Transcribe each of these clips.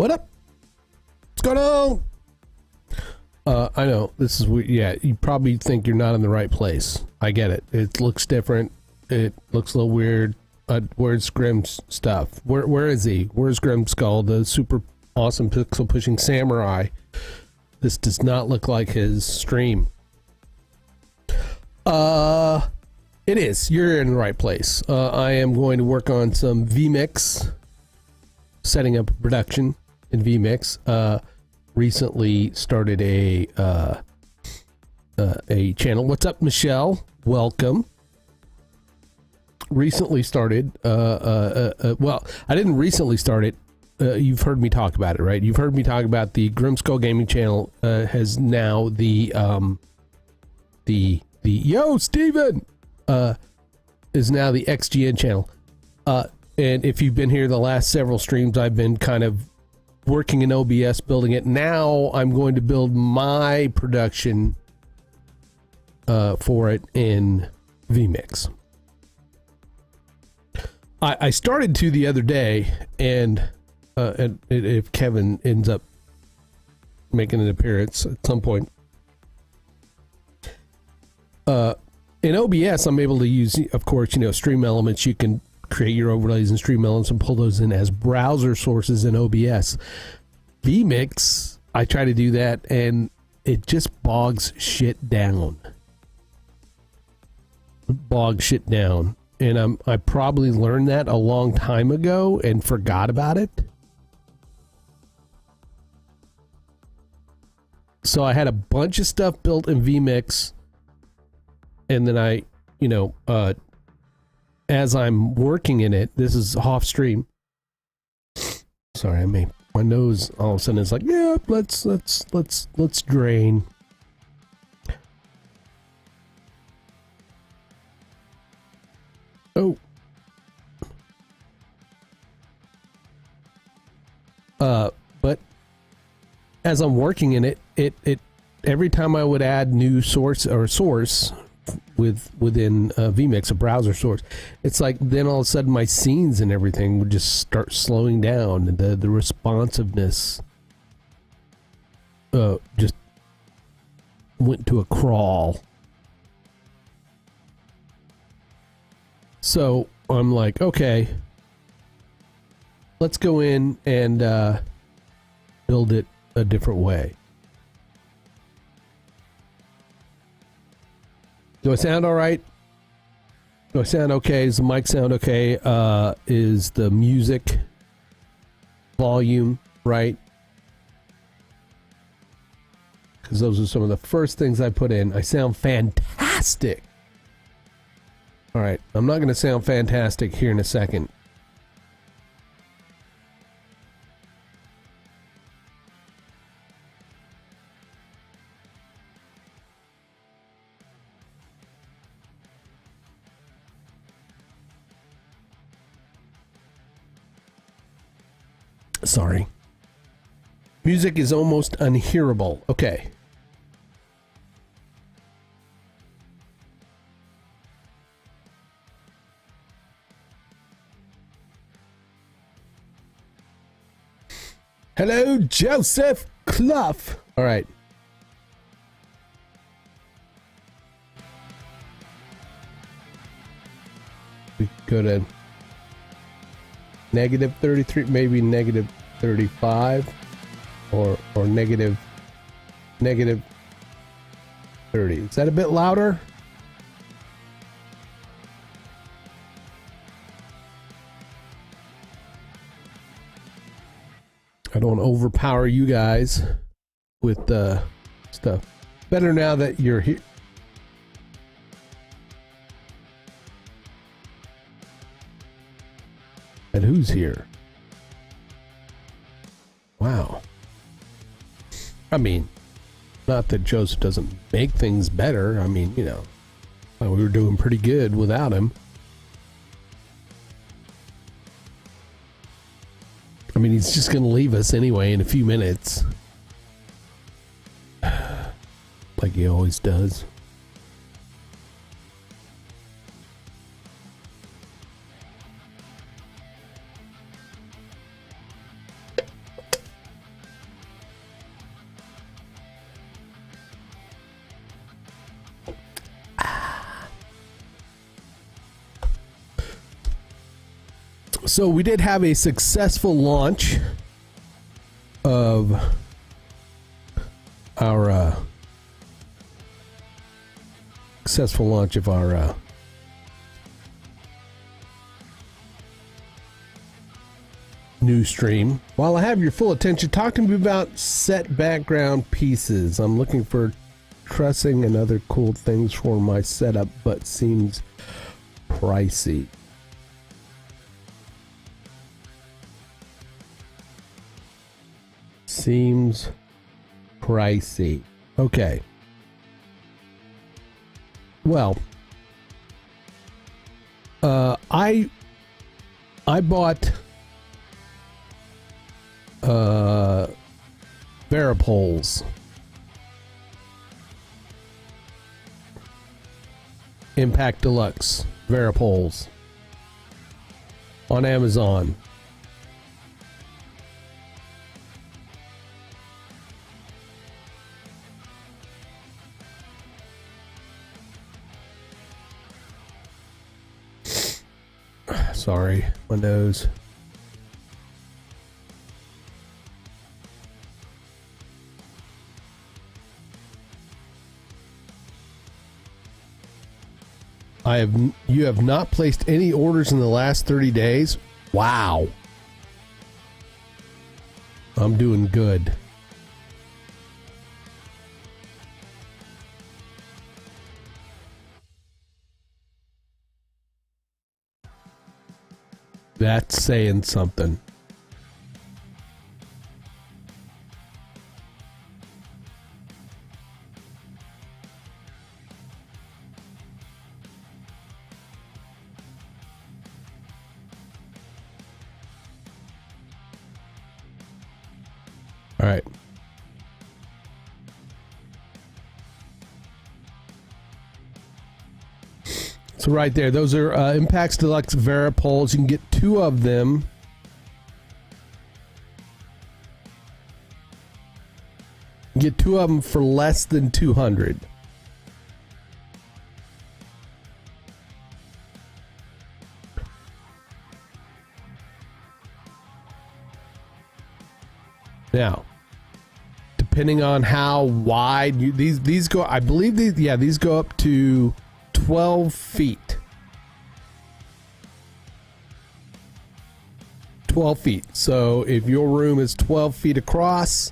What up? What's going on? I know this is weird. Yeah, you probably think you're not in the right place. I get it. It looks different. It looks a little weird. Where's Grimm's stuff? Where is he? Where's Grimm Skull, the super awesome pixel pushing samurai? This does not look like his stream. It is. You're in the right place. I am going to work on some vMix, setting up production in vMix. Recently started a channel. What's up, Michelle? Welcome. Recently started. Well, I didn't recently start it. You've heard me talk about it, right? You've heard me talk about the Grimskull Gaming channel. Has now the Yo Steven is now the XGN channel. And if you've been here the last several streams, I've been kind of working in OBS, building it. Now I'm going to build my production for it in vMix. I started to the other day, and if Kevin ends up making an appearance at some point, in OBS, I'm able to use, of course, Stream Elements. You can create your overlays in Stream Elements and pull those in as browser sources in OBS. vMix, I try to do that, and it just bogs shit down. Bogs shit down. And I probably learned that a long time ago and forgot about it. So I had a bunch of stuff built in vMix, and then I, as I'm working in it, this is off stream. Sorry, my nose all of a sudden is like, yeah, let's drain. Oh. But as I'm working in it, every time I would add new source within vMix, a browser source, it's like then all of a sudden my scenes and everything would just start slowing down, and the responsiveness just went to a crawl. So I'm like, okay, let's go in and build it a different way. Do I sound all right? Do I sound okay? Does the mic sound okay? Is the music volume right? Because those are some of the first things I put in. I sound fantastic. All right, I'm not going to sound fantastic here in a second. Sorry. Music is almost unhearable. Okay. Hello, Joseph Clough. All right. We go to negative 33, maybe negative 35, or negative 30. Is that a bit louder? I don't overpower you guys with stuff. Better now that you're here. And who's here? Wow. I mean, not that Joseph doesn't make things better. I mean, we were doing pretty good without him. I mean, he's just going to leave us anyway in a few minutes. Like he always does. So we did have a successful launch of our new stream. While I have your full attention, talk to me about set background pieces. I'm looking for trussing and other cool things for my setup, but seems pricey. Seems pricey. Okay. Well, I bought Varipoles. Impact Deluxe Varipoles on Amazon. Sorry, my nose. You have not placed any orders in the last 30 days? Wow. I'm doing good. That's saying something. All right. So right there, those are Impacts Deluxe Varipoles. You can get 2 of them. You get 2 of them for less than 200. Now, depending on how wide these go, I believe these go up to 12 feet. 12 feet. So if your room is 12 feet across,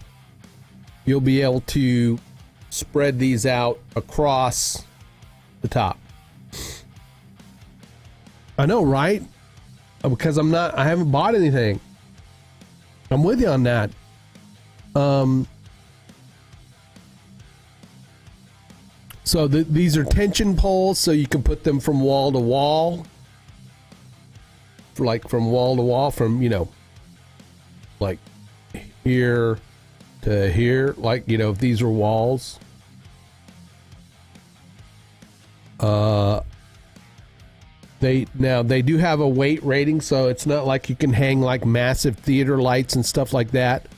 you'll be able to spread these out across the top. I know, right? Because I haven't bought anything. I'm with you on that. So these are tension poles, so you can put them from wall to wall. From wall to wall, like here to here, if these were walls. They do have a weight rating, so it's not like you can hang like massive theater lights and stuff like that.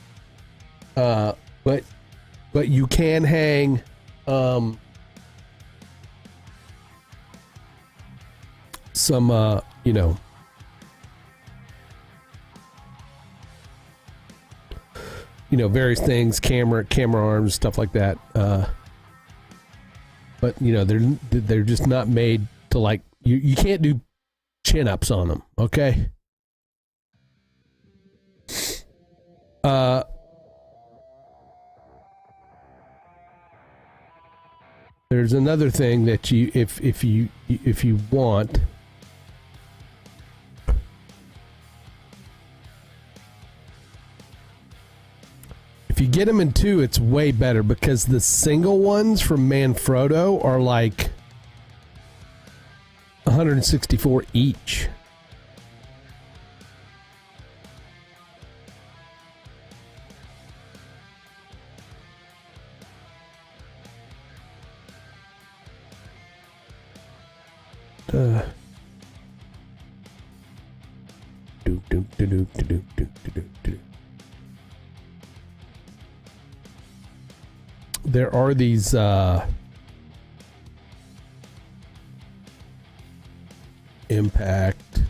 But you can hang some various things, camera arms, stuff like that. But they're just not made to you can't do chin ups on them. Okay. There's another thing that if you want. If you get them in 2, it's way better because the single ones from Manfrotto are like $164 each. There are these Impact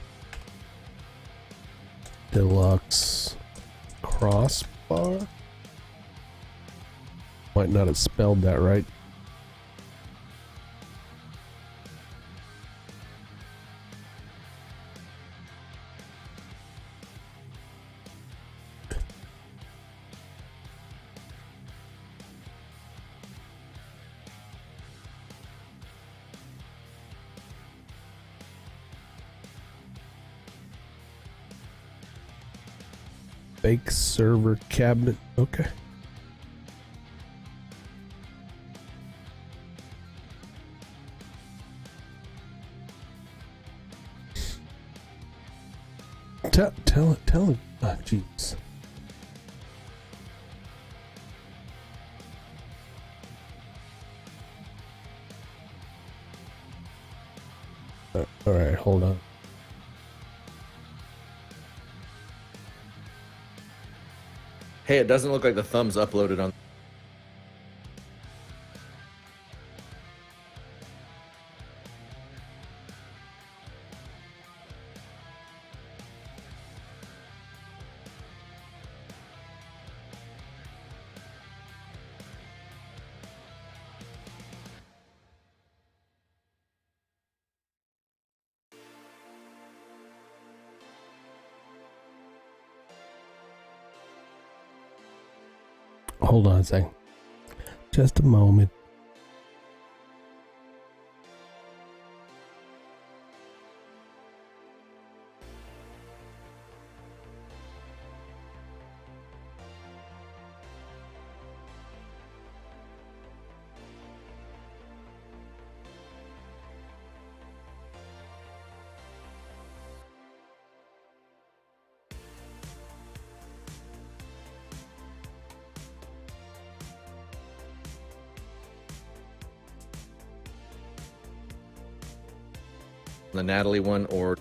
Deluxe crossbar. Might not have spelled that right. Fake server cabinet. Okay. Tell it. Oh, jeez. All right, hold on. Hey, it doesn't look like the thumb's uploaded on. Hold on a second. Just a moment. The Natalie one or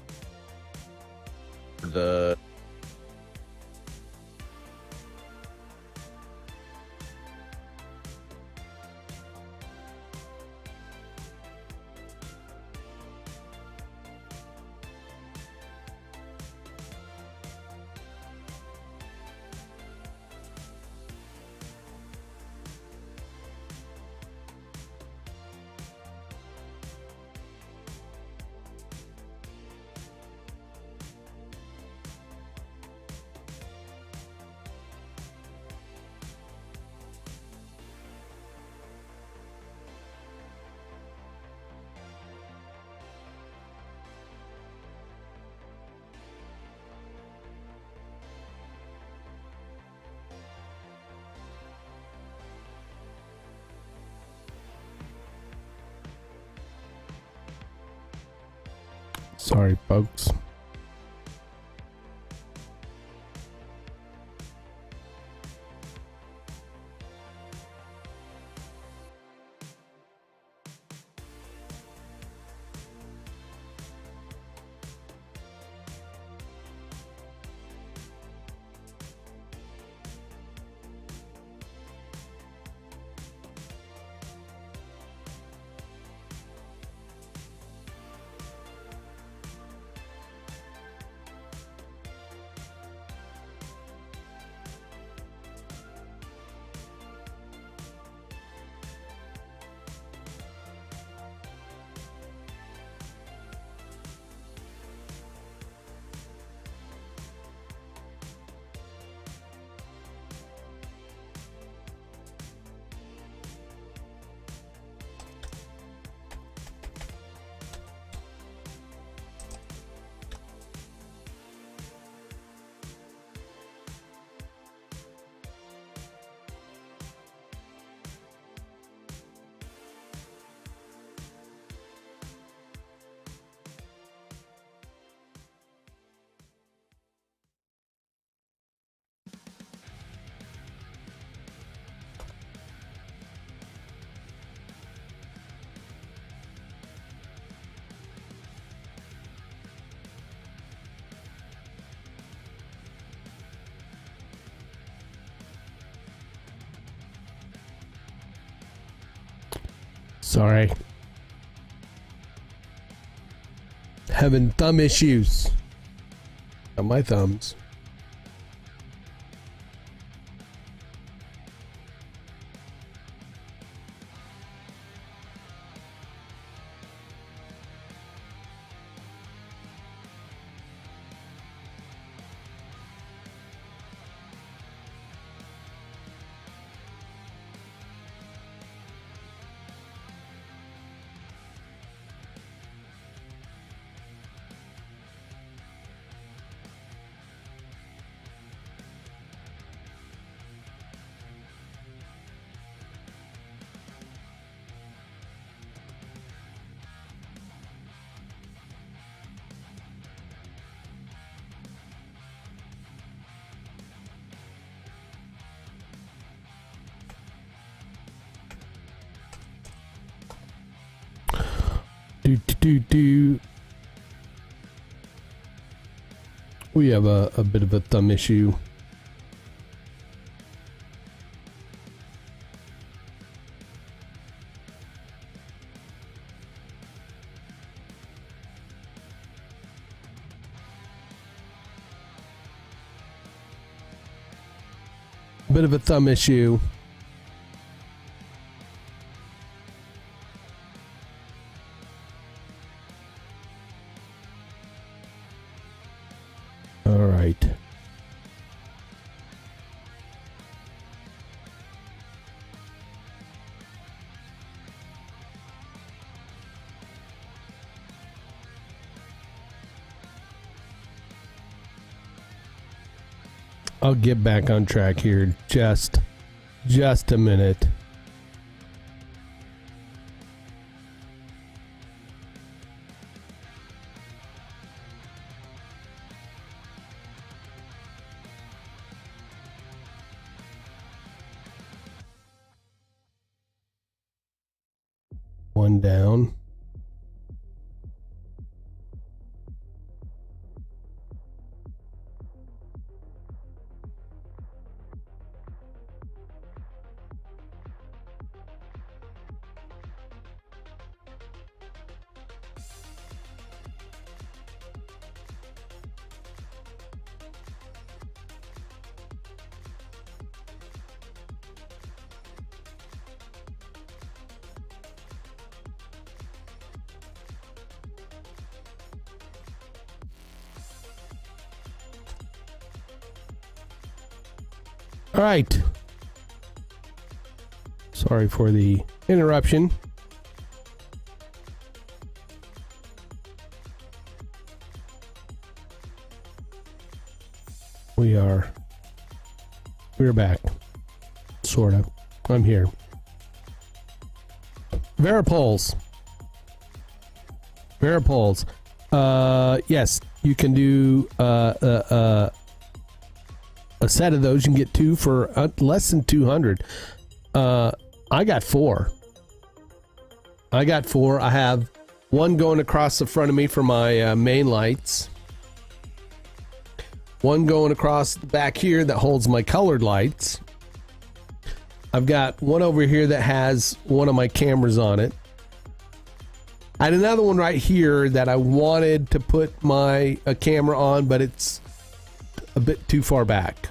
the Sorry, folks. Sorry. Having thumb issues. On my thumbs. We have a bit of a thumb issue. Bit of a thumb issue. All right. I'll get back on track here just a minute. One down. All right. Sorry for the interruption. We're back. Sort of. I'm here. Varipoles. Yes, you can do a set of those. You can get two for less than 200. I got four. I have one going across the front of me for my main lights. One going across the back here that holds my colored lights. I've got one over here that has one of my cameras on it. I had another one right here that I wanted to put my camera on, but it's a bit too far back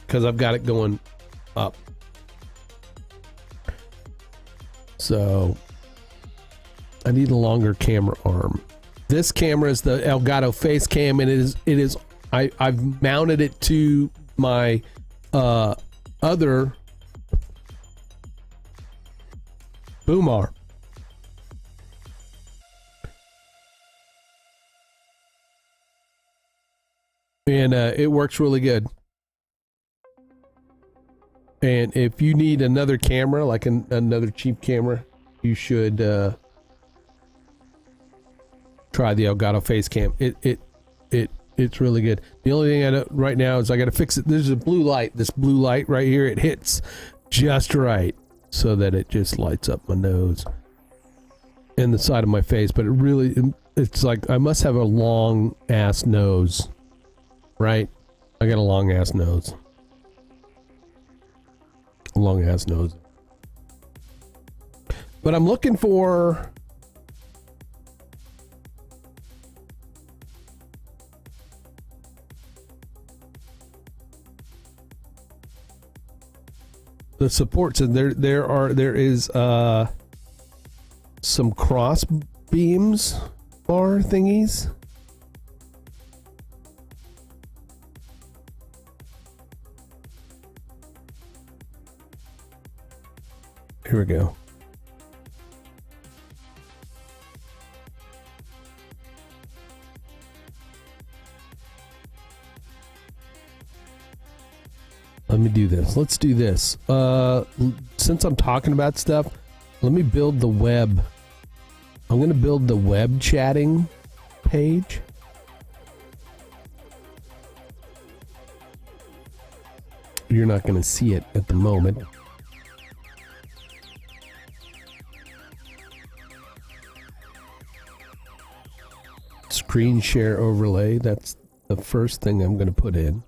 because I've got it going up. So I need a longer camera arm. This camera is the Elgato face cam, and it is I've mounted it to my other boom arm. And it works really good. And if you need another camera, like another cheap camera, you should try the Elgato face cam. It's really good. The only thing I know right now is I got to fix it. There's a blue light. This blue light right here, it hits just right so that it just lights up my nose and the side of my face. But it's like I must have a long ass nose, right? I got a long ass nose. Long ass nose. But I'm looking for the supports, and there is some cross beams bar thingies. Here we go. Let me do this. Let's do this. Since I'm talking about stuff, let me build the web. I'm going to build the web chatting page. You're not going to see it at the moment. screen share overlay. That's the first thing I'm going to put in.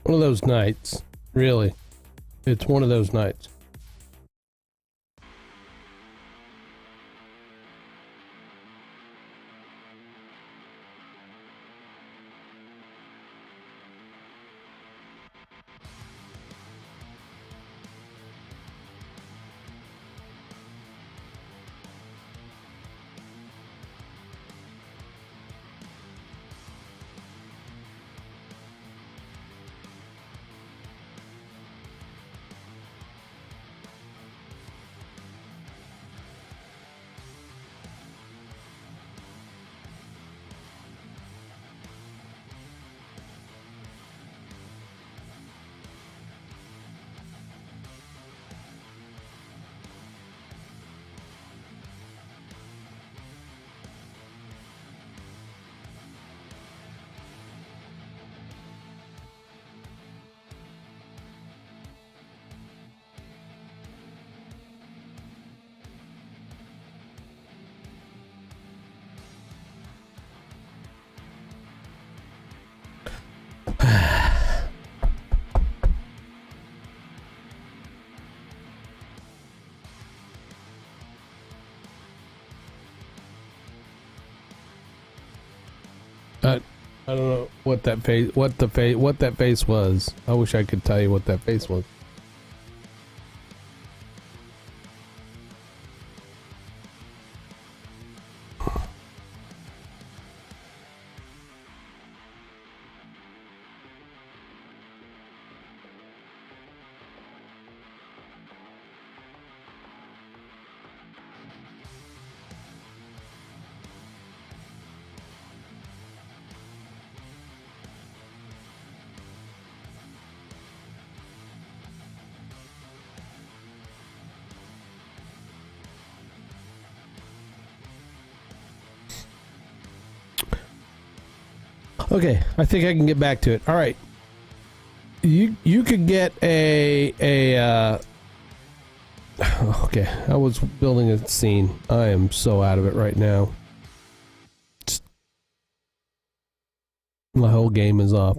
One of those nights, really. It's one of those nights. I don't know what that face was. I wish I could tell you what that face was. Okay, I think I can get back to it. All right, you could get a okay. I was building a scene. I am so out of it right now. My whole game is off.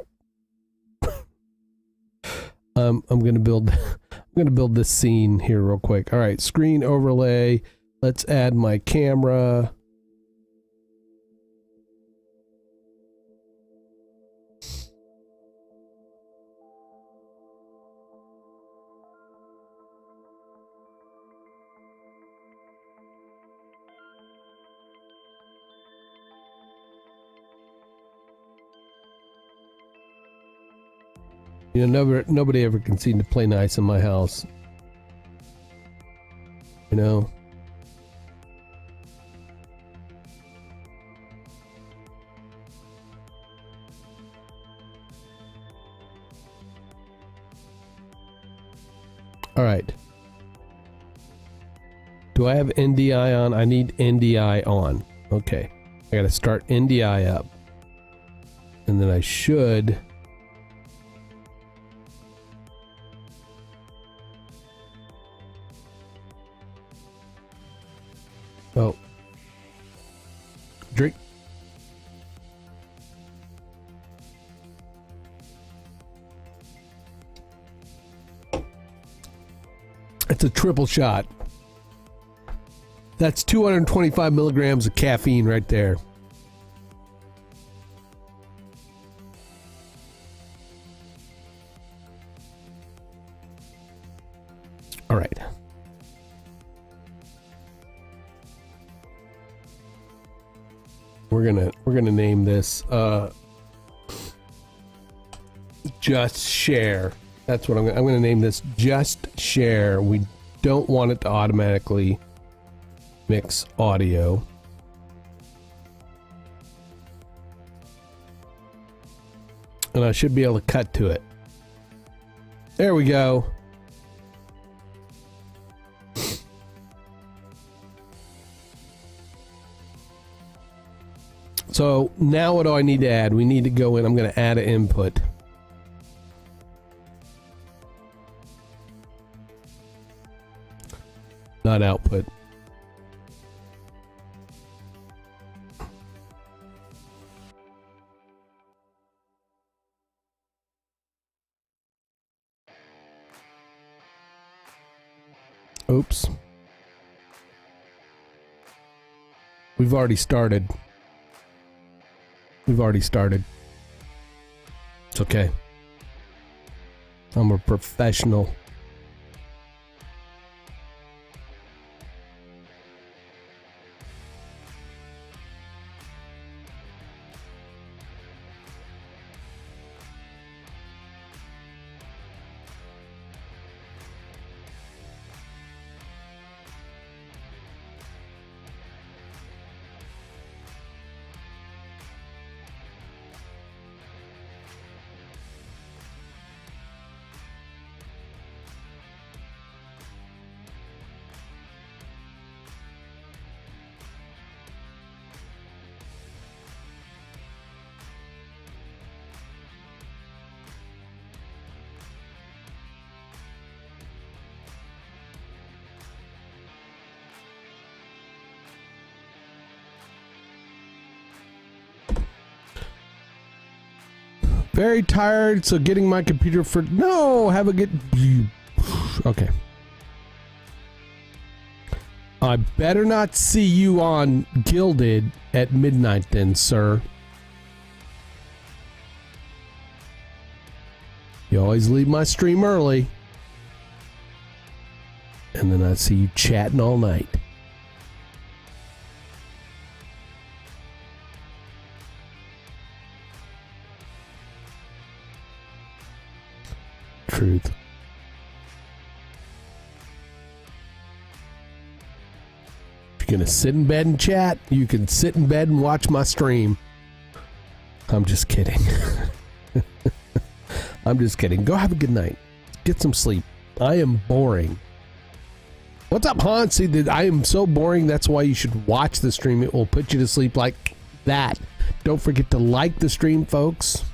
I'm gonna build. I'm gonna build this scene here real quick. All right, screen overlay. Let's add my camera. You know, nobody ever can seem to play nice in my house. You know? All right. Do I have NDI on? I need NDI on. Okay. I gotta start NDI up. And then I should... Oh. Drink. It's a triple shot. That's 225 milligrams of caffeine right there. All right. We're gonna name this Just Share. That's what I'm gonna name this Just Share. We don't want it to automatically mix audio. And I should be able to cut to it. There we go. So now what do I need to add? We need to go in. I'm going to add an input. Not output. Oops. We've already started. We've already started. It's okay. I'm a professional. Very tired, so getting my computer for... No, have a good... Okay. I better not see you on Gilded at midnight then, sir. You always leave my stream early. And then I see you chatting all night. Truth. If you're gonna sit in bed and chat, you can sit in bed and watch my stream. I'm just kidding. I'm just kidding. Go have a good night. Get some sleep. I am boring. What's up, Hans? See, I am so boring. That's why you should watch the stream. It will put you to sleep like that. Don't forget to like the stream, folks.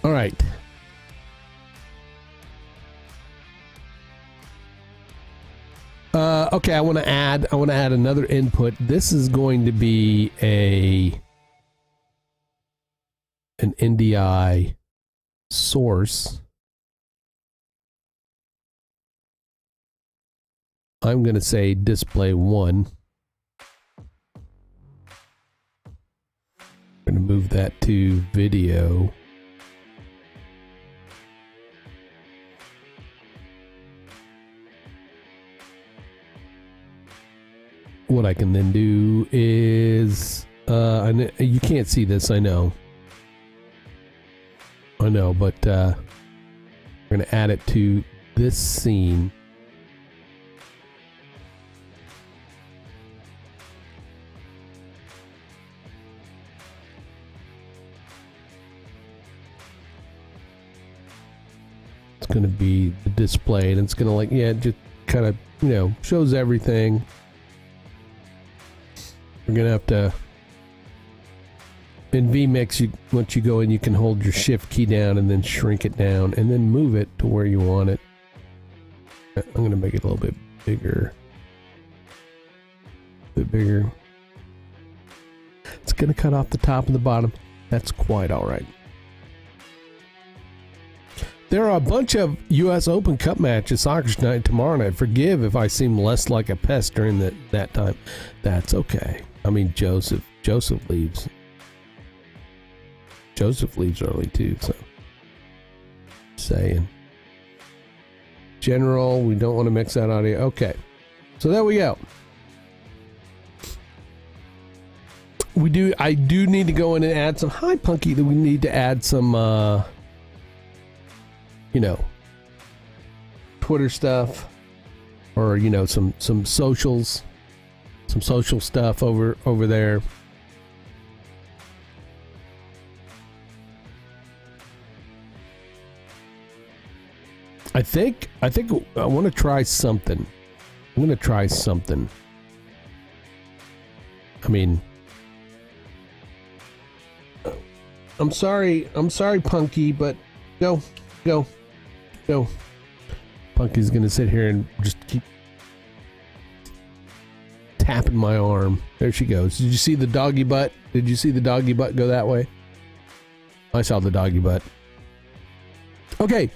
All right. Okay, I want to add another input. This is going to be an NDI source. I'm going to say display 1. I'm going to move that to video. What I can then do is, you can't see this, I know, but we're going to add it to this scene. It's going to be the display, and it's going to, like, yeah, just kind of, you know, shows everything. We're going to have to, in vMix, once you go in, you can hold your shift key down and then shrink it down and then move it to where you want it. I'm going to make it a little bit bigger. It's going to cut off the top and the bottom. That's quite all right. There are a bunch of U.S. Open Cup matches soccer tonight, tomorrow night. Forgive if I seem less like a pest during that time. That's okay. I mean, Joseph leaves. Joseph leaves early too, so saying. General, we don't want to mix that audio. Okay, so there we go. I do need to go in and add some. Hi, Punky. That we need to add some. Twitter stuff, or some socials, some social stuff over there. I think I want to try something. I'm going to try something. I mean, I'm sorry, Punky, but go. Punky's gonna sit here and just keep tapping my arm. There she goes. Did you see the doggy butt? Did you see the doggy butt go that way? I saw the doggy butt. Okay,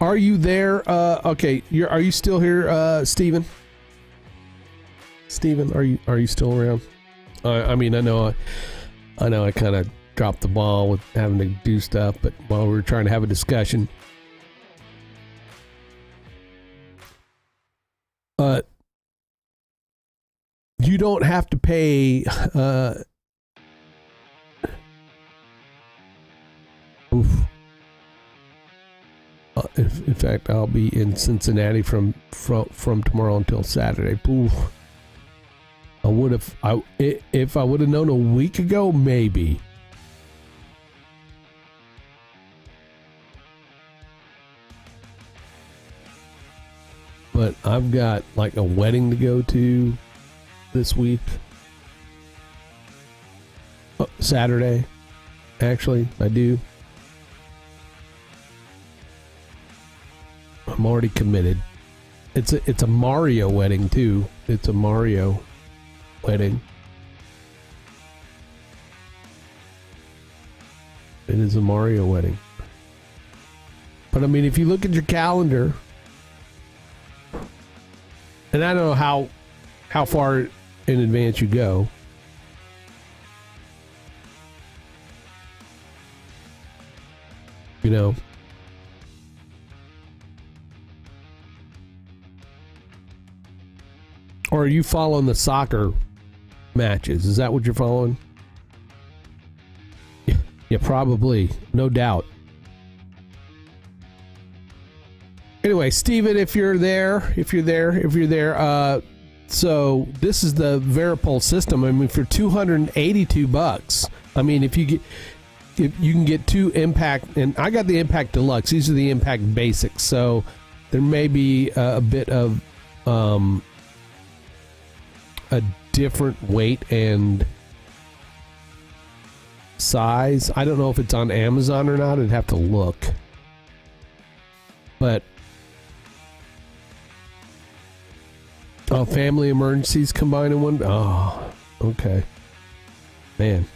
are you there? Okay, are you still here, Steven? Steven, are you still around? I mean, I know I kind of dropped the ball with having to do stuff, but while we were trying to have a discussion. You don't have to pay. In fact, I'll be in Cincinnati from tomorrow until Saturday. Oof. If I would have known a week ago, maybe. But I've got like a wedding to go to this week. Saturday, actually, I do. I'm already committed. It's a Mario wedding too. It's a Mario wedding. It is a Mario wedding. But I mean, if you look at your calendar. And I don't know how far in advance you go. Or are you following the soccer matches? Is that what you're following? Yeah, probably. No doubt. Anyway, Steven, if you're there, so this is the Varipulse system. I mean, for $282, I mean, if you can get two Impact, and I got the Impact Deluxe. These are the Impact Basics, so there may be a bit of a different weight and size. I don't know if it's on Amazon or not. I'd have to look, but. Oh, family emergencies combined in one? Oh, okay. Man.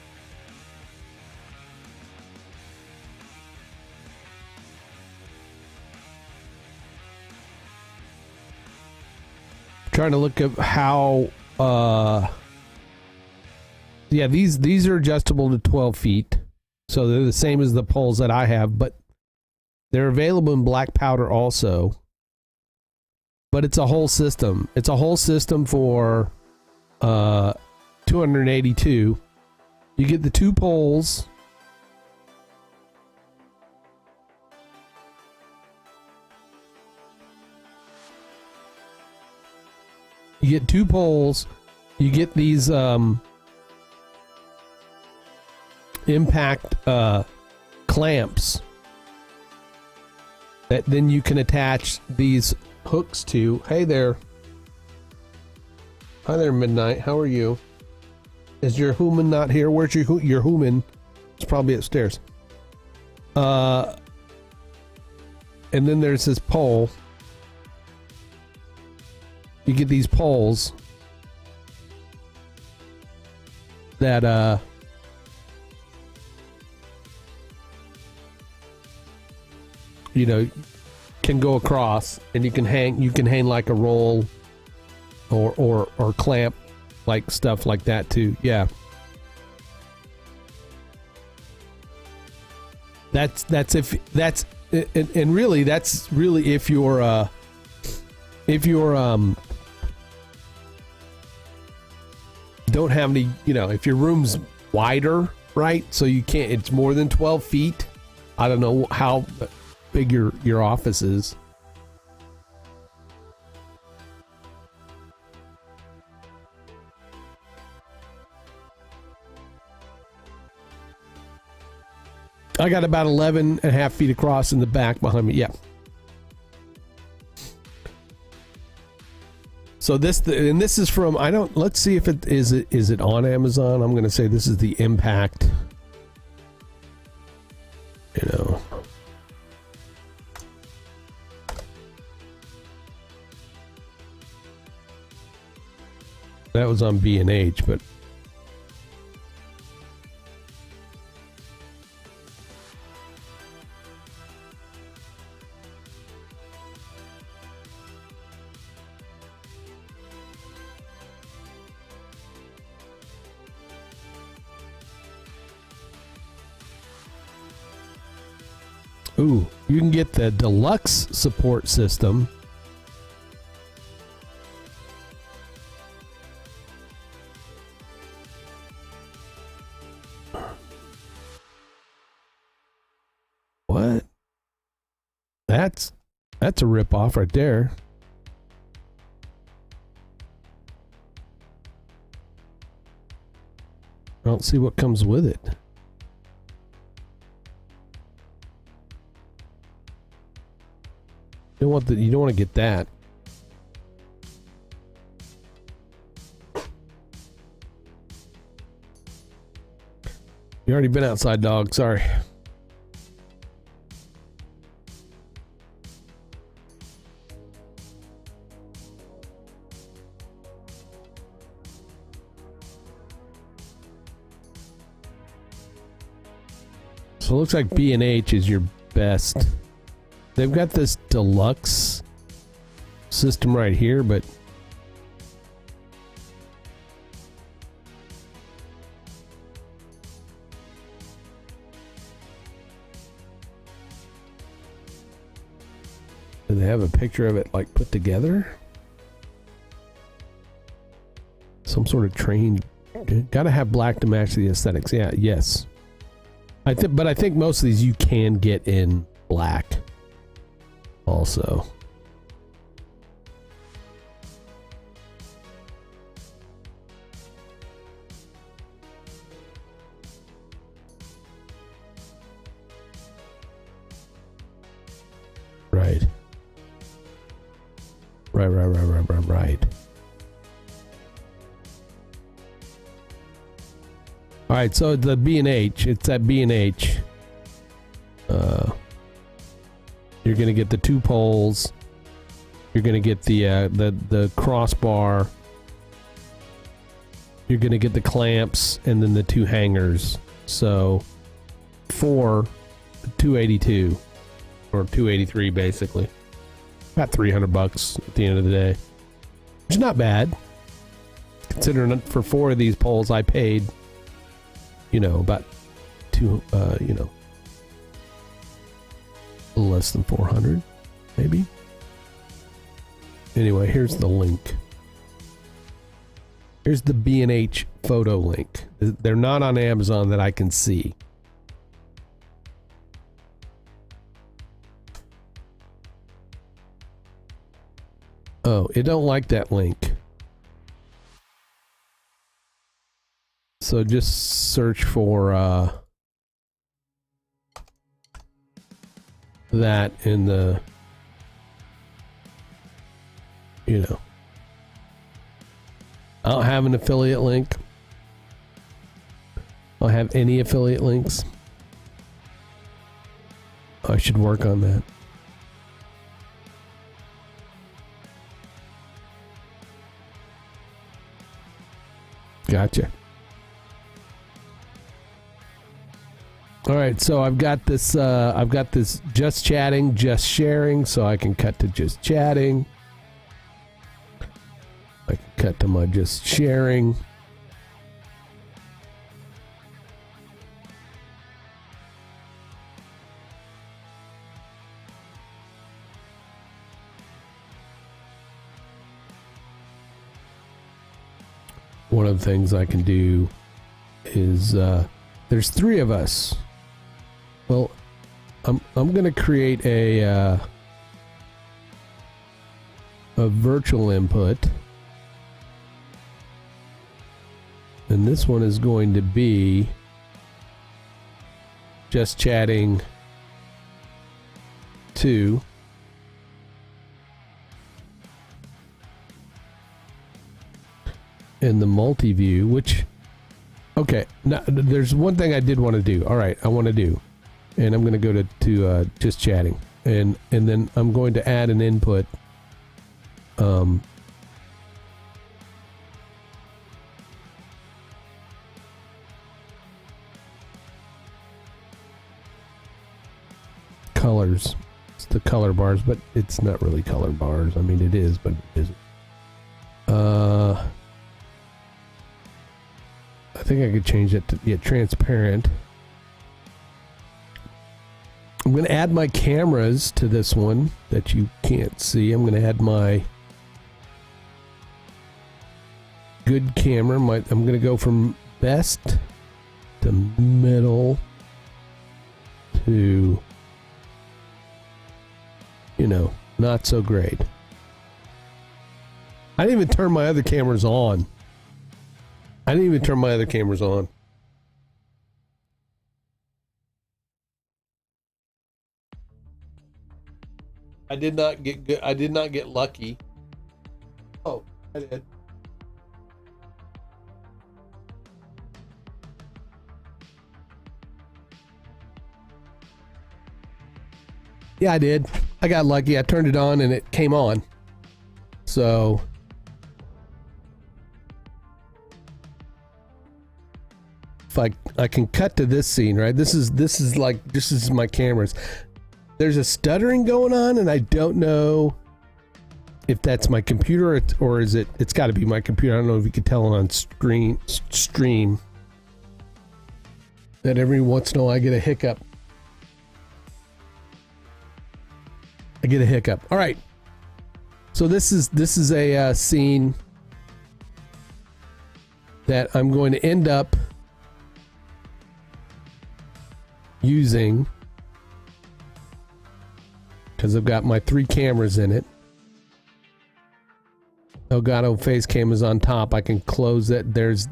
Trying to look at how, yeah, these are adjustable to 12 feet. So they're the same as the poles that I have, but they're available in black powder also. But it's a whole system. It's a whole system for $282. You get the two poles. You get two poles. You get these impact clamps that then you can attach these hooks to. Hey there. Hi there, Midnight. How are you? Is your human not here? Where's your human? It's probably upstairs. And then there's this pole. You get these poles that you know, can go across, and you can hang like a roll or clamp like stuff like that too. Yeah. That's really if you're don't have any, you know, if your room's wider, right? So you can't, it's more than 12 feet. I don't know how big your office is. I got about 11 and a half feet across in the back behind me. Yeah. So this is from, let's see if it is it on Amazon. I'm going to say this is the Impact. You know. That was on B&H, but ooh, you can get the deluxe support system. What? That's a rip-off right there. I don't see what comes with it. You don't want to get that. You already been outside, dog. Sorry. So it looks like B&H is your best. They've got this deluxe system right here, but do they have a picture of it like put together? Some sort of train. Gotta have black to match the aesthetics. Yeah, yes. But I think most of these you can get in black also. Right. Right. All right, so the B&H, it's that B&H. You're gonna get the two poles. You're gonna get the crossbar. You're gonna get the clamps and then the two hangers. So for 282 or 283 basically. About $300 at the end of the day. Which is not bad. Considering for 4 of these poles I paid, you know, about less than 400 maybe. Anyway, here's the link. Here's the B&H photo link. They're not on Amazon that I can see. Oh, it don't like that link. So just search for that in the, you know. I don't have an affiliate link. I don't have any affiliate links. I should work on that. Gotcha. All right, so I've got this just chatting, just sharing, so I can cut to just chatting. I can cut to my just sharing. One of the things I can do is there's 3 of us. Well, I'm going to create a virtual input, and this one is going to be just chatting 2. In the multi-view, which, okay, now there's one thing I did want to do. All right, I want to do, and I'm going to go to just chatting, and then I'm going to add an input. Colors. It's the color bars, but it's not really color bars. I mean, it is, but it isn't. I think I could change it to transparent. I'm going to add my cameras to this one that you can't see. I'm going to add my good camera. I'm going to go from best to middle to, not so great. I didn't even turn my other cameras on. I did not get good. I did not get lucky. Oh, I did. Yeah, I did. I got lucky. I turned it on and it came on. So if I can cut to this scene, right? This is my cameras. There's a stuttering going on, and I don't know if that's my computer or is it? It's got to be my computer. I don't know if you can tell it on stream. That every once in a while I get a hiccup. All right. So this is a scene that I'm going to end up using because I've got my 3 cameras in it. Elgato face cam is on top. I can close it. There's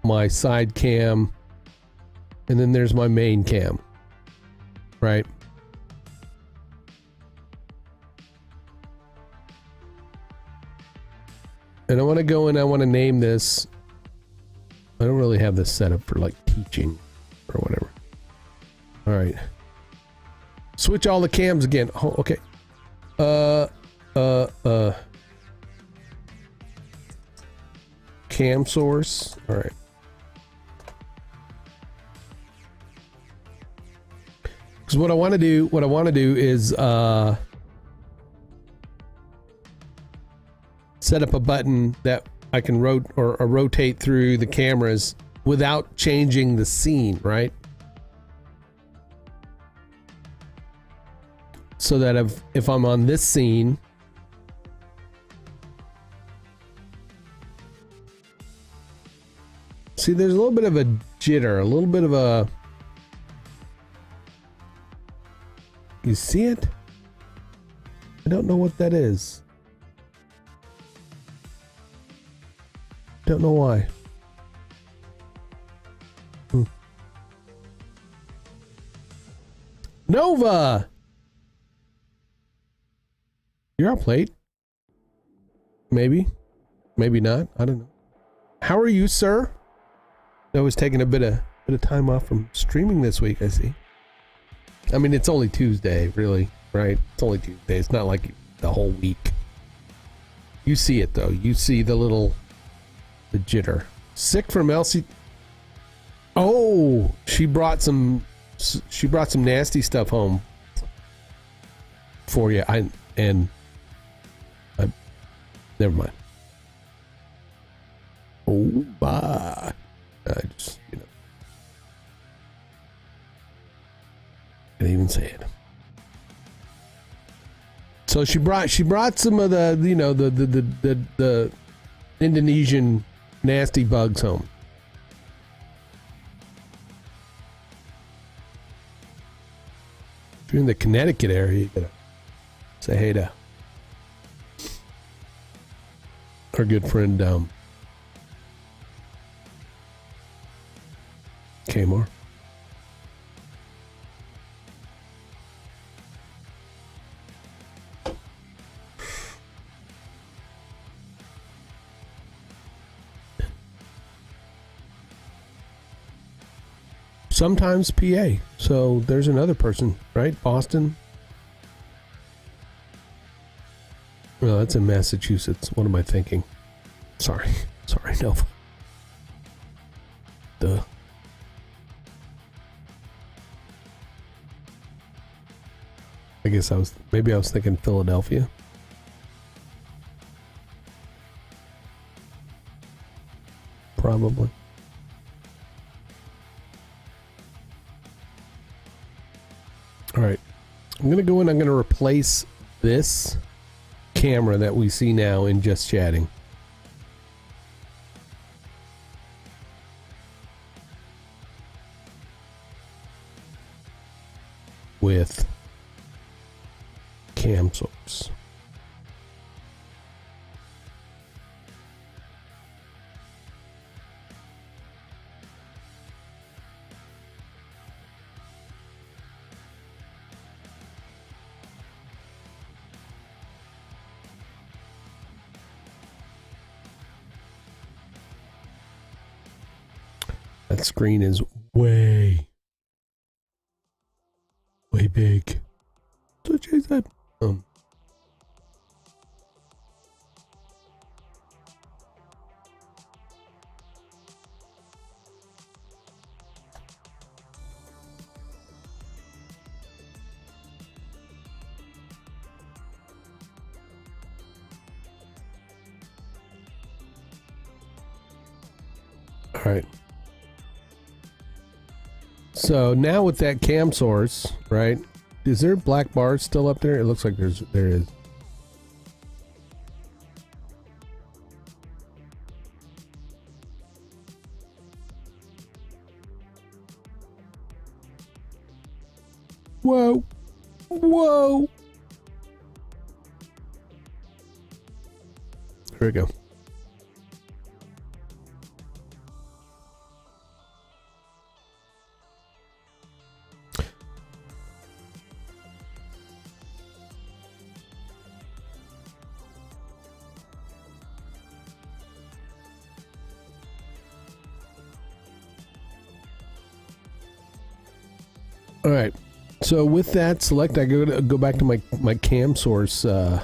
my side cam, and then there's my main cam, right? And I want to go in, I want to name this. I don't really have this set up for like teaching or whatever. All right. Switch all the cams again. Oh, okay. Cam source. All right. Because what I want to do is set up a button that I can rotate through the cameras without changing the scene, right? So that if I'm on this scene, see, there's a little bit of a jitter, a little bit of a, you see it? I don't know what that is. Don't know why. Nova! You're up late. Maybe. Maybe not. I don't know. How are you, sir? I was taking a bit of time off from streaming this week, I see. I mean, it's only Tuesday, really, right? It's only Tuesday. It's not like the whole week. You see it, though. You see the jitter. Sick from LC... Oh, she brought some nasty stuff home for you. Never mind. Oh my! I just can't even say it. So she brought some of the the Indonesian nasty bugs home. If you're in the Connecticut area, you gotta say hey to our good friend Kmart. Sometimes PA. So there's another person, right? Boston. No, that's in Massachusetts. What am I thinking? Sorry, Nova. Duh. I guess I was thinking Philadelphia. Probably. All right, I'm going to go in. I'm going to replace this camera that we see now in Just Chatting. With cam source. That screen is way big. So Jay said, all right. So now with that cam source, right? Is there black bars still up there? It looks like there is. Whoa. Whoa. Here we go. All right. So with that select, I go back to my cam source. And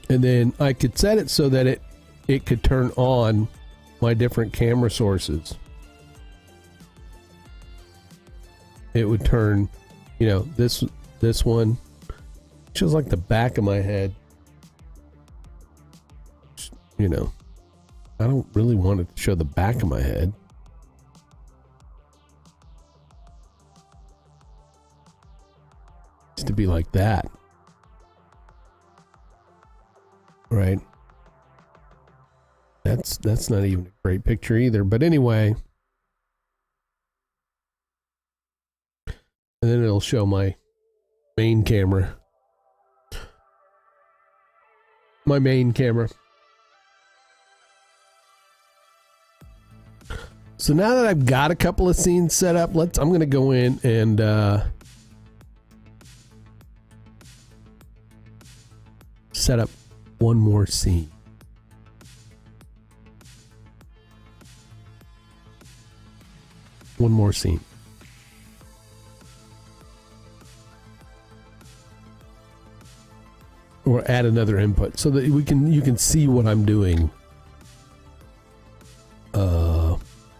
then I could set it so that it could turn on my different camera sources. It would turn, this one shows like the back of my head. I don't really want it to show the back of my head. Just to be like that. Right? That's not even a great picture either. But anyway. And then it'll show my main camera. My main camera. So now that I've got a couple of scenes set up, I'm going to go in and set up one more scene. One more scene. or add another input so that you can see what I'm doing.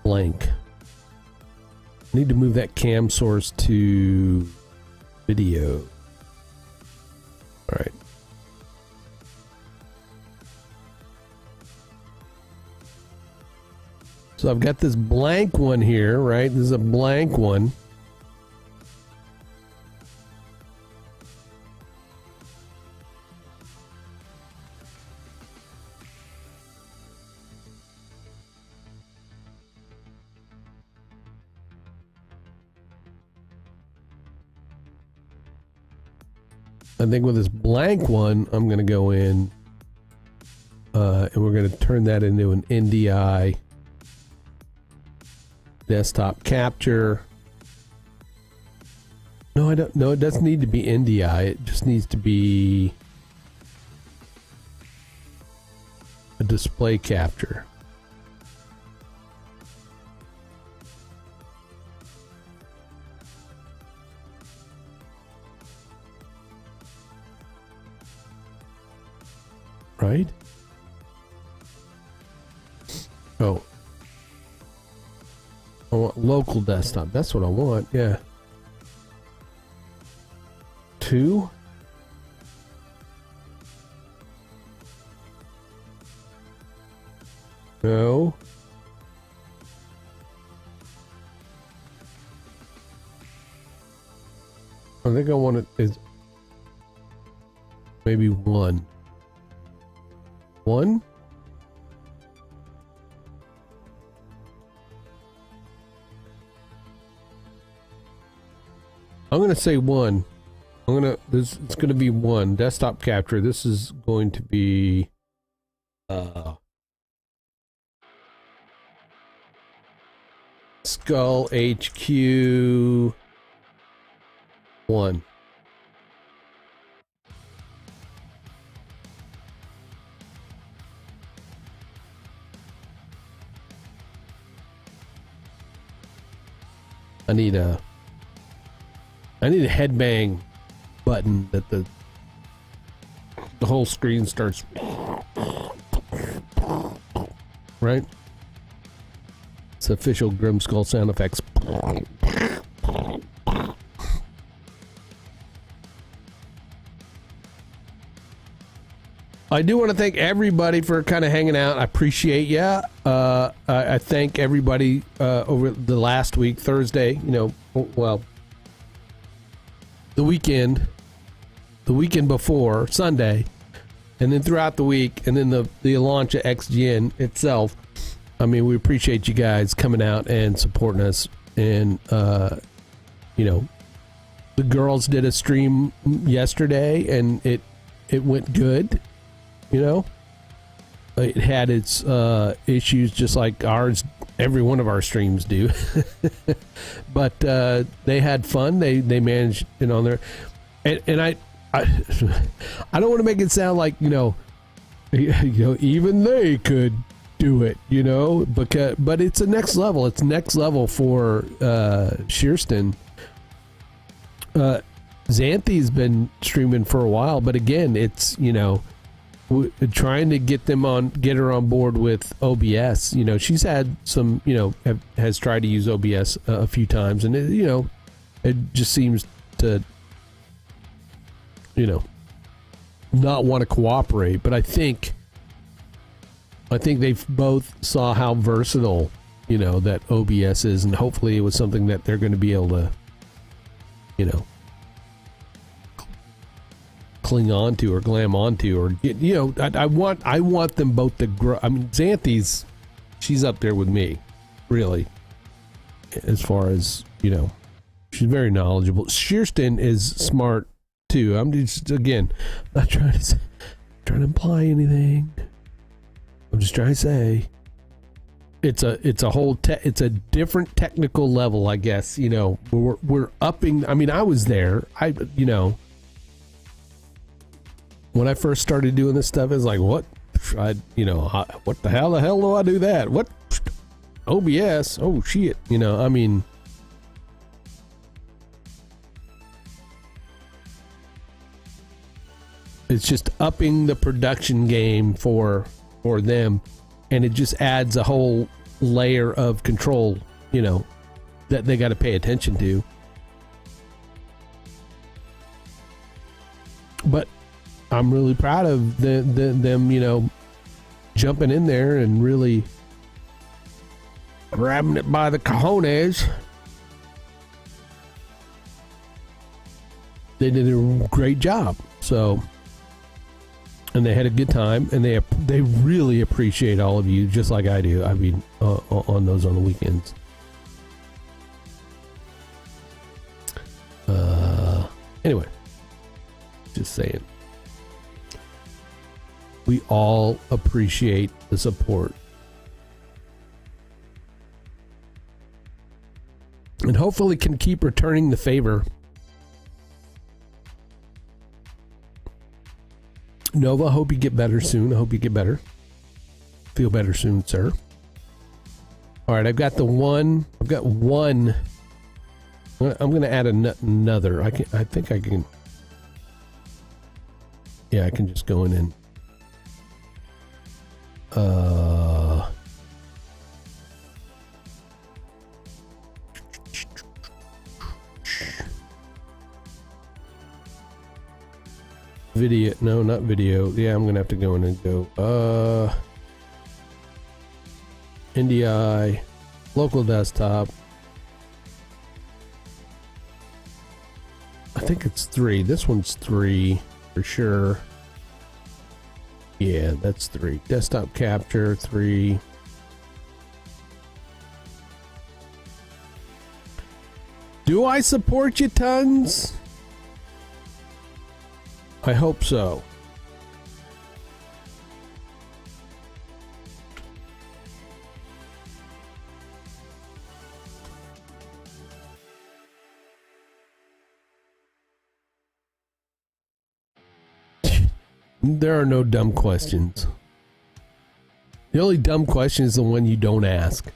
Blank. I need to move that cam source to video. All right. So I've got this blank one here, right? This is a blank one. I think with this blank one, I'm going to go in and we're going to turn that into an NDI desktop capture. No, I don't. No, it doesn't need to be NDI. It just needs to be a display capture. Right? Oh. I want local desktop. That's what I want. Yeah. 2. No. I think I want it is maybe 1. 1? I'm going to say 1. It's going to be 1 desktop capture. This is going to be Skull HQ 1. I need a headbang button that the whole screen starts, right? It's official Grim Skull sound effects. I do want to thank everybody for kind of hanging out. I appreciate you. I thank everybody over the last week, Thursday, well, the weekend before, Sunday, and then throughout the week, and then the launch of XGN itself. I mean, we appreciate you guys coming out and supporting us. And, the girls did a stream yesterday, and it went good. It had its issues just like ours, every one of our streams do. But they had fun. They managed it on there. And I don't want to make it sound like, even they could do it, but it's a next level. It's next level for Shearston. Xanthi's been streaming for a while, but again, it's, trying to get her on board with OBS. She's had some, has tried to use OBS a few times, and it just seems to, not want to cooperate. But I think they've both saw how versatile, that OBS is, and hopefully it was something that they're going to be able to, cling onto or glam onto, or get, I want them both to grow. I mean, Xanthi's, she's up there with me, really, as far as, she's very knowledgeable. Shearston is smart too. I'm just, again, not trying to imply anything. I'm just trying to say it's a it's a different technical level, I guess. We're upping. I mean, I was there. When I first started doing this stuff, it's like, what? What the hell do I do that? What? OBS? Oh, shit. I mean, It's just upping the production game for them, and it just adds a whole layer of control, that they got to pay attention to. But I'm really proud of them, jumping in there and really grabbing it by the cojones. They did a great job. So, and they had a good time, and they really appreciate all of you, just like I do. I mean, on the weekends. Anyway, just saying. We all appreciate the support. And hopefully can keep returning the favor. Nova, hope you get better soon. I hope you get better. Feel better soon, sir. All right, I've got one. I'm going to add another. I think I can. Yeah, I can just go in and. Video. No, not video. Yeah, I'm going to have to go in and go. NDI. Local desktop. I think it's 3. This one's 3 for sure. Yeah, that's 3. Desktop capture 3. Do I support you tons? I hope so. There are no dumb questions. The only dumb question is the one you don't ask.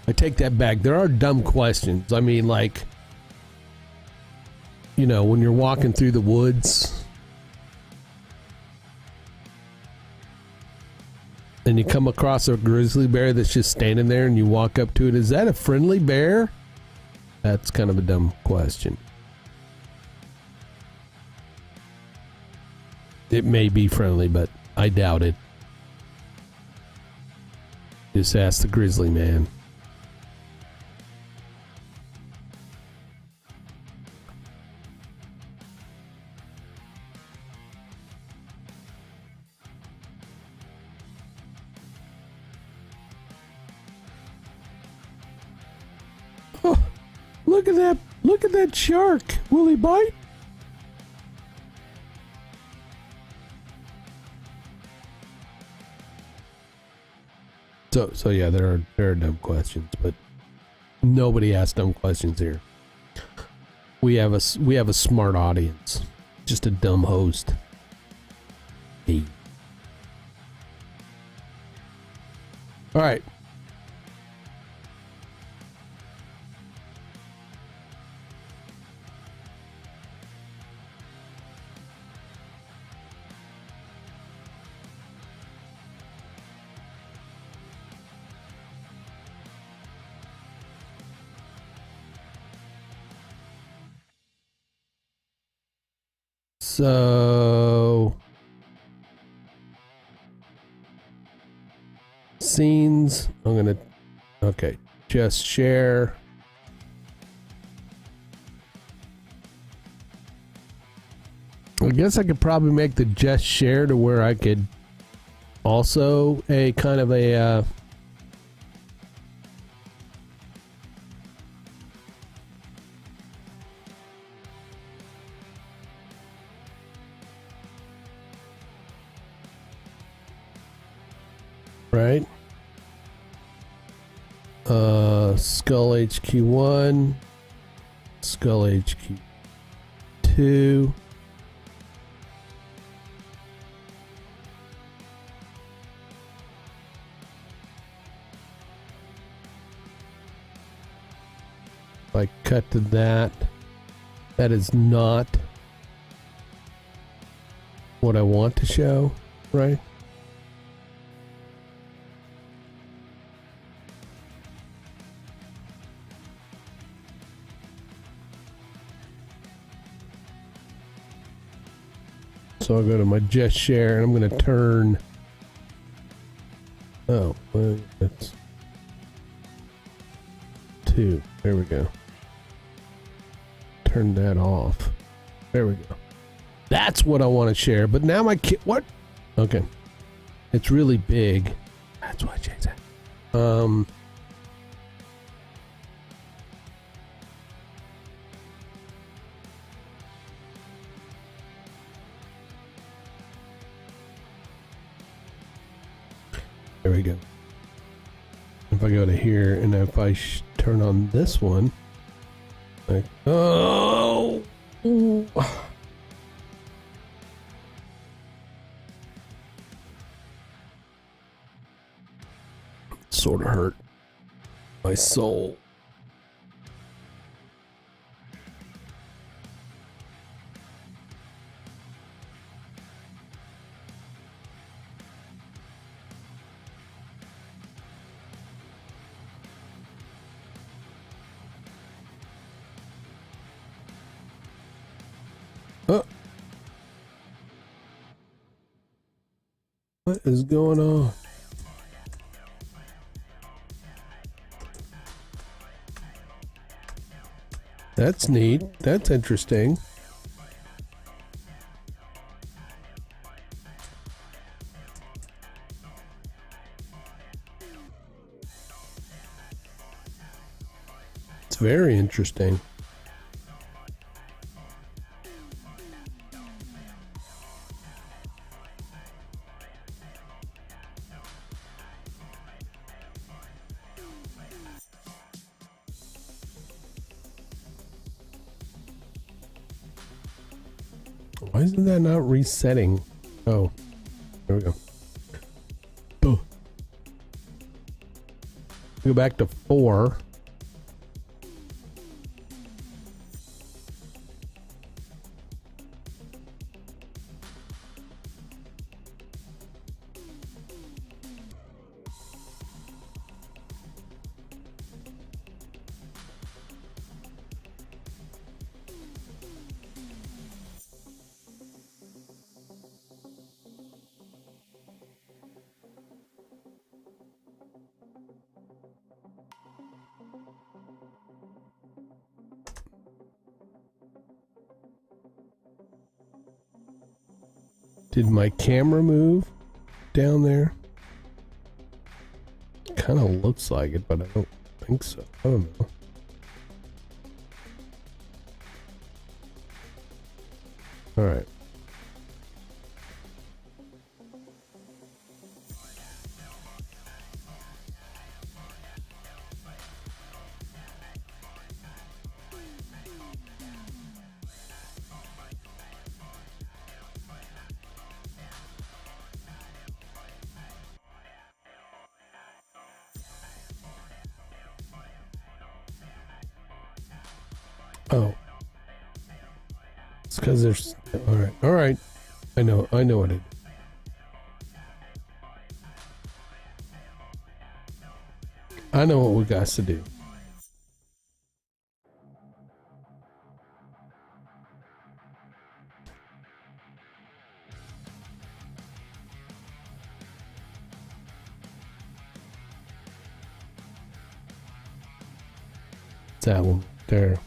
I take that back. There are dumb questions. I mean, like, when you're walking through the woods and you come across a grizzly bear that's just standing there and you walk up to it, is that a friendly bear? That's kind of a dumb question. It may be friendly, but I doubt it. Just ask the grizzly man. Look at that shark. Will he bite? So yeah, there are dumb questions, but nobody asks dumb questions here. We have a smart audience, just a dumb host. Hey. All right. So, scenes, okay, just share. I guess I could probably make the just share to where I could also a kind of a, right? Skull HQ1, Skull HQ2. If I cut to that, that is not what I want to show, right? So I'll go to my just share and I'm going to turn. Oh, well, it's 2. There we go. Turn that off. There we go. That's what I want to share. But now my kid. What? Okay. It's really big. That's why I changed that. There we go. If I go to here and if I turn on this one, like, oh, ooh. Sort of hurt my soul. What is going on? That's neat. That's interesting. It's very interesting. Why isn't that not resetting? Oh, there we go. Oh. Go back to 4. Did my camera move down there? Kind of looks like it, but I don't think so. I don't know. All right. Oh. It's because there's... Alright, alright. I know what it is. I know what we got to do. It's that one there.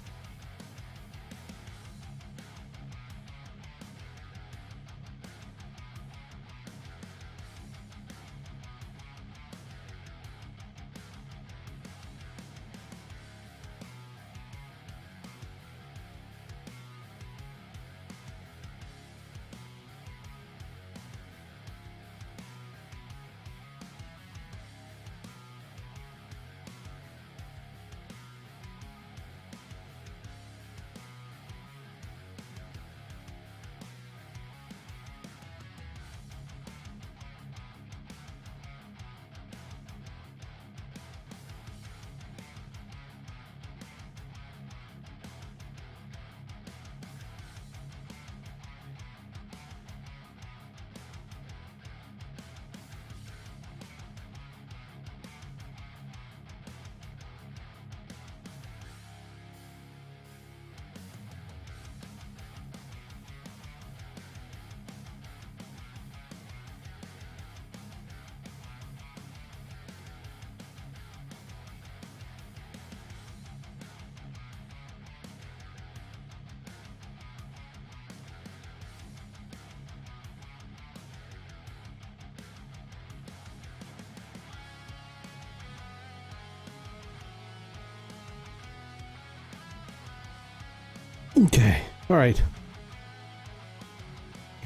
Okay. All right.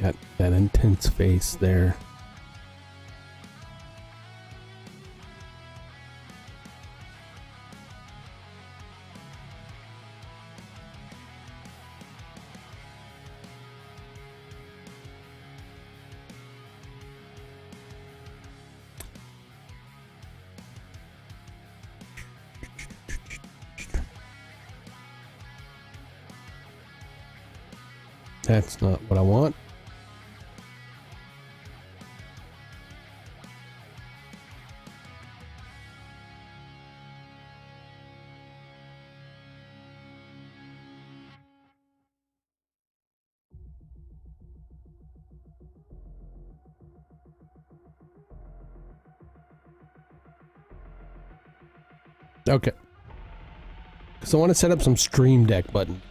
Got that intense face there. That's not what I want. Okay. So I want to set up some Stream Deck button.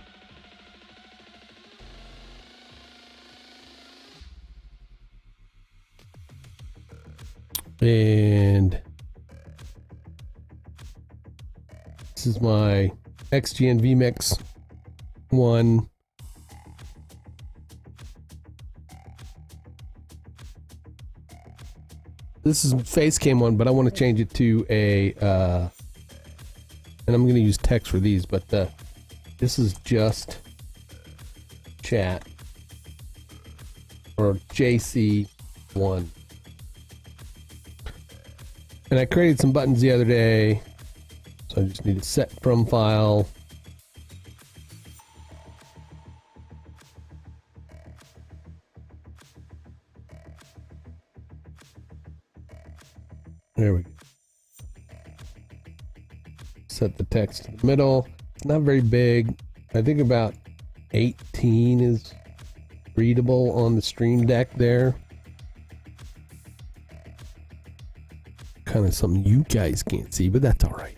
And this is my XGN vMix one. This is Facecam one, but I want to change it to a, and I'm going to use text for these, but this is just chat or JC1. And I created some buttons the other day, so I just need to set from file. There we go. Set the text in the middle. It's not very big. I think about 18 is readable on the Stream Deck there. Kind of something you guys can't see, but that's all right.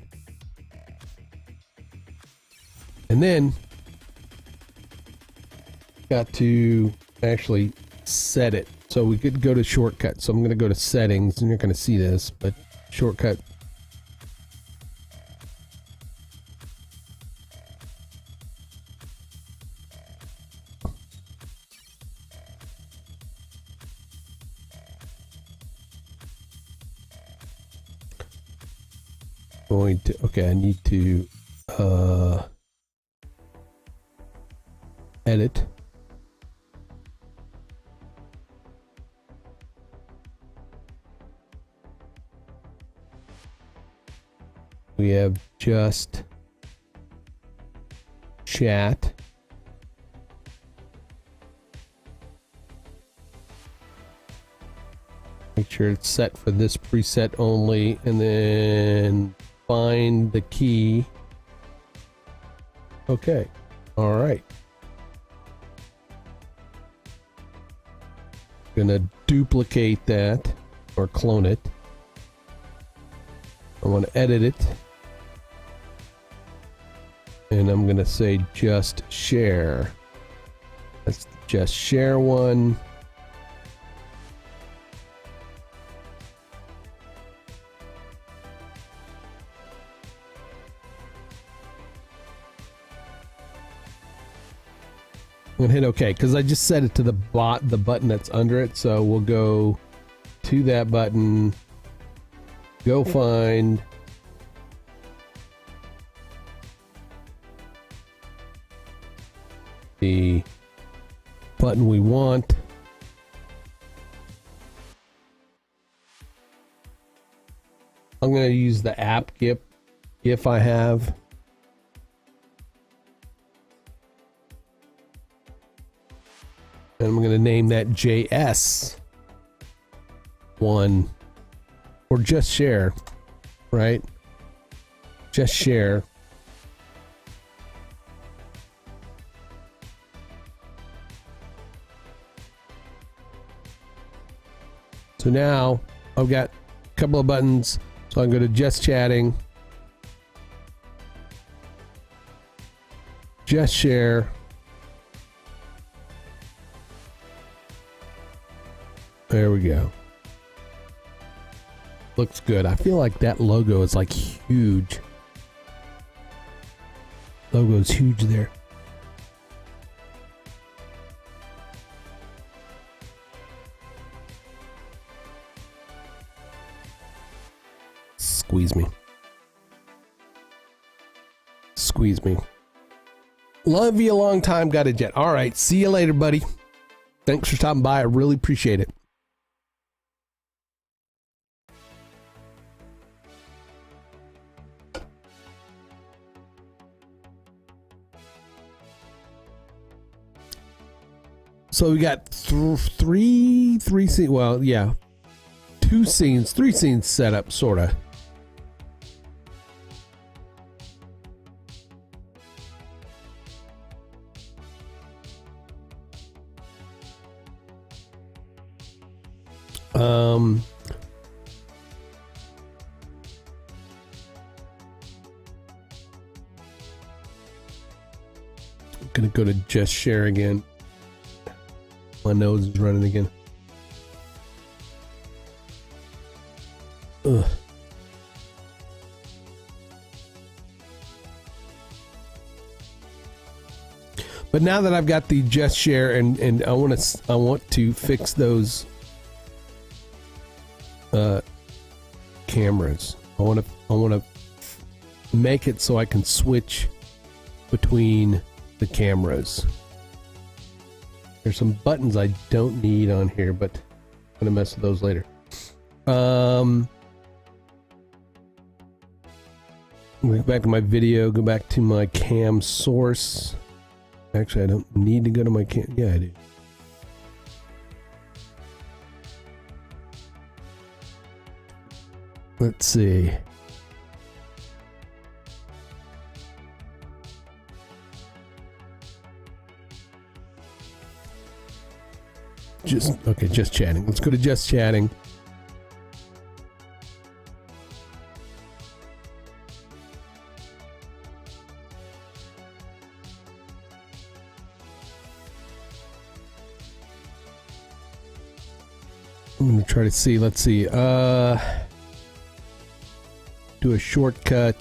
And then got to actually set it. So we could go to shortcut. So I'm going to go to settings, and you're going to see this, but shortcut. Going to, okay, I need to edit. We have just chat. Make sure it's set for this preset only, and then find the key. Okay. All right. Gonna duplicate that or clone it. I want to edit it. And I'm gonna say just share. That's just share one. I'm gonna hit OK because I just set it to the button that's under it. So we'll go to that button, go find the button we want. I'm gonna use the app GIF I have. And I'm going to name that JS1 or just share, right? Just share. So now I've got a couple of buttons. So I'm going to just chatting, just share. There we go. Looks good. I feel like that logo is like huge. Logo's huge there. squeeze me. Squeeze me. Love you a long time, got a jet. All right, see you later, buddy. Thanks for stopping by. I really appreciate it. So we got three scenes. Well, yeah, 2 scenes, 3 scenes set up, sorta. I'm gonna go to just share again. My nose is running again. Ugh. But now that I've got the just share and I want to fix those cameras. I want to make it so I can switch between the cameras. There's some buttons I don't need on here, but I'm gonna mess with those later. Go back to my video. Go back to my cam source. Actually, I don't need to go to my cam. Yeah, I do. Let's see. Just chatting. Let's go to just chatting. I'm gonna try to see. Let's see. Do a shortcut.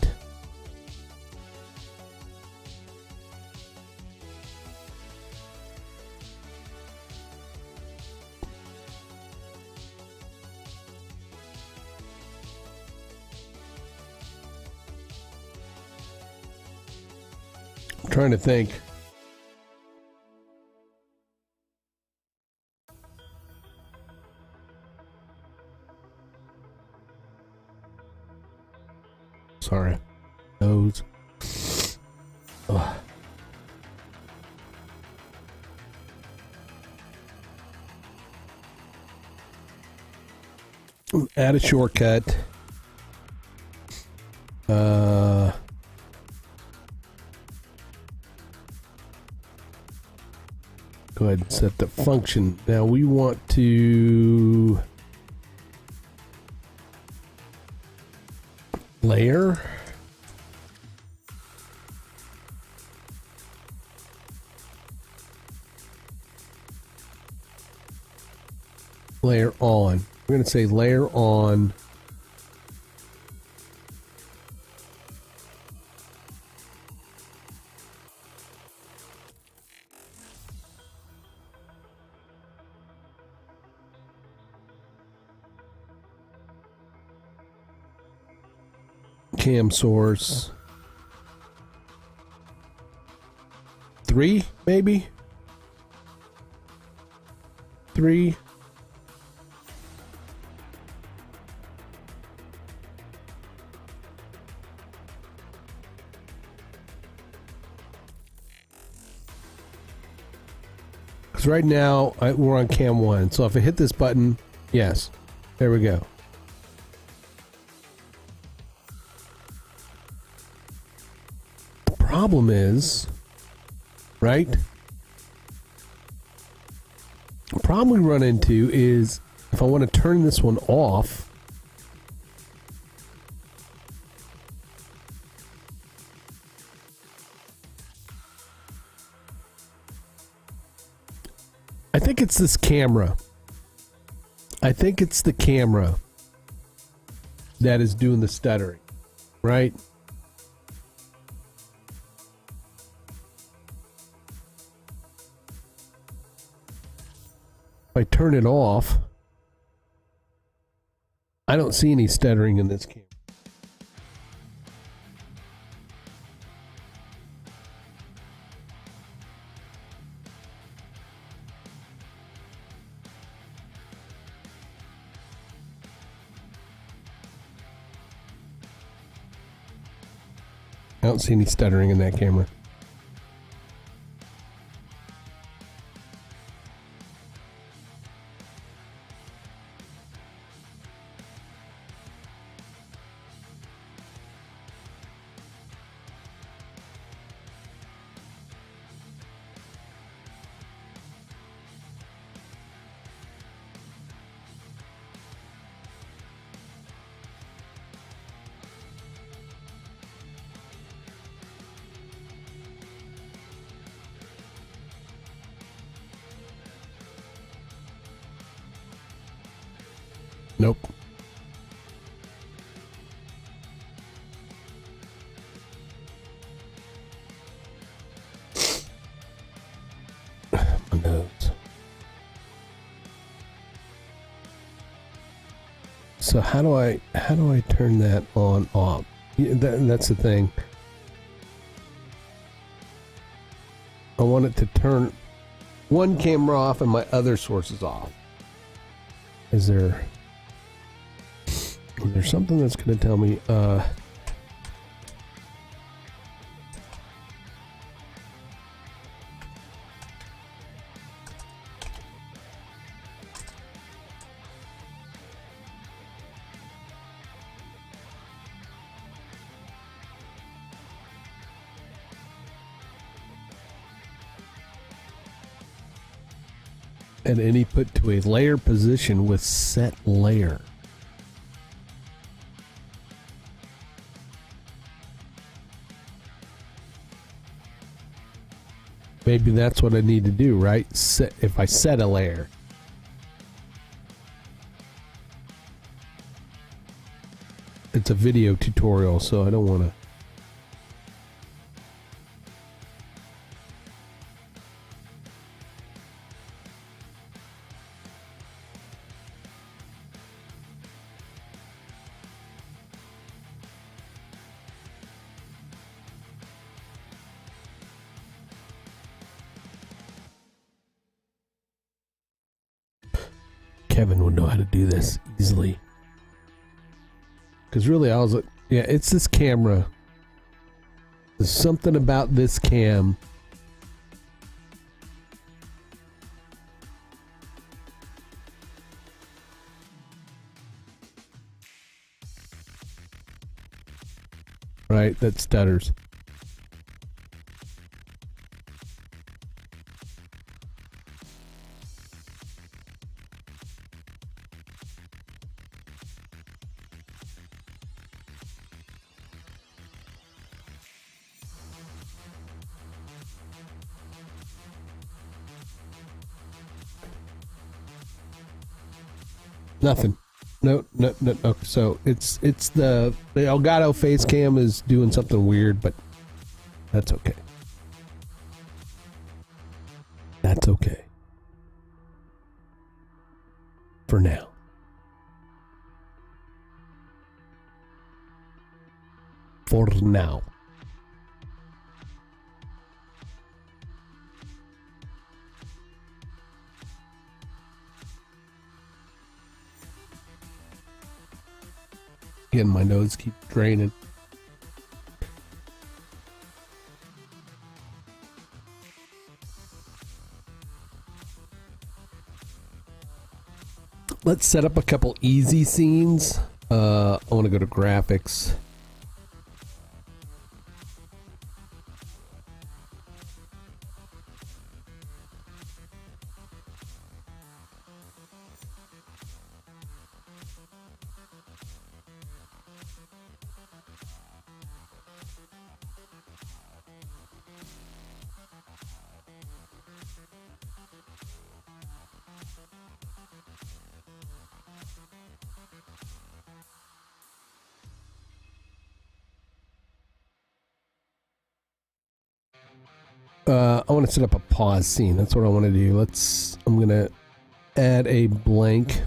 I'm trying to think. Sorry. Nose. Ugh. Add a shortcut. Go ahead and set the function. Now we want to layer. Layer on. We're going to say layer on. Cam source 3, maybe 3. Because right now we're on cam 1, so if I hit this button, yes, there we go. Problem is, right? The problem we run into is if I want to turn this one off, I think it's this camera. I think it's the camera that is doing the stuttering, right? If I turn it off, I don't see any stuttering in this camera. don't see any stuttering in that camera. Nope. My nose. So how do I turn that on off? Yeah, that's the thing. I want it to turn one camera off and my other sources off. Is there something that's going to tell me add any put to a layer position with set layer? Maybe that's what I need to do, right? If I set a layer. It's a video tutorial, so I don't want to. Kevin would know how to do this easily. Because really, I was like, yeah, it's this camera. There's something about this cam. Right, that stutters. Nothing. No. So it's the Elgato face cam is doing something weird, but that's okay. That's okay. For now. For now. Again, my nose keeps draining. Let's set up a couple easy scenes. I want to go to graphics. I want to set up a pause scene. That's what I want to do. I'm going to add a blank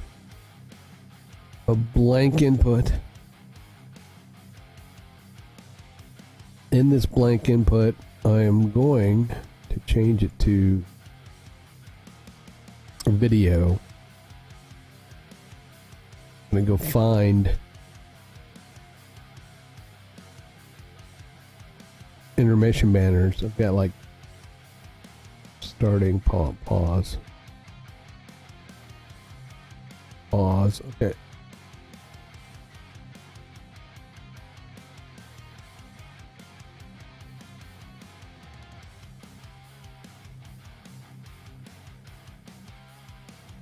input. In this blank input, I am going to change it to a video. I'm going to go find intermission banners. I've got like starting, pause. Pause. Okay.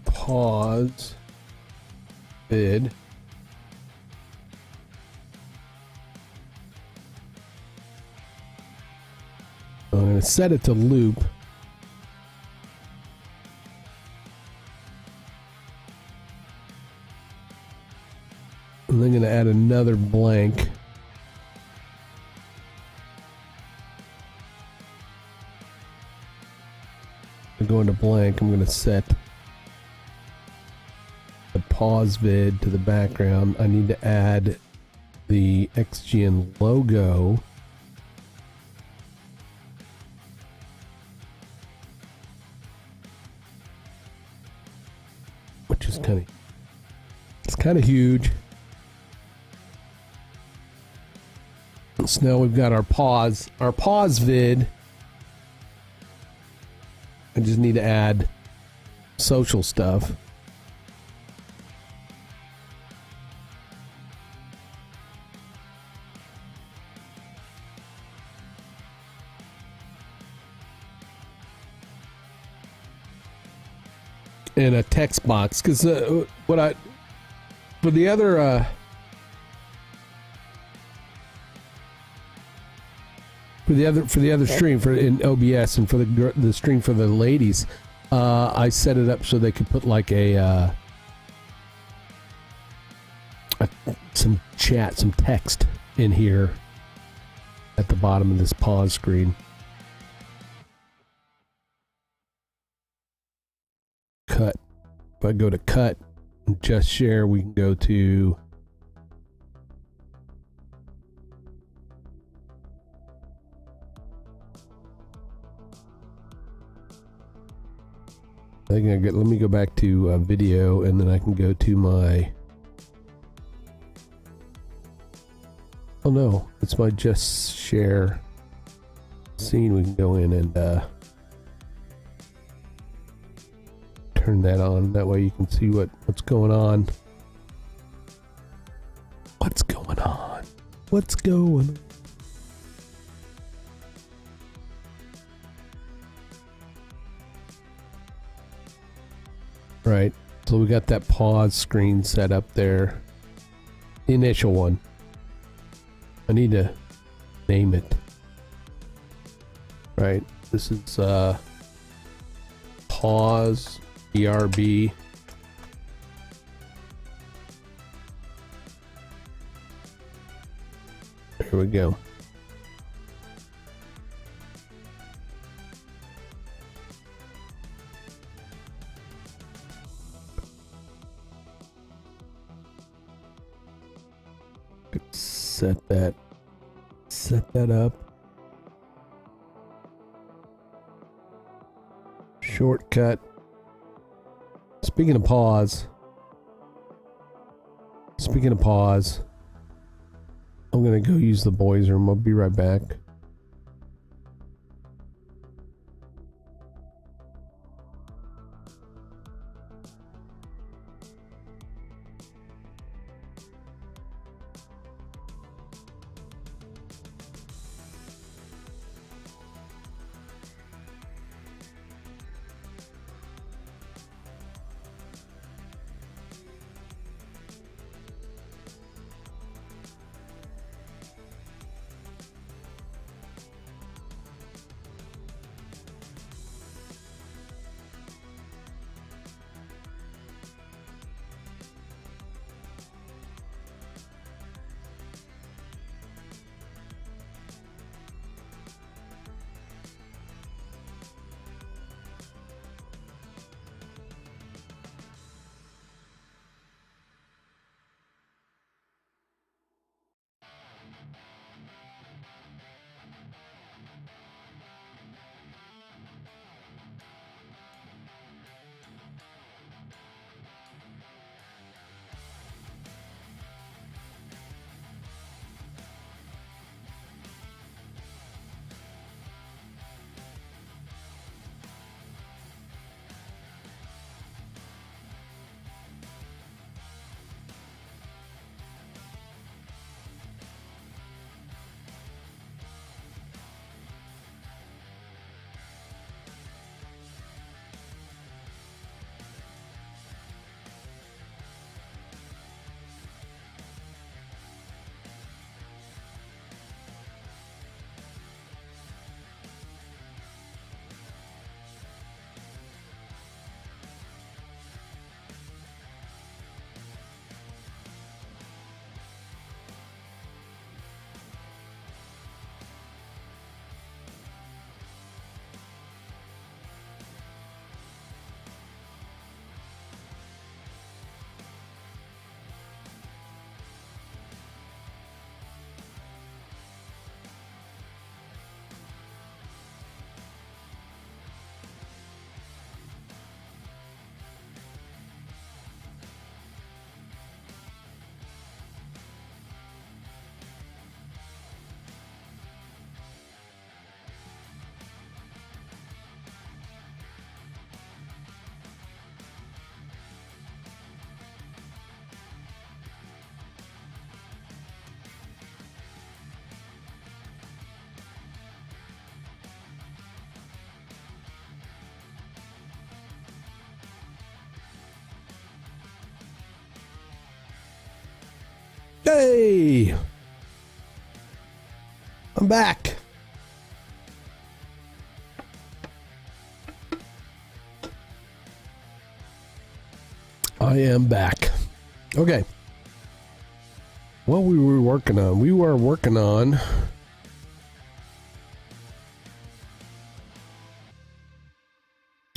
Pause. Vid. I'm going to set it to loop. And then going to add another blank. To go into blank, I'm going to set the pause vid to the background. I need to add the XGN logo. Which is kind of huge. So now we've got our pause vid. I just need to add social stuff. In a text box, because for the other stream in OBS and for the stream for the ladies, I set it up so they could put like some text in here at the bottom of this pause screen. Cut. If I go to cut and just share, we can go to let me go back to video, and then I can go to my, oh no, it's my just share scene. We can go in and turn that on. That way you can see what's going on. What's going on? What's going on? Right, so we got that pause screen set up there. The initial one. I need to name it. Right, this is pause BRB. There we go. Set that up. Shortcut. Speaking of pause, I'm gonna go use the boys' room. I'll be right back. Hey! I'm back. I am back. Okay. What we were working on? We were working on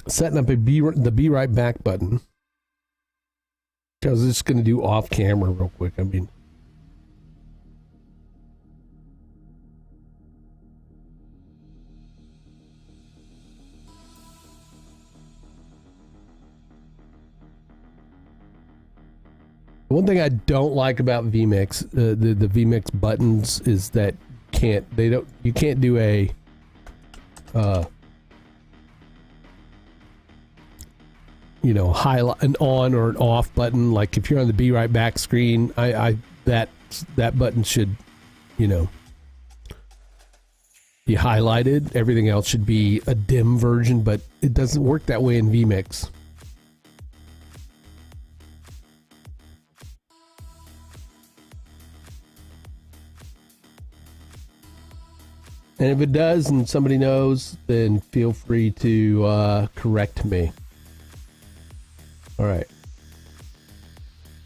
setting up the Be Right Back button. I was just going to do off camera real quick. I mean, one thing I don't like about vMix, the vMix buttons, is that you can't do a highlight an on or an off button. Like if you're on the Be Right Back screen, that button should, be highlighted. Everything else should be a dim version, but it doesn't work that way in vMix. And if it does and somebody knows, then feel free to correct me. All right.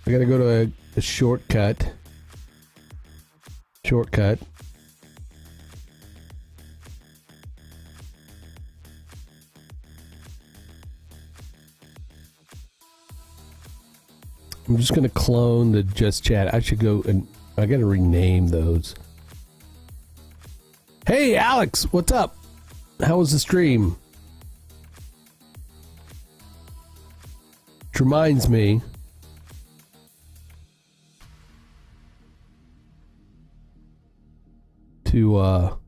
I got to go to a shortcut. Shortcut. I'm just going to clone the Just Chat. I should go and I got to rename those. Hey, Alex, what's up? How was the stream? Which reminds me, what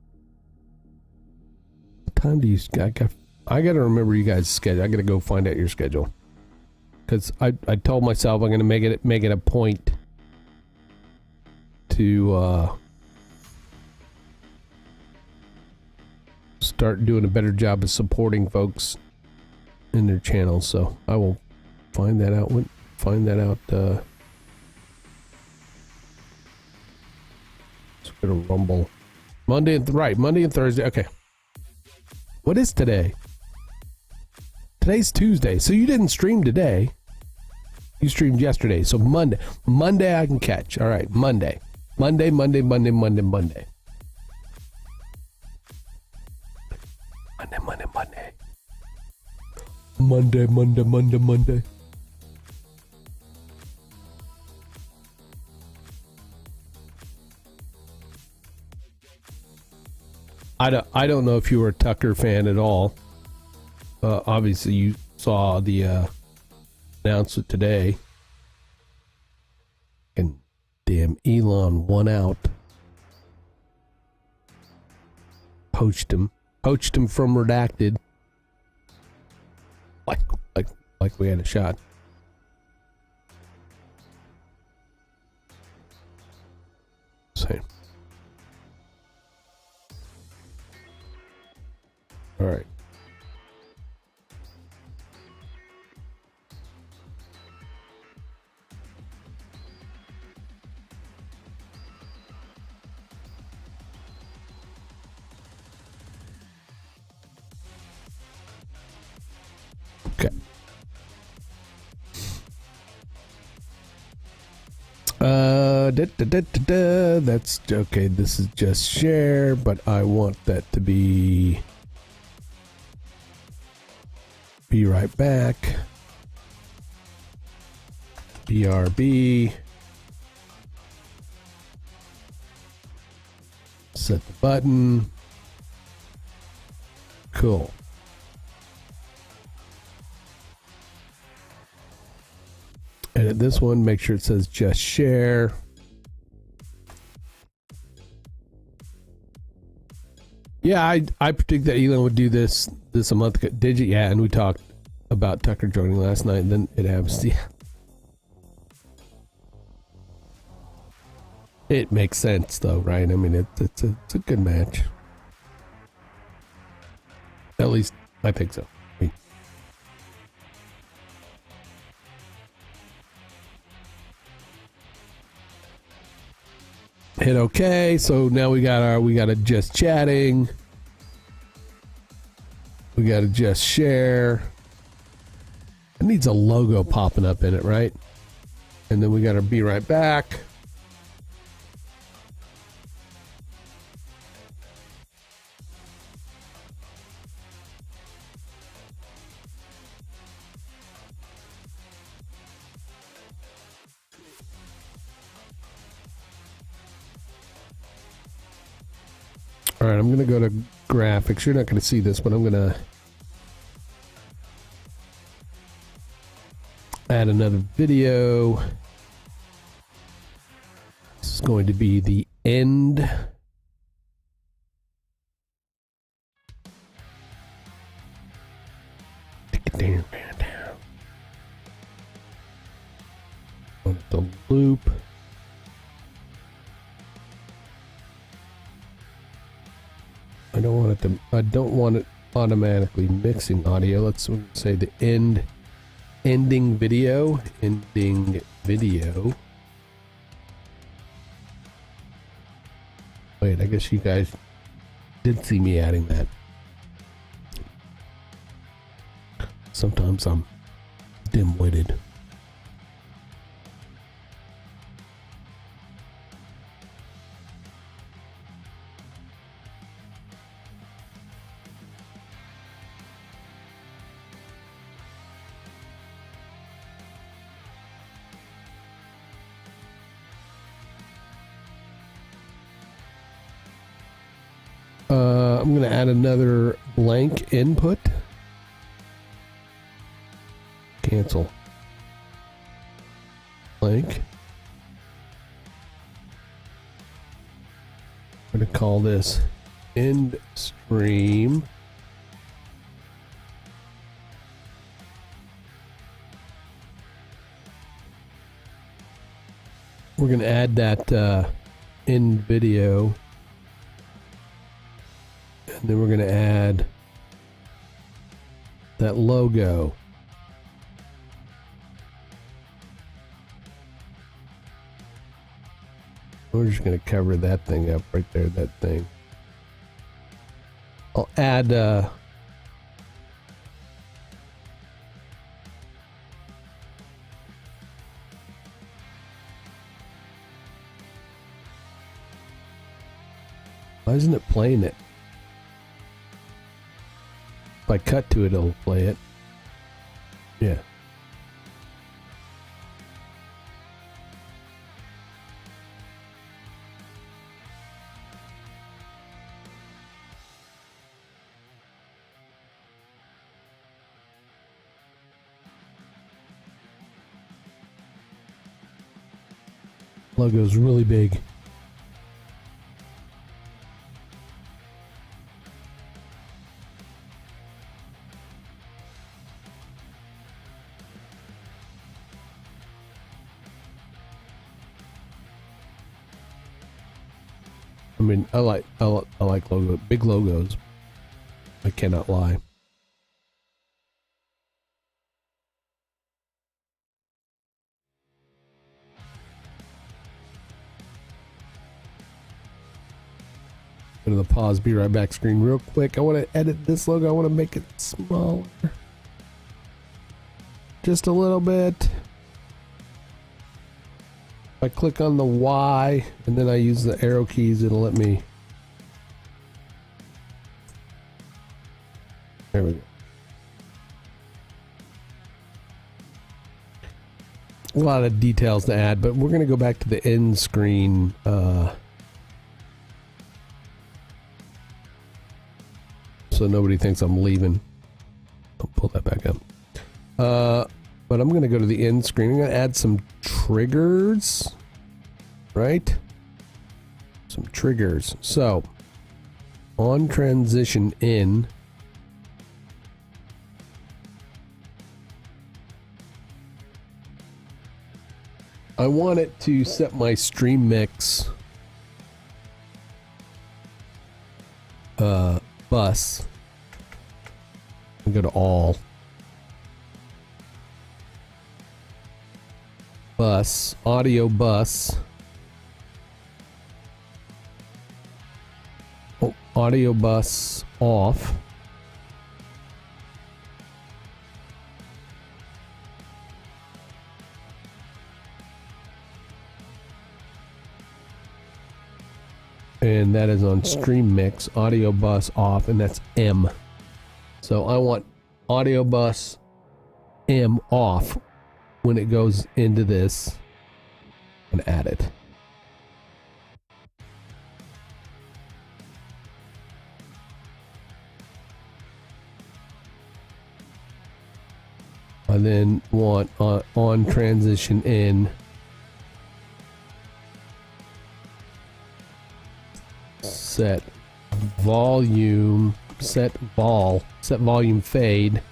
time do you, I got to remember you guys' schedule. I got to go find out your schedule. Because I told myself I'm going to make it a point to start doing a better job of supporting folks in their channels. So I will find that out. Let's go to Rumble. Monday and Thursday. Okay. What is today? Today's Tuesday. So you didn't stream today. You streamed yesterday. So Monday I can catch. All right. Monday. Monday. I don't know if you were a Tucker fan at all. Obviously you saw the announcement today. And damn, Elon won out. Poached him from Redacted. Like we had a shot. Same. All right. Okay. That's okay. This is just share, but I want that to be right back. BRB. Set the button. Cool. Edit this one, make sure it says just share. Yeah, I predict that Elon would do this a month ago. Did you? Yeah, and we talked about Tucker joining last night, and then it happens. Yeah. It makes sense, though, right? I mean, it's a good match. At least I think so. I mean, Hit OK. So now we got adjust chatting. We got adjust share. It needs a logo popping up in it, right? And then we got to be right back. All right, I'm going to go to graphics. You're not going to see this, but I'm going to add another video. This is going to be the end. On the loop. I don't want it automatically mixing audio. Let's say the ending video. Wait, I guess you guys did see me adding that. Sometimes I'm dim-witted. I'm going to add another blank input. Cancel. Blank. I'm going to call this end stream. We're going to add that end video. And then we're going to add that logo. We're just going to cover that thing up right there, that thing. I'll add why isn't it playing it? If I cut to it, it'll play it. Yeah. Logo's really big. I mean, I like logo, big logos. I cannot lie. Go to the pause, be right back screen real quick. I want to edit this logo. I want to make it smaller. Just a little bit. If I click on the Y and then I use the arrow keys, it'll let me. There we go. A lot of details to add, but we're going to go back to the end screen. So nobody thinks I'm leaving. I'll pull that back up. But I'm going to go to the end screen. I'm going to add some triggers. Right? Some triggers. So, on transition in. I want it to set my stream mix bus. I'll go to all. Bus, audio bus. audio bus off. And that is on stream mix, audio bus off, and that's M. So I want audio bus M off when it goes into this and add it. I then want on transition in set volume, set volume fade.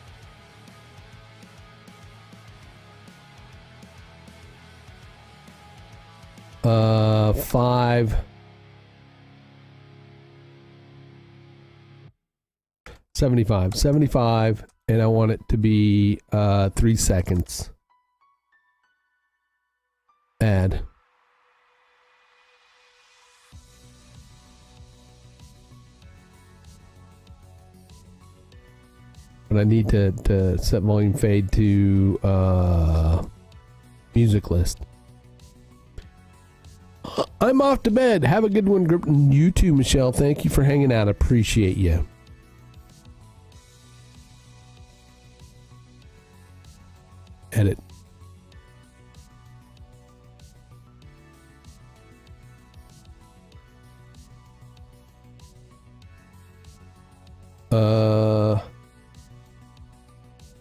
Five. 75, and I want it to be 3 seconds. Add. But I need to set volume fade to music list. I'm off to bed. Have a good one, group. You too, Michelle. Thank you for hanging out. Appreciate you. Edit.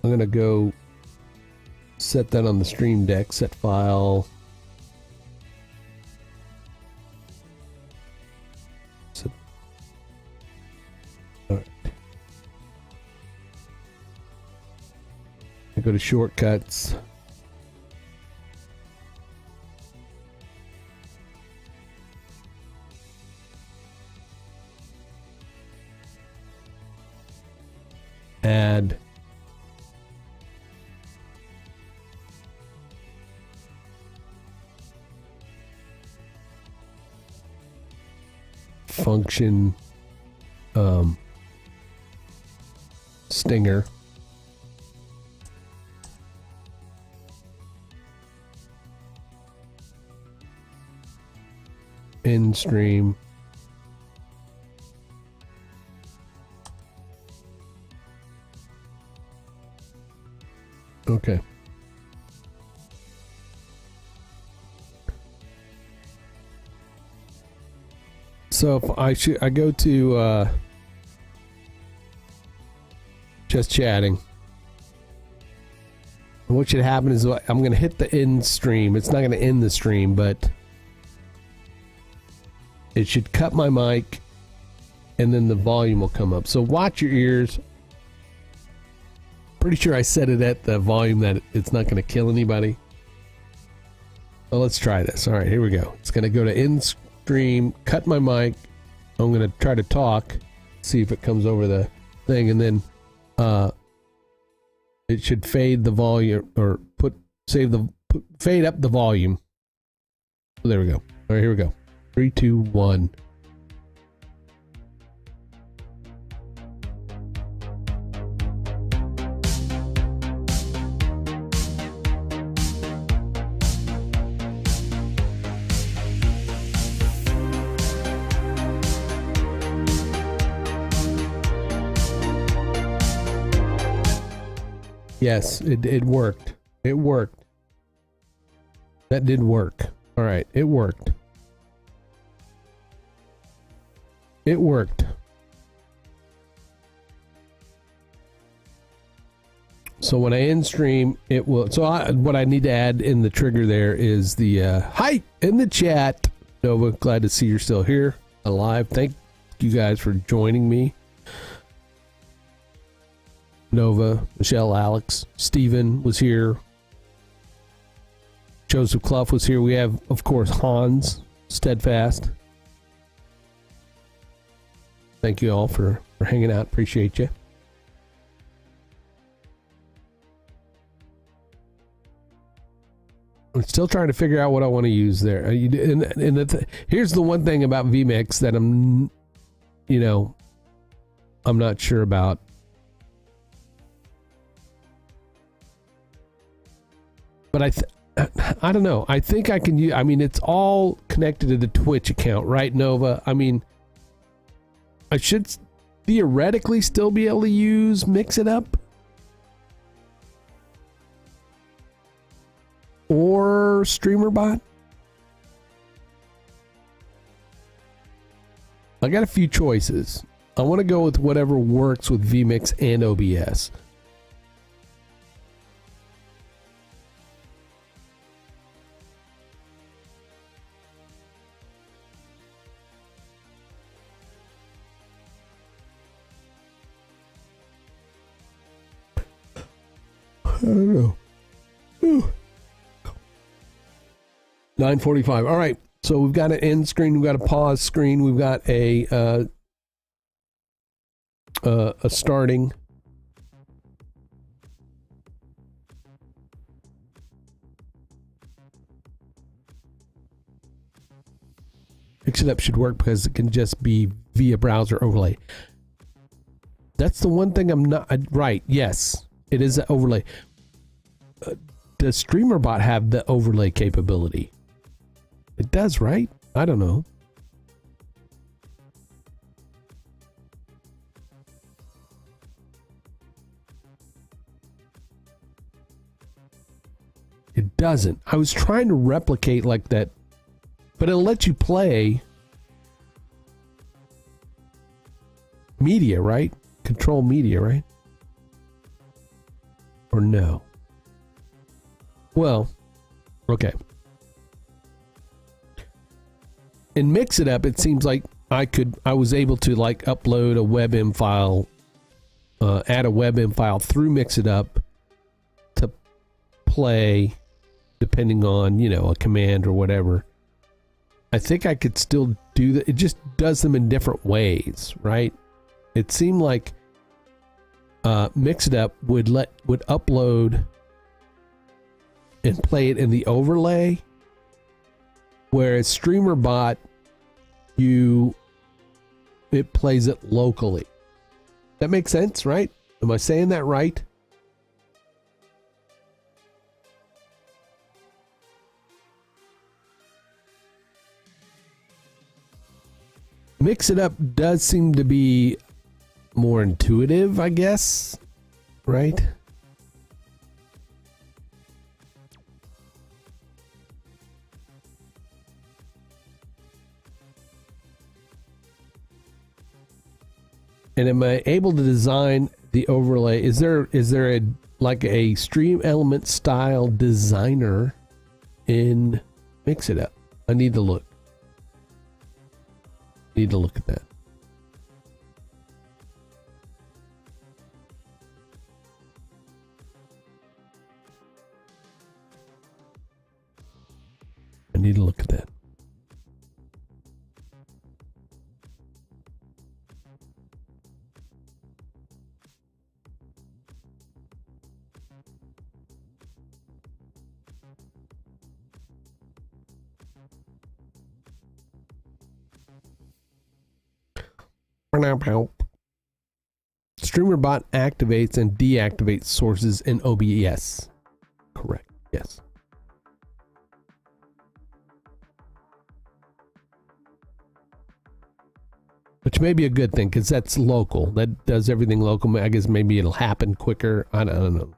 I'm gonna go set that on the stream deck. Set file. All right. I go to shortcuts. Add. Function stinger. In stream. Okay. So if I go to just chatting. And what should happen is I'm going to hit the end stream. It's not going to end the stream, but it should cut my mic and then the volume will come up. So watch your ears. Pretty sure I set it at the volume that it's not going to kill anybody. Well, let's try this. All right, here we go. It's going to go to end stream, cut my mic. I'm going to try to talk, see if it comes over the thing, and then it should fade the volume or fade up the volume. There we go. All right, here we go. 3, 2, 1. Yes, it worked. It worked. That did work. All right, it worked. It worked. So when I end stream, it will. So what I need to add in the trigger there is the hi in the chat. Nova, glad to see you're still here, alive. Thank you guys for joining me. Nova, Michelle, Alex, Steven was here. Joseph Clough was here. We have, of course, Hans Steadfast. Thank you all for hanging out. Appreciate you. I'm still trying to figure out what I want to use there. Here's the one thing about vMix that I'm, you know, I'm not sure about. But I don't know. I think I can use, I mean, it's all connected to the Twitch account, right, Nova? I mean, I should theoretically still be able to use Mix It Up. Or StreamerBot. I got a few choices. I want to go with whatever works with vMix and OBS. I don't know. 9:45. All right. So we've got an end screen. We've got a pause screen. We've got a starting. Mix It Up should work because it can just be via browser overlay. That's the one thing I'm not right. Yes, it is an overlay. Does StreamerBot have the overlay capability? It does, right? I don't know. It doesn't. I was trying to replicate like that, but it'll let you play media, right? Control media, right? Or no? Well, okay. In Mix It Up, it seems like I was able to like upload a WebM file, add a WebM file through Mix It Up to play, depending on, you know, a command or whatever. I think I could still do that. It just does them in different ways, right? It seemed like Mix It Up would upload and play it in the overlay, whereas StreamerBot, it plays it locally. That makes sense, right? Am I saying that right? Mix It Up does seem to be more intuitive, I guess, right? And am I able to design the overlay? Is there a like a stream element style designer in Mix It Up? I need to look. Need to look at that. I need to look at that. StreamerBot activates and deactivates sources in OBS. Correct. Yes. Which may be a good thing because that's local. That does everything local. I guess maybe it'll happen quicker. I don't know.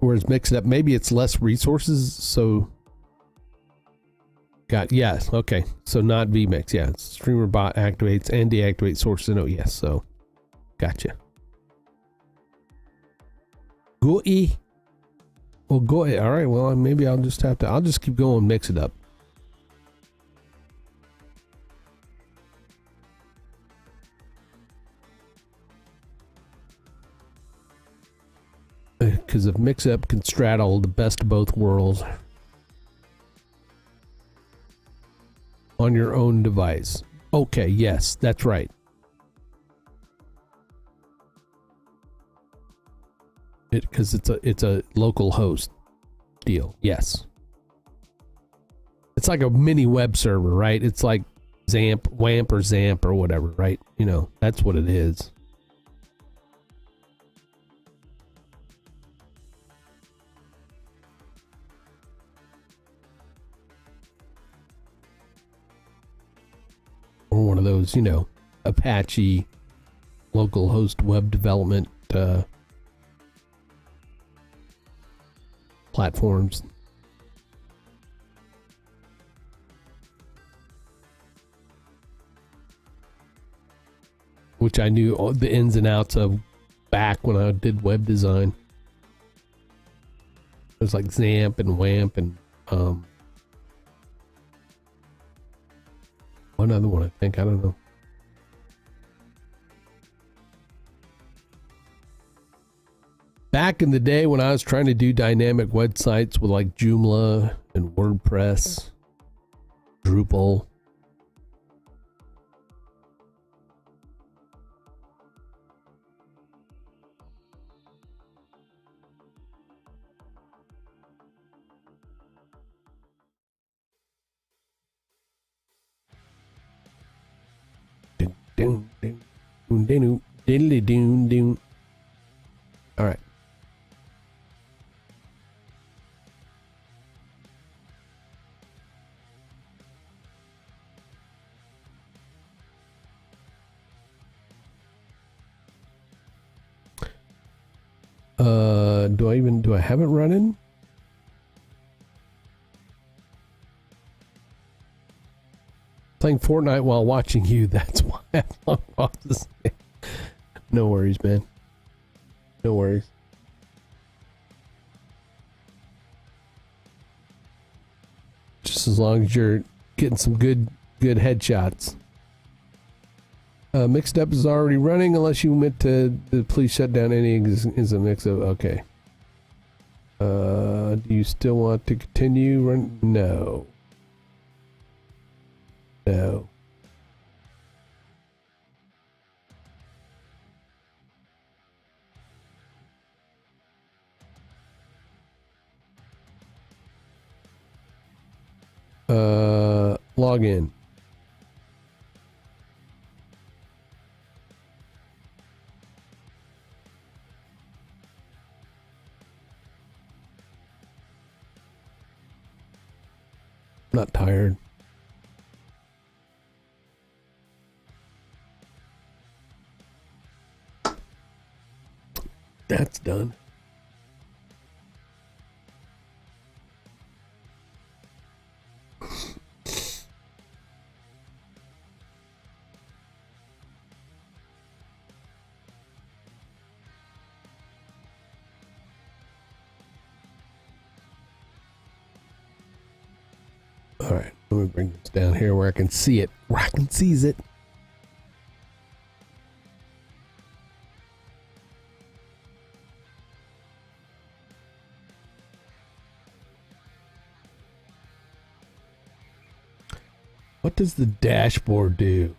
Whereas Mix It Up, maybe it's less resources, so yes, okay. So not vMix, yeah. StreamerBot activates and deactivates sources. Oh yes, so gotcha. Go-y. Well, go ahead. All right, well, maybe I'll just keep going, Mix It Up. Because if Mix It Up can straddle the best of both worlds on your own device. Okay, yes, that's right. Because it's a local host. deal. Yes. It's like a mini web server, right? It's like WAMP or ZAMP or whatever, right? You know, that's what it is. Or one of those, you know, Apache local host web development platforms. Which I knew all the ins and outs of back when I did web design. It was like ZAMP and WAMP and one other one, I think. I don't know. Back in the day when I was trying to do dynamic websites with like Joomla and WordPress, Drupal. All right. Do I have it running? Playing Fortnite while watching you. That's why I log off this. No worries, man. No worries. Just as long as you're getting some good headshots. Mixed up is already running unless you meant to please shut down any is a mix of okay. Do you still want to continue run? No. No. Log in. I'm not tired. That's done. All right, let me bring this down here where I can see it, where I can seize it. What does the dashboard do?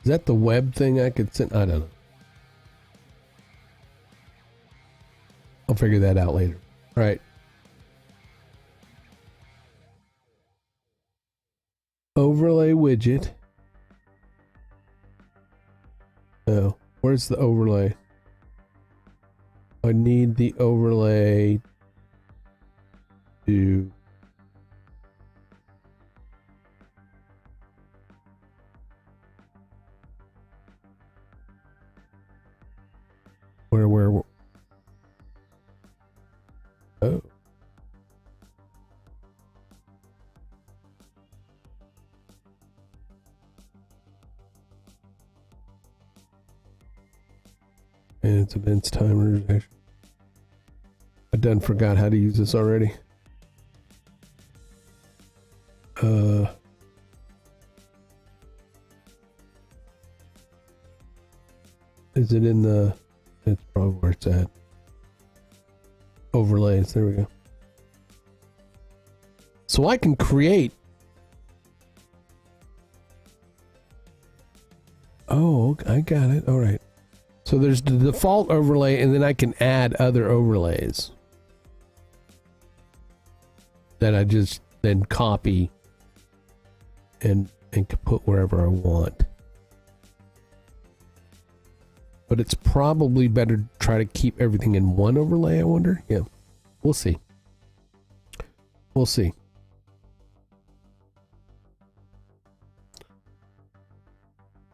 Is that the web thing I could send? I don't know. I'll figure that out later. All right. Overlay widget. Oh, where's the overlay? I need the overlay to where oh. And it's events timers. I done forgot how to use this already. Is it in the? It's probably where it's at. Overlays. There we go. So I can create. Oh, I got it. All right. So there's the default overlay, and then I can add other overlays. that I just then copy and can put wherever I want. But it's probably better to try to keep everything in one overlay, I wonder. Yeah, we'll see. We'll see.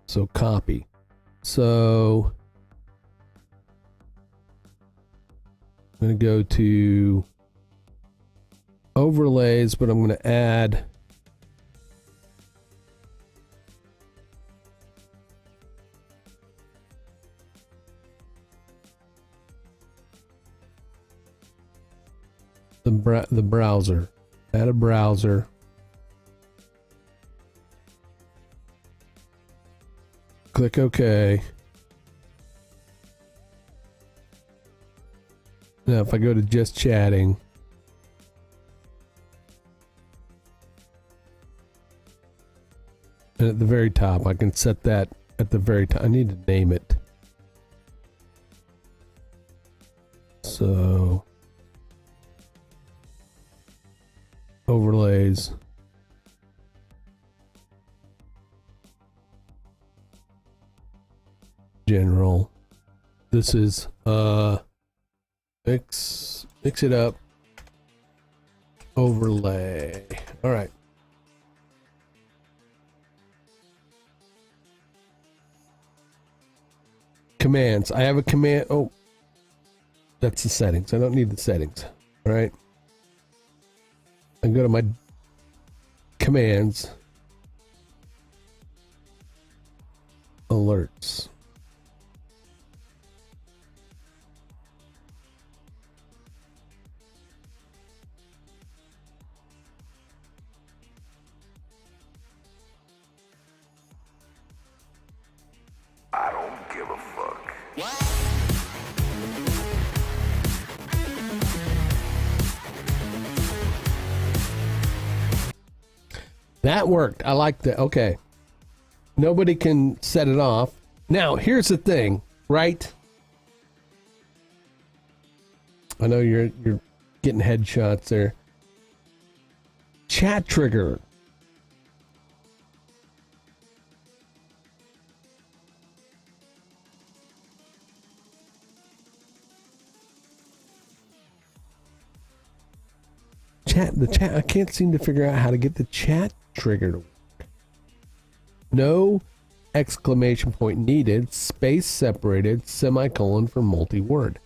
So copy. So I'm going to go to overlays, but I'm going to add the browser. Add a browser. Click OK. Now if I go to just chatting, and at the very top, I can set that at the very top. I need to name it. So overlays. General. This is mix it up. Overlay. All right. Commands. I have a command. Oh, that's the settings. I don't need the settings. All right. I go to my commands. Alerts. I don't give a fuck. That worked. I like that. Okay. Nobody can set it off. Now, here's the thing, right? I know you're getting headshots there. Chat trigger. The chat, I can't seem to figure out how to get the chat trigger to work. No exclamation point needed, space separated, semicolon for multi-word.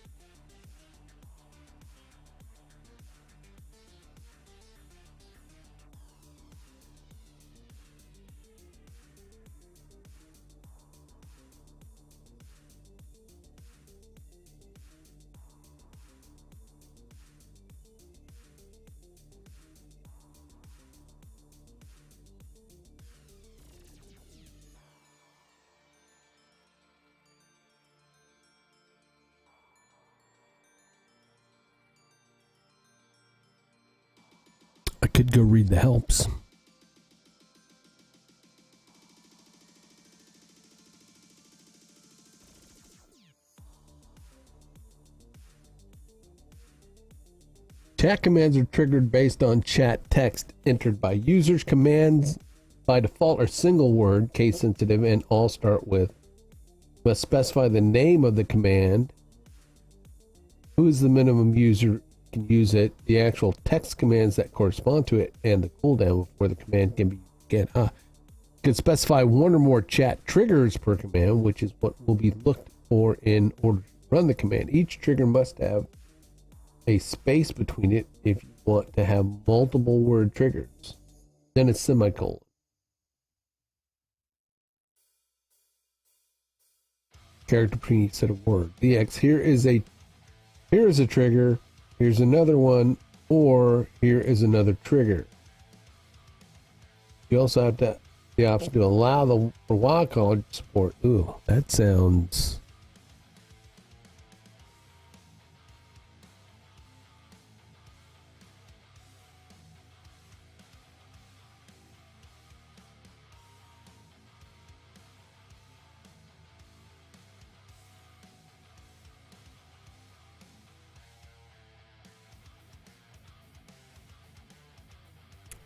I could go read the helps. Chat commands are triggered based on chat text entered by users. Commands by default are single word, case sensitive, and all start with. Must specify the name of the command, who is the minimum user can use it, the actual text commands that correspond to it, and the cooldown before the command can be used again. Can specify one or more chat triggers per command, which is what will be looked for in order to run the command. Each trigger must have a space between it if you want to have multiple word triggers. Then a semicolon. Character between each set of words. DX, here is a trigger. Here's another one, or here is another trigger. You also have the option to allow the wildcard support. Ooh, that sounds.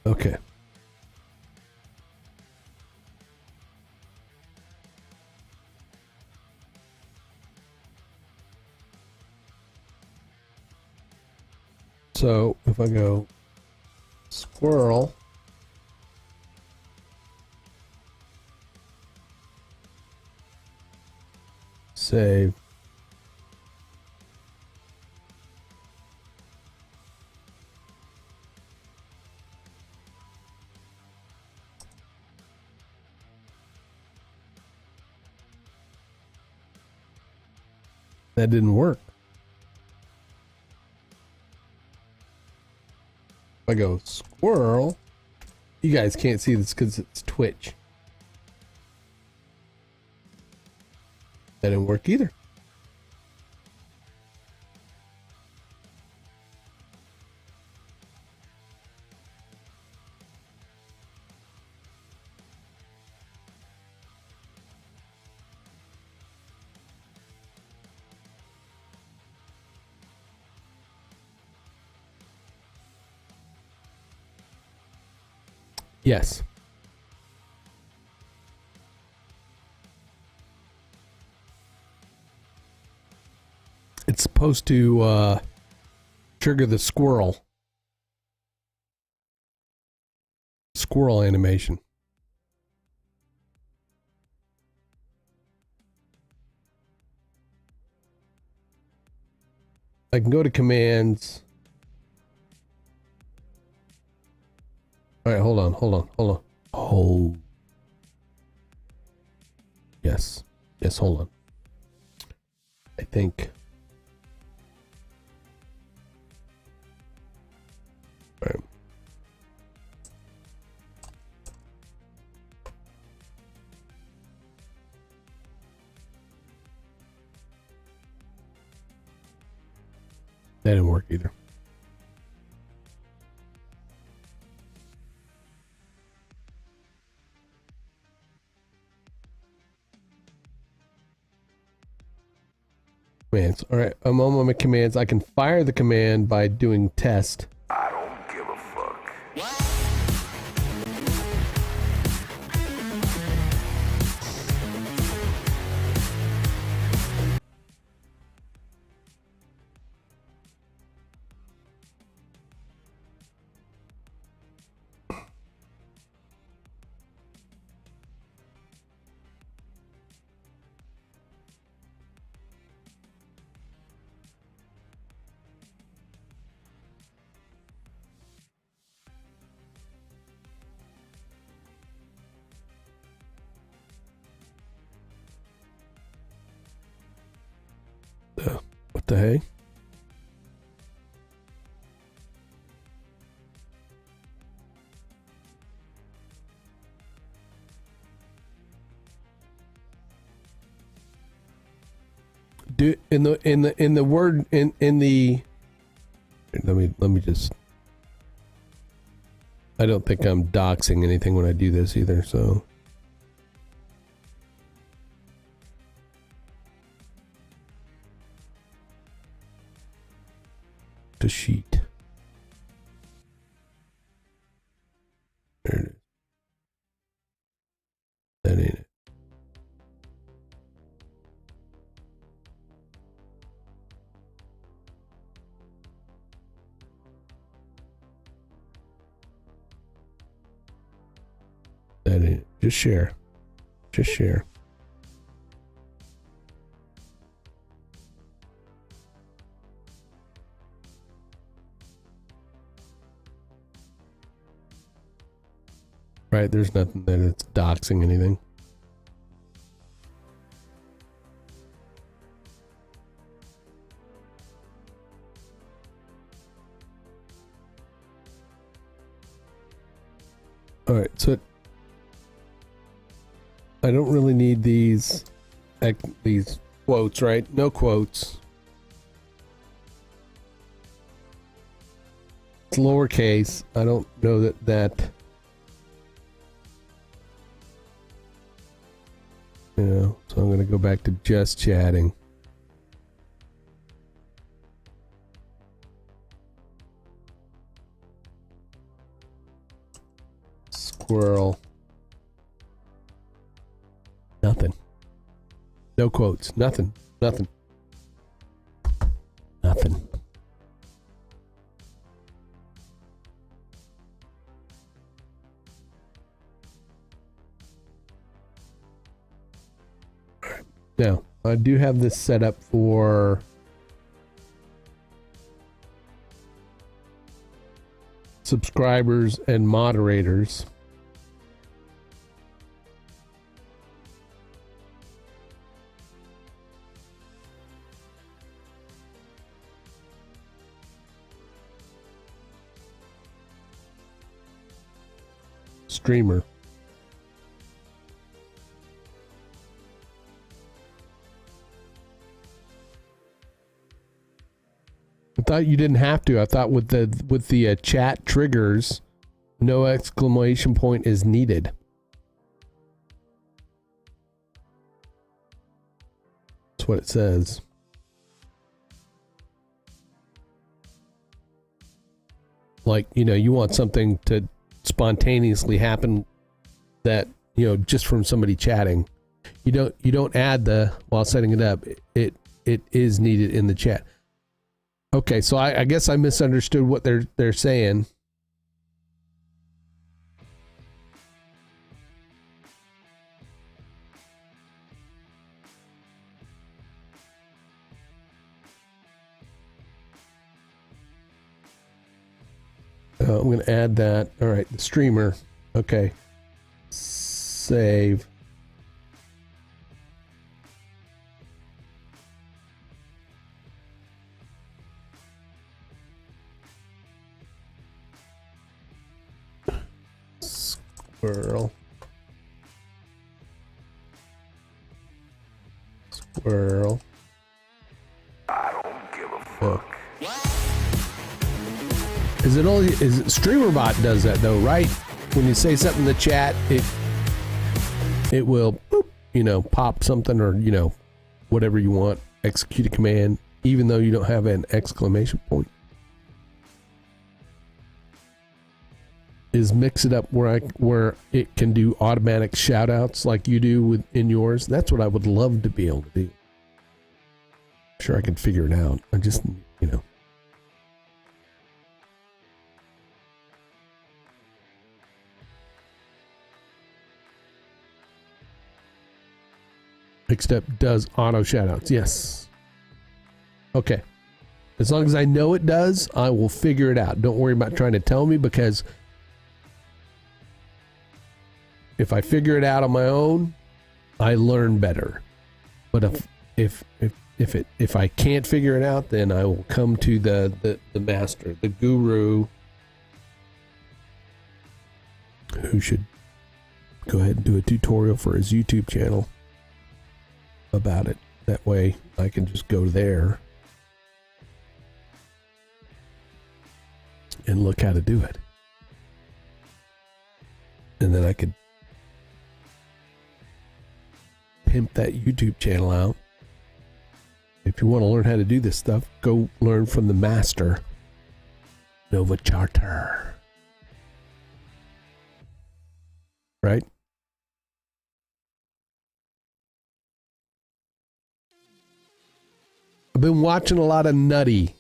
Okay. So if I go squirrel, save, that didn't work. If I go squirrel, you guys can't see this because it's Twitch. That didn't work either. Yes. It's supposed to trigger the squirrel animation. I can go to commands. All right, hold on. Oh. Yes, hold on. I think. All right. That didn't work either. Commands. All right, I'm on my commands. I can fire the command by doing test. I don't give a fuck. What the hey? Do in the word in the let me just, I don't think I'm doxing anything when I do this either, so to sheet. There it is. That ain't it. That ain't it. Just share. Just share. Right, there's nothing that it's doxing anything. All right, so I don't really need these quotes, right? No quotes. It's lowercase. I don't know that you know, so I'm going to go back to just chatting. Squirrel. Nothing. No quotes. Nothing. Nothing. Nothing. Now, I do have this set up for subscribers and moderators. Streamer. I thought you didn't have to. I thought with the chat triggers, no exclamation point is needed. That's what it says. Like, you know, you want something to spontaneously happen that, you know, just from somebody chatting. You don't add the while setting it up. It is needed in the chat. Okay, so I guess I misunderstood what they're saying. I'm going to add that. All right, the streamer. Okay. Save. Squirrel. Squirrel. I don't give a fuck. Is it StreamerBot does that though, right? When you say something in the chat, it will boop, you know, pop something or, you know, whatever you want, execute a command, even though you don't have an exclamation point. Is Mix It Up where it can do automatic shout outs like you do in yours? That's what I would love to be able to do. I'm sure I can figure it out. I just, you know. Mixed Up does auto shoutouts. Yes. Okay. As long as I know it does, I will figure it out. Don't worry about trying to tell me, because if I figure it out on my own, I learn better. But if I can't figure it out, then I will come to the master, the guru, who should go ahead and do a tutorial for his YouTube channel about it. That way I can just go there and look how to do it. And then I could pimp that YouTube channel out. If you want to learn how to do this stuff, go learn from the master, Nova Charter. Right? I've been watching a lot of Nutty.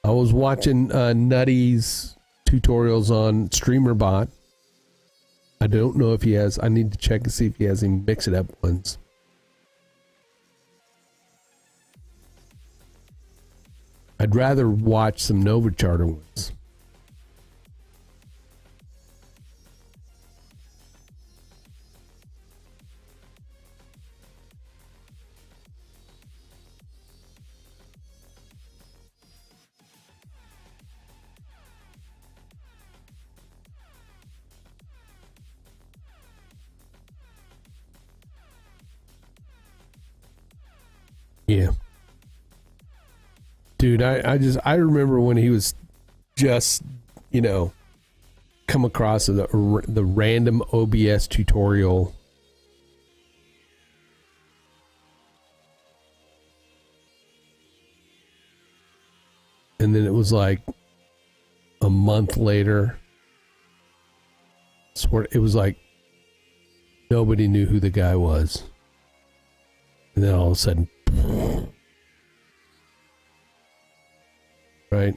I was watching Nutty's tutorials on StreamerBot. I don't know if he has. I need to check and see if he has any Mix It Up ones. I'd rather watch some Nova Charter ones. Yeah. Dude, I remember when he was just, you know, come across the random OBS tutorial. And then it was like a month later Swear, it was like nobody knew who the guy was. And then all of a sudden, right?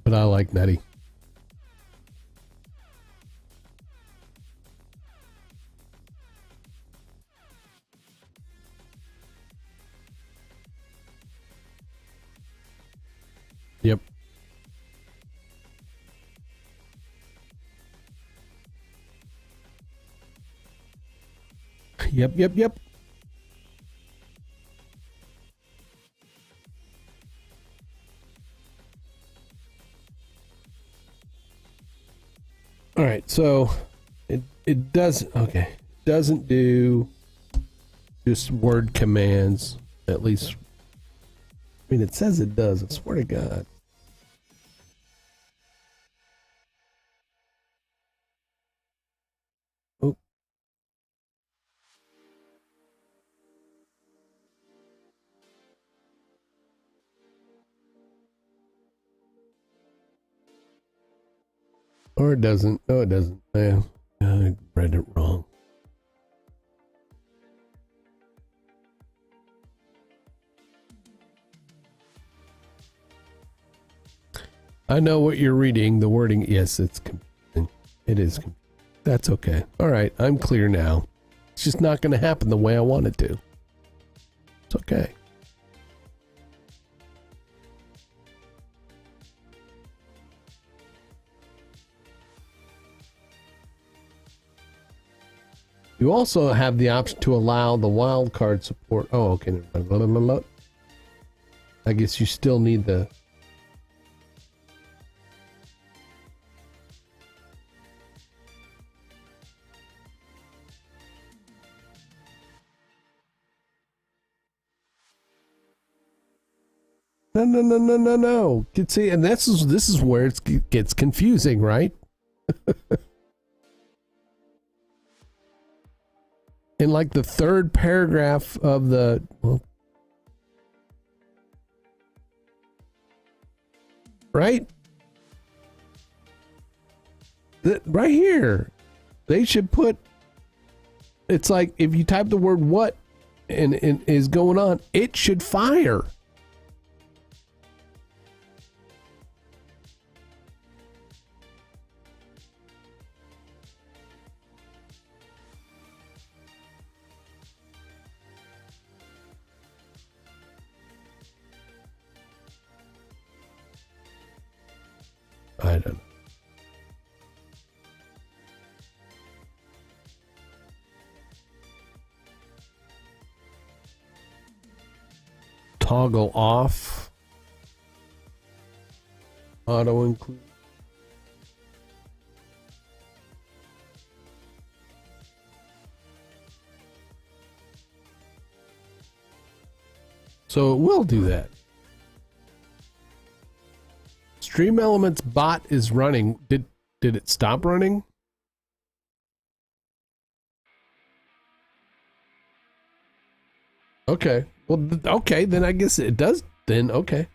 But I like Nettie. Yep. Yep. All right, so it doesn't do just word commands, at least. I mean, it says it does. I swear to God. Oh. Or it doesn't. No, it doesn't. Yeah, I read it wrong. I know what you're reading. The wording, yes, it's confusing. It is confusing. That's okay. All right, I'm clear now. It's just not going to happen the way I want it to. It's okay. You also have the option to allow the wildcard support. Oh, okay. I guess you still need the... No. See, and this is where it gets confusing, right? In like the third paragraph of the, well, right? Right here, they should put, it's like if you type the word what and is going on, it should fire. I don't know. Toggle off. Auto include. So it will do that. Stream Elements bot is running. Did it stop running? Okay. Well, okay, then I guess it does. Then okay.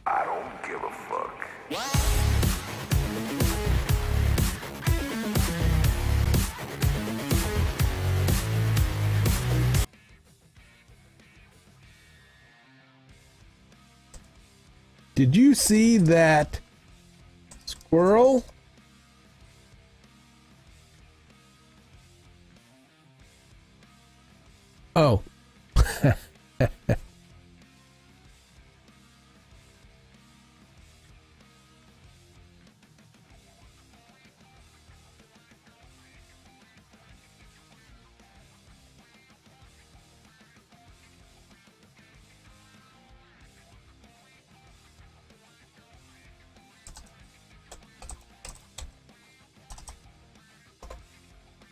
I don't give a fuck. Did you see that squirrel?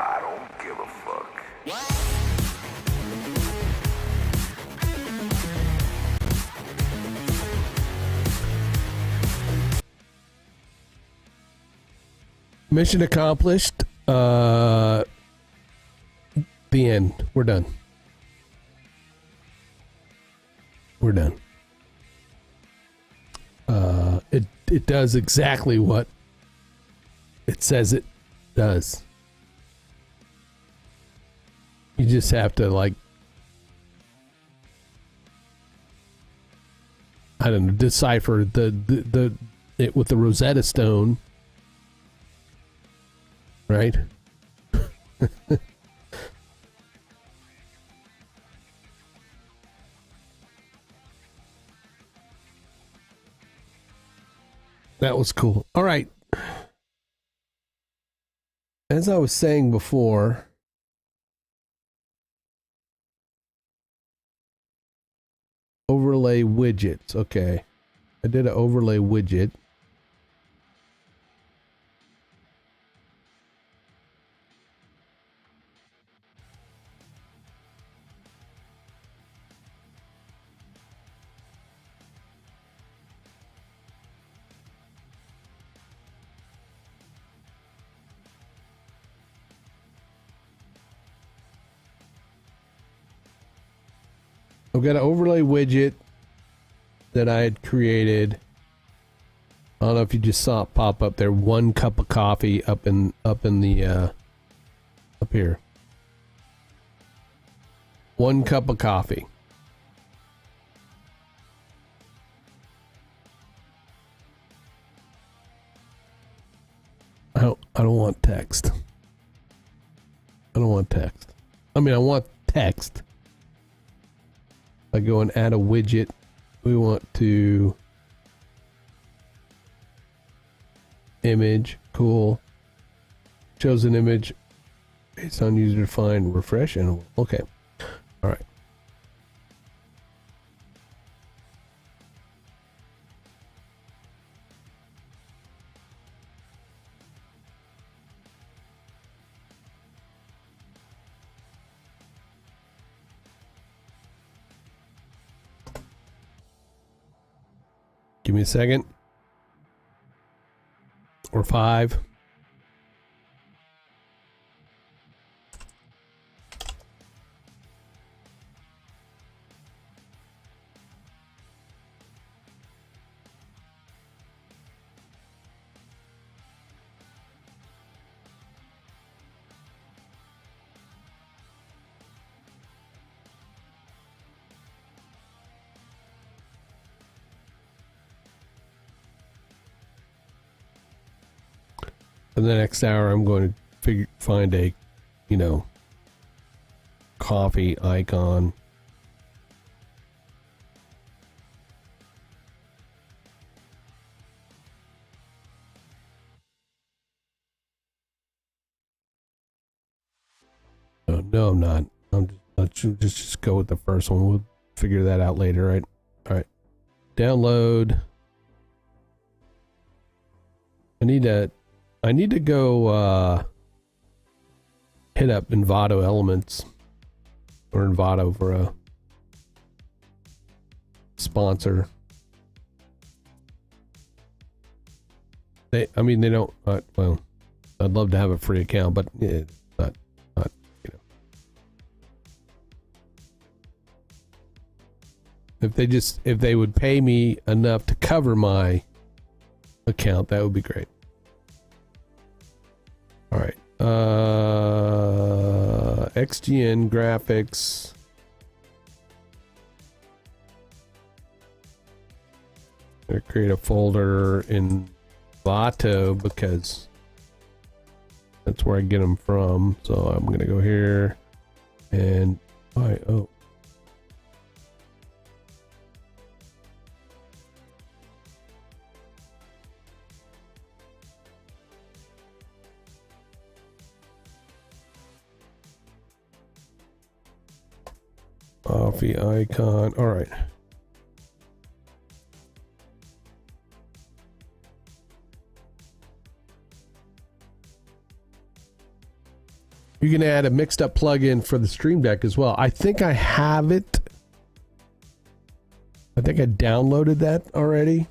I don't give a fuck. Mission accomplished. The end. We're done. We're done. It does exactly what it says it does. You just have to, like, I don't know, decipher it with the Rosetta Stone, right? That was cool. All right. As I was saying before, overlay widgets. Okay. I did an overlay widget. I've got an overlay widget that I had created. I don't know if you just saw it pop up there. 1 cup of coffee up in the up here. 1 cup of coffee. I don't want text. I don't want text. I mean, I want text. I go and add a widget. We want to image. Cool. Shows an image based on user defined refresh and okay. All right. Give me a second. Or 5. In the next hour, I'm going to find a, coffee icon. Oh, no, I'm not. Let's just go with the first one. We'll figure that out later, right? All right. Download. I need to go hit up Envato Elements or Envato for a sponsor. They don't. Well, I'd love to have a free account, but it's not. If they would pay me enough to cover my account, that would be great. All right. XGN graphics. I'm gonna create a folder in Vato because that's where I get them from. So I'm gonna go here and Coffee icon. All right. You can add a mixed up plugin for the Stream Deck as well. I think I have it. I think I downloaded that already.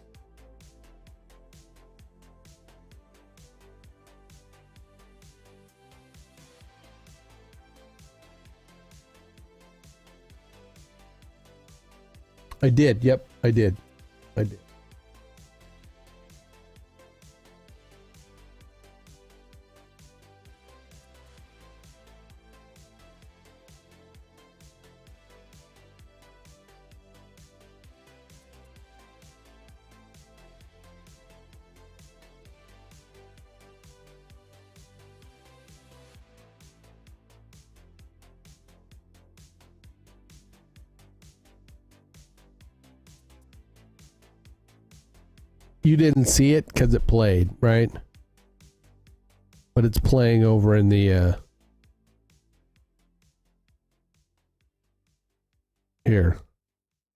I did. Yep, I did. I did. You didn't see it because it played, right? But it's playing over in the here.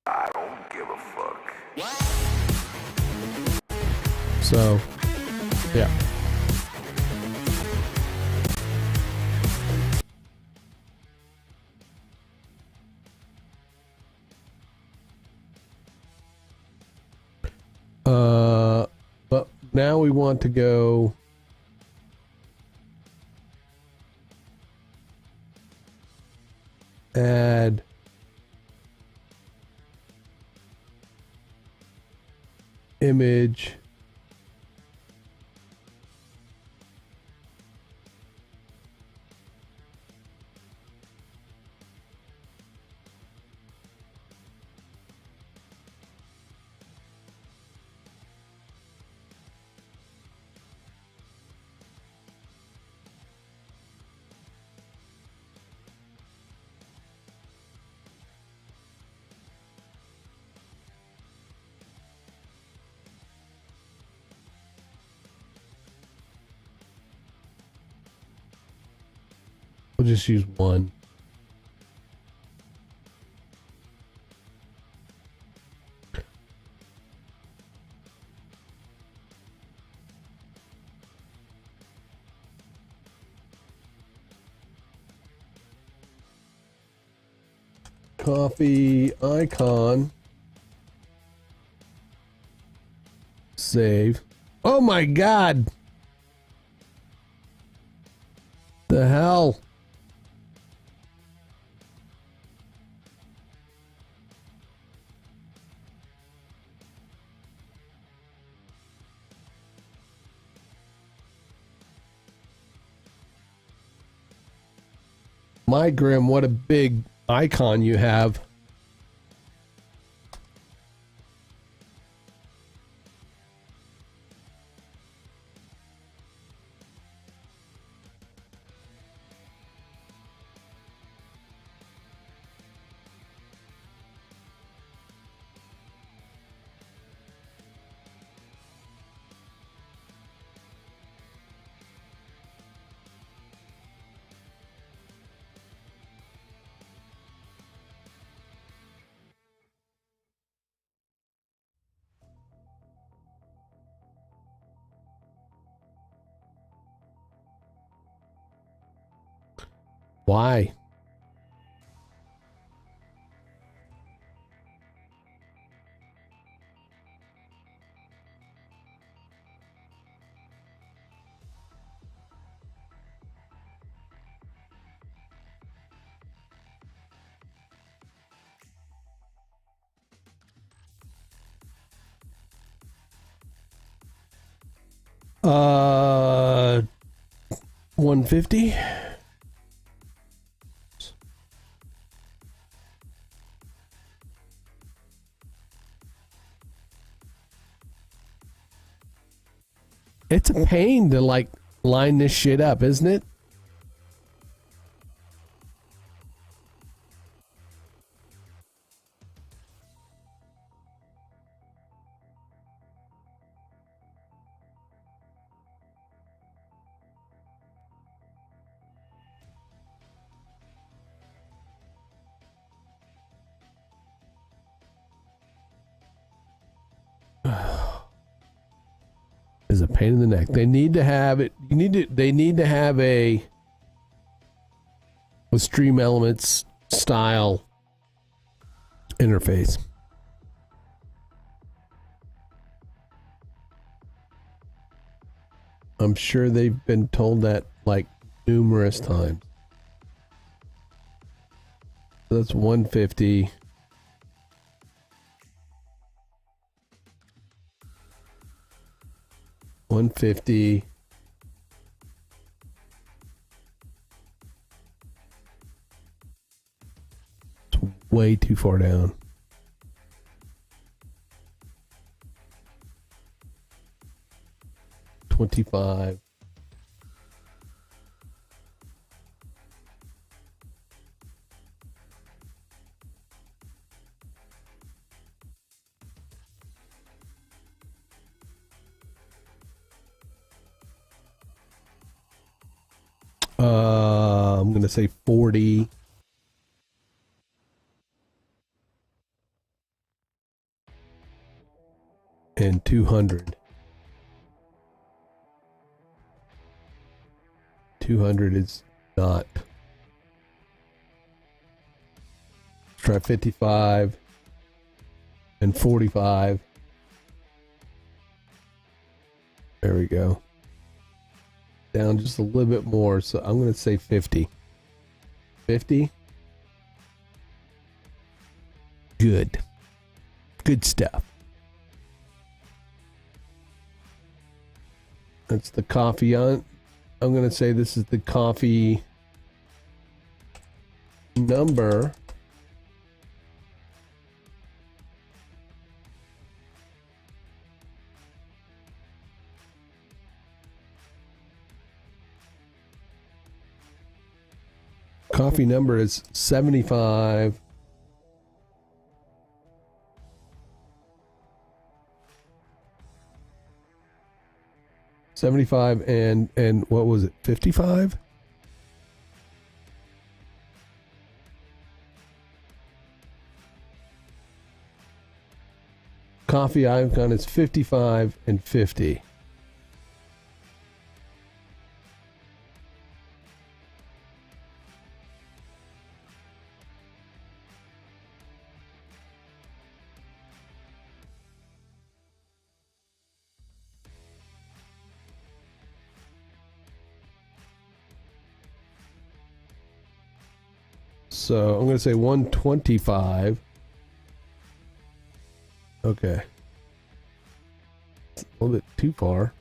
I don't give a fuck. So, yeah. But now we want to go add image. We'll just use one. Coffee icon. Save. Oh my God. The hell? My Grim, what a big icon you have. Why? Uh, 150. It's a pain to like line this shit up, isn't it? is a pain in the neck. They need to have it. They need to have a Stream Elements style interface. I'm sure they've been told that like numerous times. So that's 150. $150. It's way too far down. $25. I'm gonna say 40. And 200. 200 is not. Let's try 55 and 45. There we go. Down just a little bit more, so I'm going to say 50. 50? Good. Good stuff. That's the coffee on. I'm going to say this is the coffee number. Coffee number is 75. And what was it? 55? Coffee icon is 55 and 50. So I'm going to say 125. Okay. It's a little bit too far.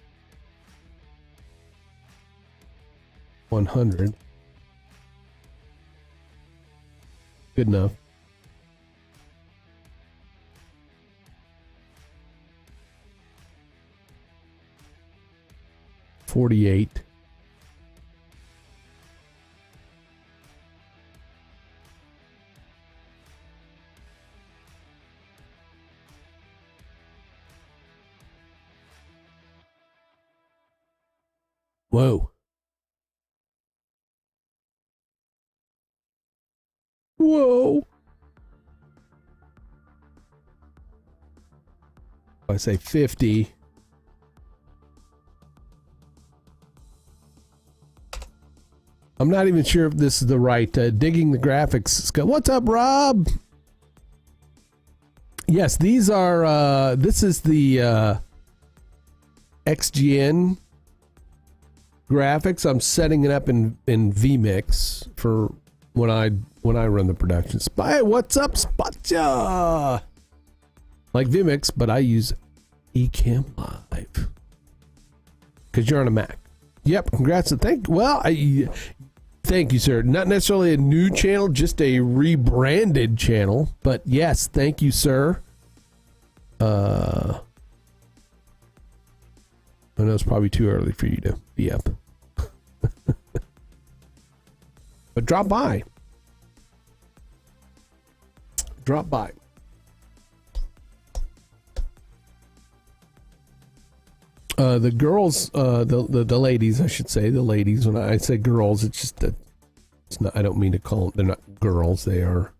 100. Good enough. $48. Whoa. Whoa. I say 50. I'm not even sure if this is the right digging the graphics. What's up, Rob? Yes, these are this is the XGN graphics. I'm setting it up in vMix for when I run the production. Spy, what's up, Spotcha? Like vMix, but I use Ecamm Live because you're on a Mac. Yep, congrats. Thank you, sir. Not necessarily a new channel, just a rebranded channel. But yes, thank you, sir. I know it's probably too early for you to be up. But drop by. Drop by. The girls, the ladies, I should say, the ladies. When I say girls, it's just that it's not. I don't mean to call them. They're not girls. They are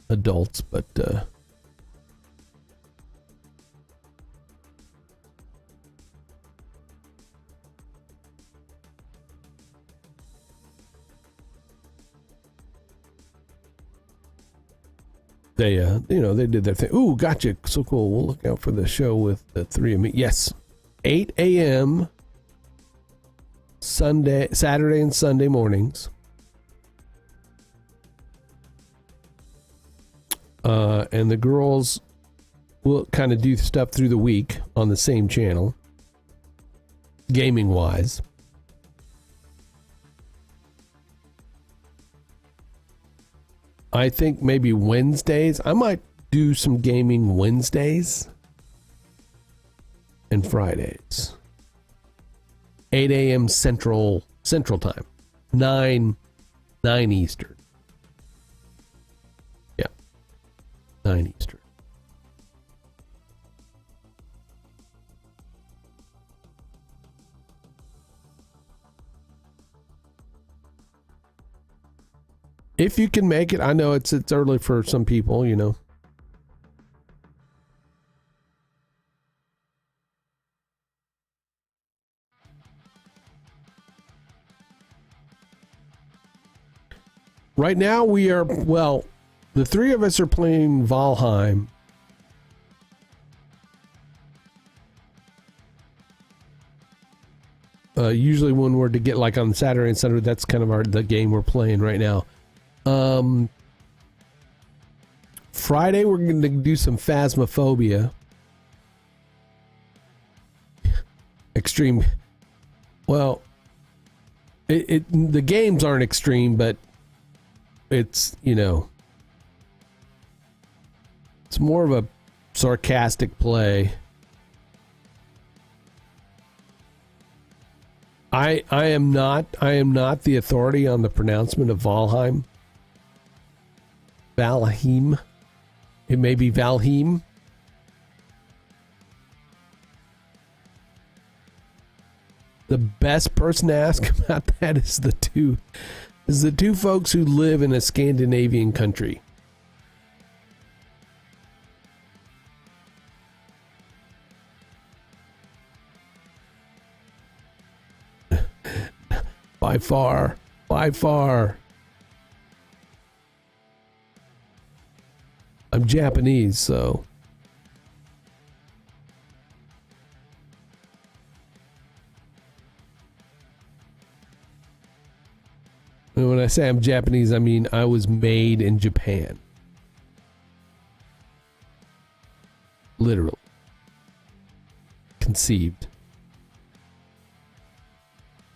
adults. But they they did their thing. Ooh, gotcha. So cool. We'll look out for the show with the three of me. Yes, 8 a.m. Saturday and Sunday mornings. And the girls will kind of do stuff through the week on the same channel, gaming wise. I think maybe Wednesdays. I might do some gaming Wednesdays and Fridays. 8 a.m. Central Time. 9 Eastern. Yeah. 9 Eastern. If you can make it, I know it's early for some people, you know. Right now we are, well, the three of us are playing Valheim. Usually when we're to get like on Saturday and Sunday, that's kind of the game we're playing right now. Friday we're going to do some Phasmophobia. Extreme. Well, the games aren't extreme, but it's, you know, it's more of a sarcastic play. I am not the authority on the pronouncement of Valheim. Valheim. It may be Valheim. The best person to ask about that is the two folks who live in a Scandinavian country. By far. I'm Japanese, so. And when I say I'm Japanese, I mean I was made in Japan. Literally. Conceived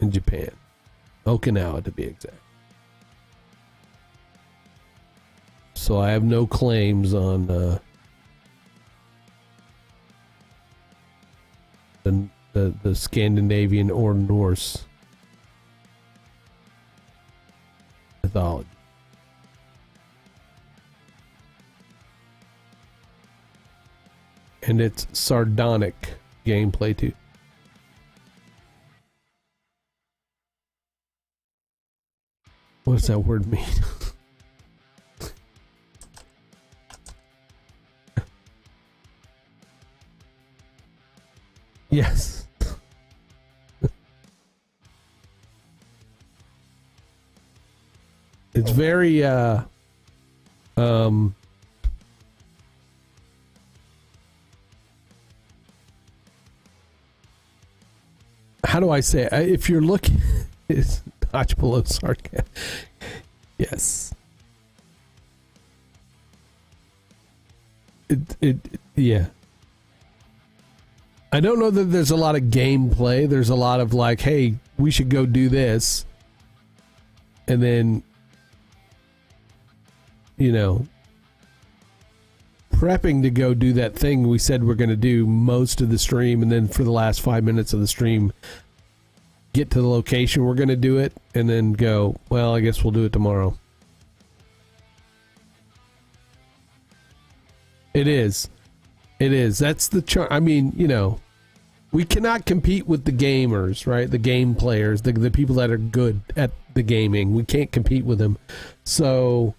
in Japan. Okinawa, to be exact. So I have no claims on the Scandinavian or Norse mythology. And it's sardonic gameplay too. What does that word mean? Yes. It's very how do I say it? If you're looking it's notch below sarcasm. Yes. Yeah. I don't know that there's a lot of gameplay. There's a lot of like, hey, we should go do this. And then, you know, prepping to go do that thing we said we're going to do most of the stream. And then for the last 5 minutes of the stream, get to the location we're going to do it. And then go, well, I guess we'll do it tomorrow. It is. That's the charm. I mean, you know, we cannot compete with the gamers, right? The game players, the people that are good at the gaming. We can't compete with them. So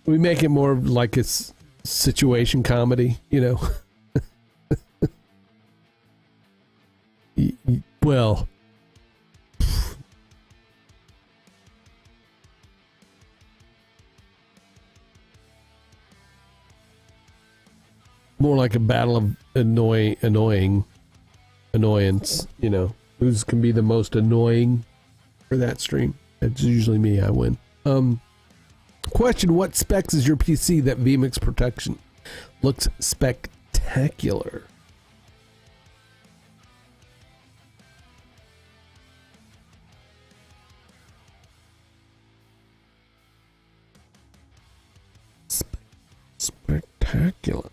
we make it more like it's situation comedy, you know. Well, More like a battle of annoyance. You know, who's can be the most annoying for that stream. It's usually me. I win. Question: what specs is your PC that vMix protection looks spectacular? Spectacular.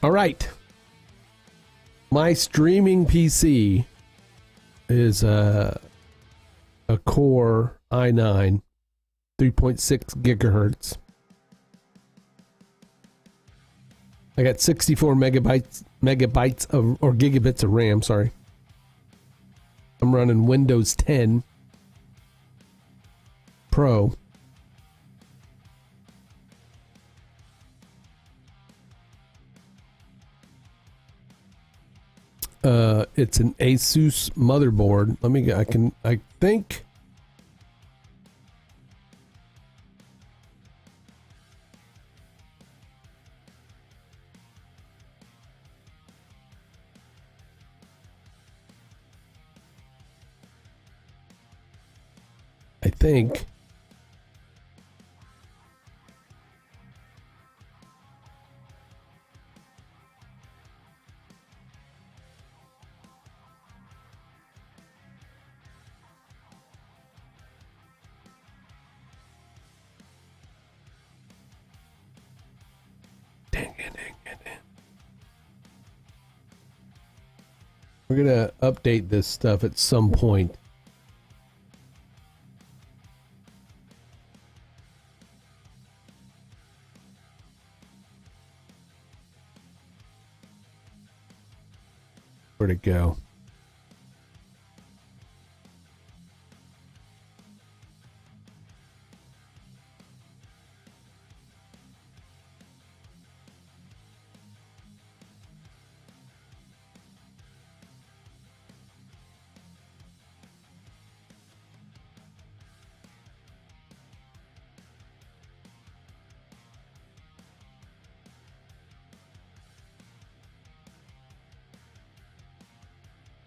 All right. My streaming PC is a Core i9, 3.6 gigahertz. I got 64 megabytes of, or gigabits of RAM, sorry. I'm running Windows 10 Pro. It's an Asus motherboard. I think we're gonna update this stuff at some point. Where'd it go?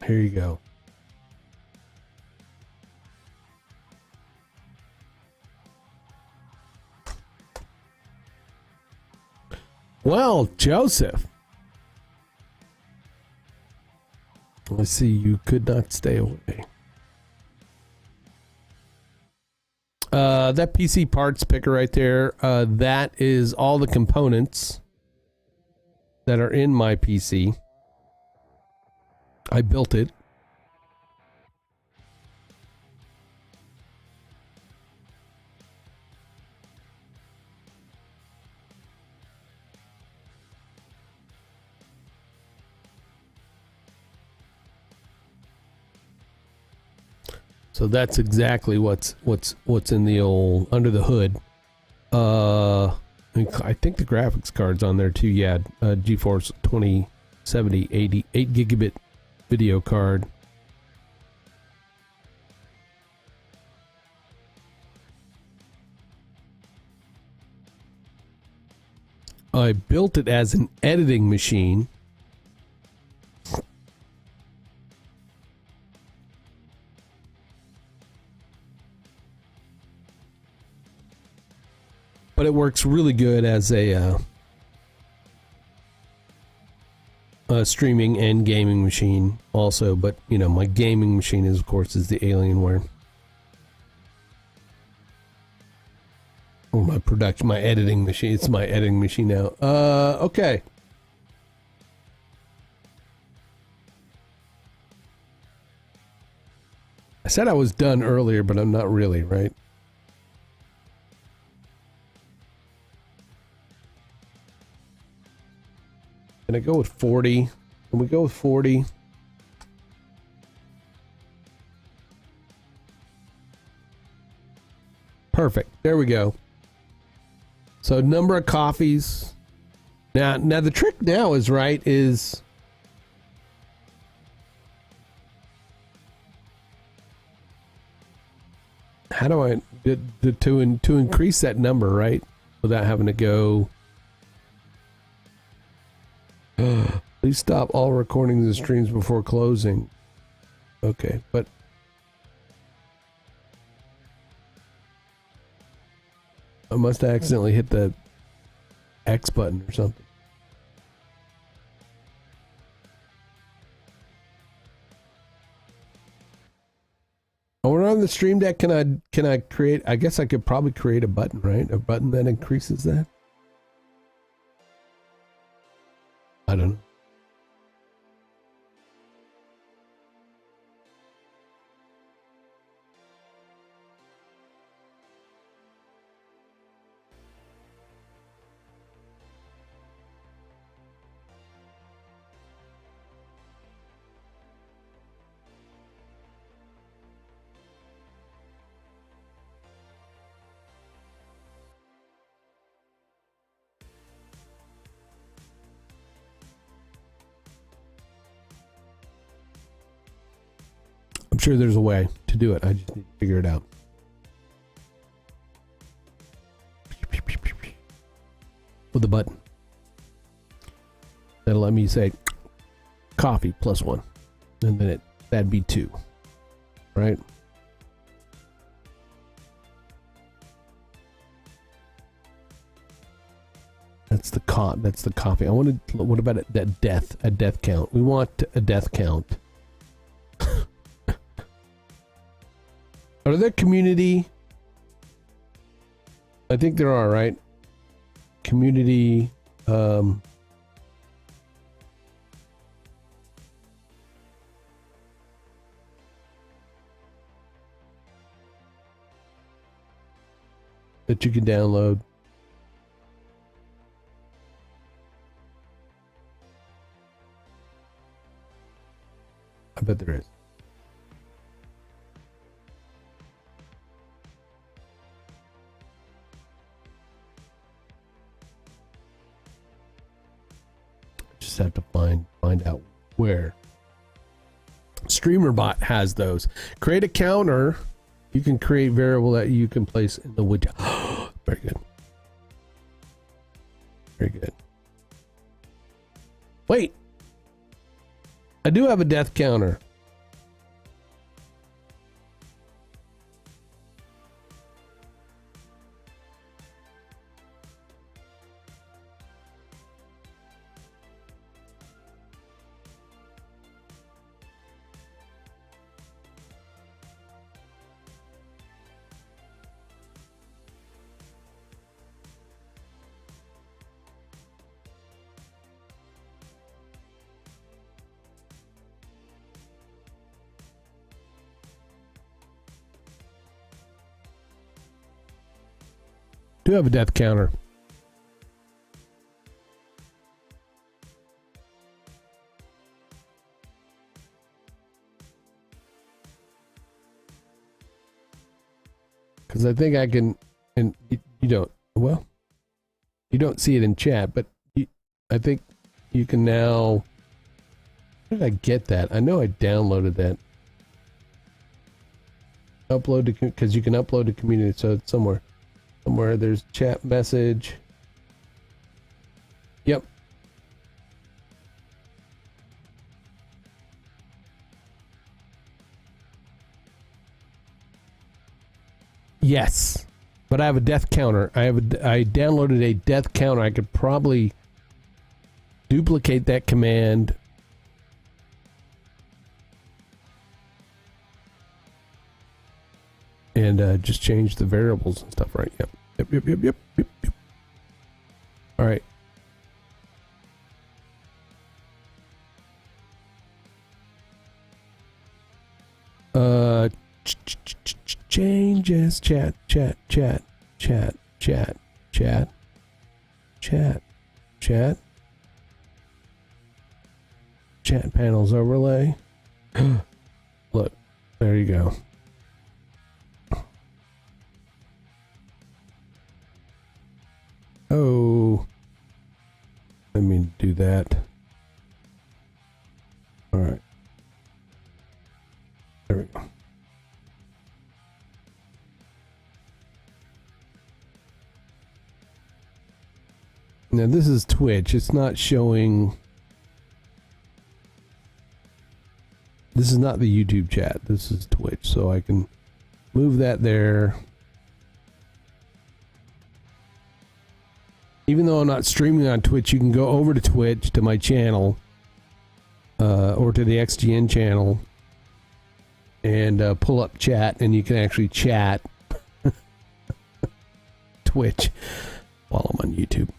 Here you go. Well, Joseph. I see you could not stay away. That PC parts picker right there, that is all the components that are in my PC. I built it. So that's exactly what's in the old under the hood. I think the graphics card's on there too. Yeah, GeForce 2070 8 gigabit video card. I built it as an editing machine. But it works really good as a streaming and gaming machine also. But, you know, my gaming machine is, of course, is the Alienware. Or my editing machine. It's my editing machine now. Okay. I said I was done earlier, but I'm not really, right? Can I go with 40? Can we go with 40? Perfect. There we go. So number of coffees Now the trick now is how do I to increase that number, right? Without having to go. Please stop all recordings and streams before closing. Okay, but I must have accidentally hit the X button or something. When we're on the stream deck, can I create? I guess I could probably create a button, right? A button that increases that. I don't know. I'm sure there's a way to do it. I just need to figure it out. With a button. That'll let me say coffee +1. And then that'd be 2. Right? That's the coffee. I wanted, what about a death count? We want a death count. Are there community? I think there are, right? Community. That you can download. I bet there is. Just have to find out where. StreamerBot has those. Create a counter. You can create variable that you can place in the widget. Very good. Very good. Wait. I do have a death counter. Do have a death counter. Because I think I can, and you don't, well, you don't see it in chat, but I think you can now, how did I get that? I know I downloaded that. Upload to, because you can upload to community, so it's somewhere there's chat message. Yep. Yes, but I have a death counter. I downloaded a death counter. I could probably duplicate that command. And just change the variables and stuff, right? Yep. Yep. All right. Changes. Chat panels overlay. Look, there you go. Oh. Let me do that. All right. There we go. Now this is Twitch. It's not showing. This is not the YouTube chat. This is Twitch. So I can move that there. Even though I'm not streaming on Twitch, you can go over to Twitch to my channel, or to the XGN channel, and pull up chat, and you can actually chat Twitch while I'm on YouTube.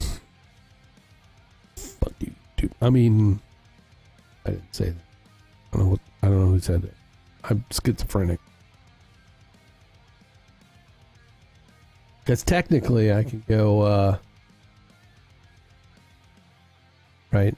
Fuck YouTube. I mean, I didn't say that. I don't know who said that. I'm schizophrenic. Because technically, I can go. Right.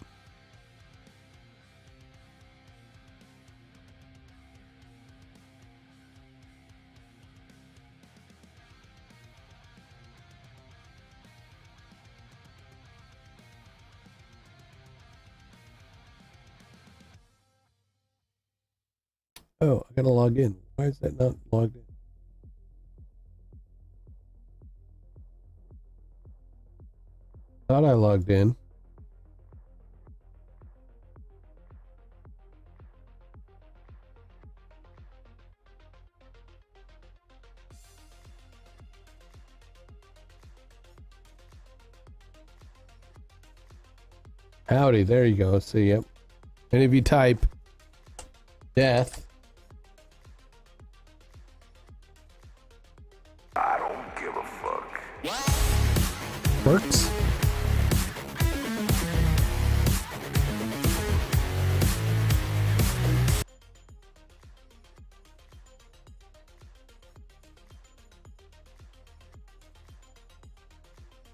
Oh, I gotta log in. Why is that not logged in? Thought I logged in. Howdy, there you go. See, yep. And if you type death, I don't give a fuck. works.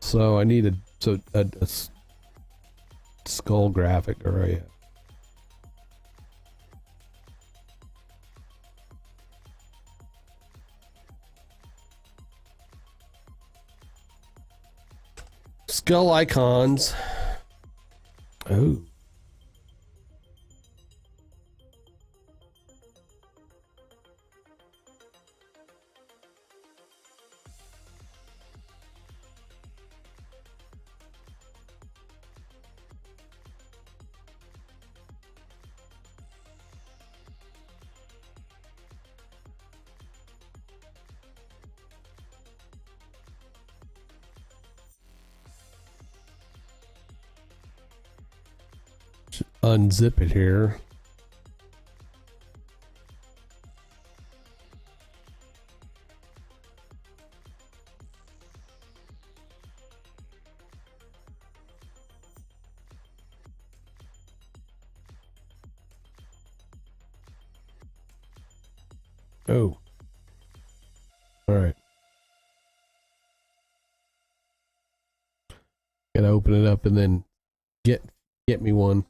So I need a skull graphic, or a skull icons. Oh. Unzip it here. Oh. All right. Gotta open it up and then get me one.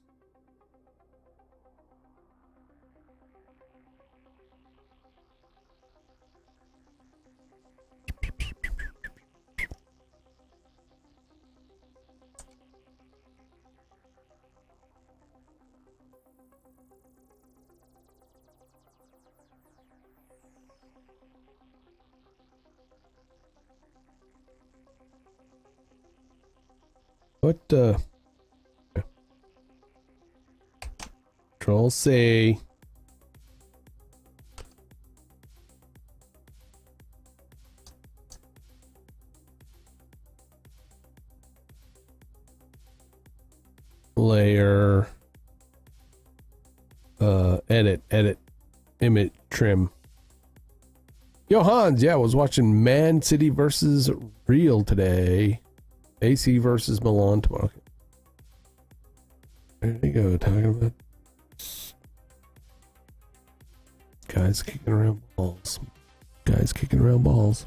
What Control C. Layer. Edit. Image trim. Yo, Hans, yeah, I was watching Man City versus Real today. AC versus Milan tomorrow. There you go, talking about guys kicking around balls. Guys kicking around balls.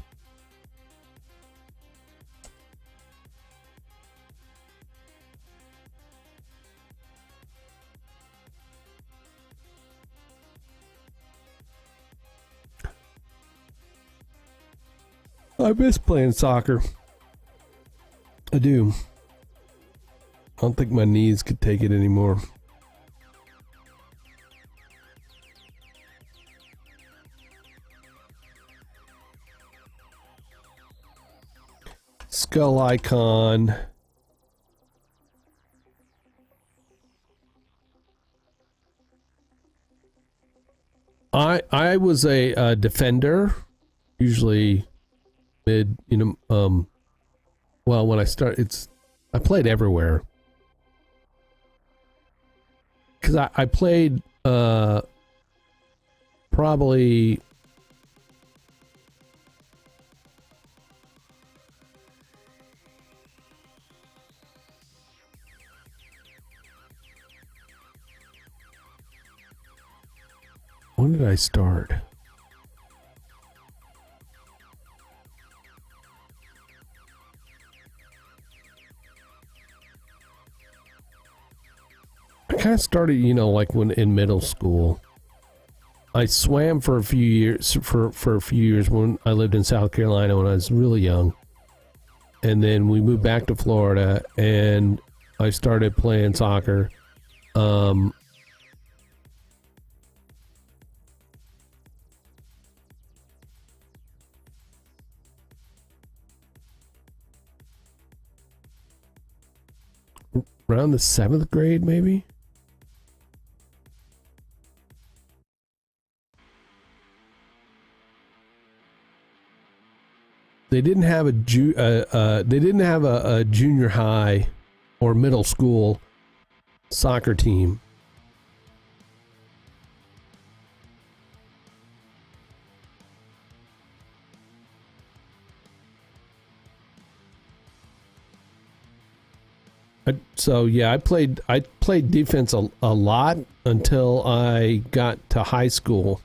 I miss playing soccer. I do. I don't think my knees could take it anymore. Skull icon. I was a defender, usually mid, well, when I I played everywhere. Because I played probably when did I start? I kind of started, like when in middle school. I swam for a few years for a few years when I lived in South Carolina when I was really young. And then we moved back to Florida and I started playing soccer. Around the 7th grade, maybe. They didn't have a junior high or middle school soccer team. So yeah, I played defense a lot until I got to high school.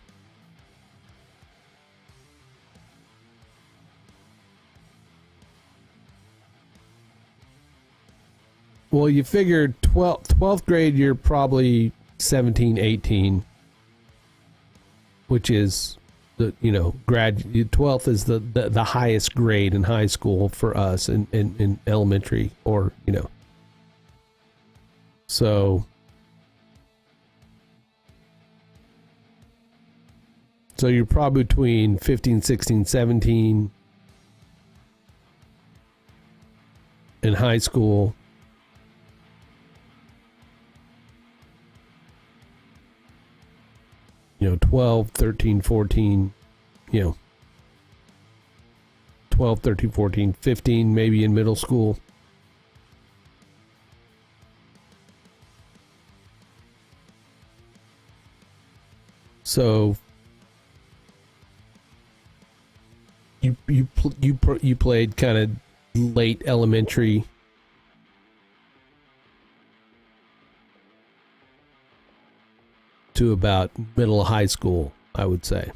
Well, you figured 12th grade, you're probably 17, 18, which is the, 12th is the highest grade in high school for us in elementary or, So you're probably between 15, 16, 17 in high school. 12, 13, 14, 12, 13, 14, 15 maybe in middle school. So you played kind of late elementary to about middle of high school, I would say.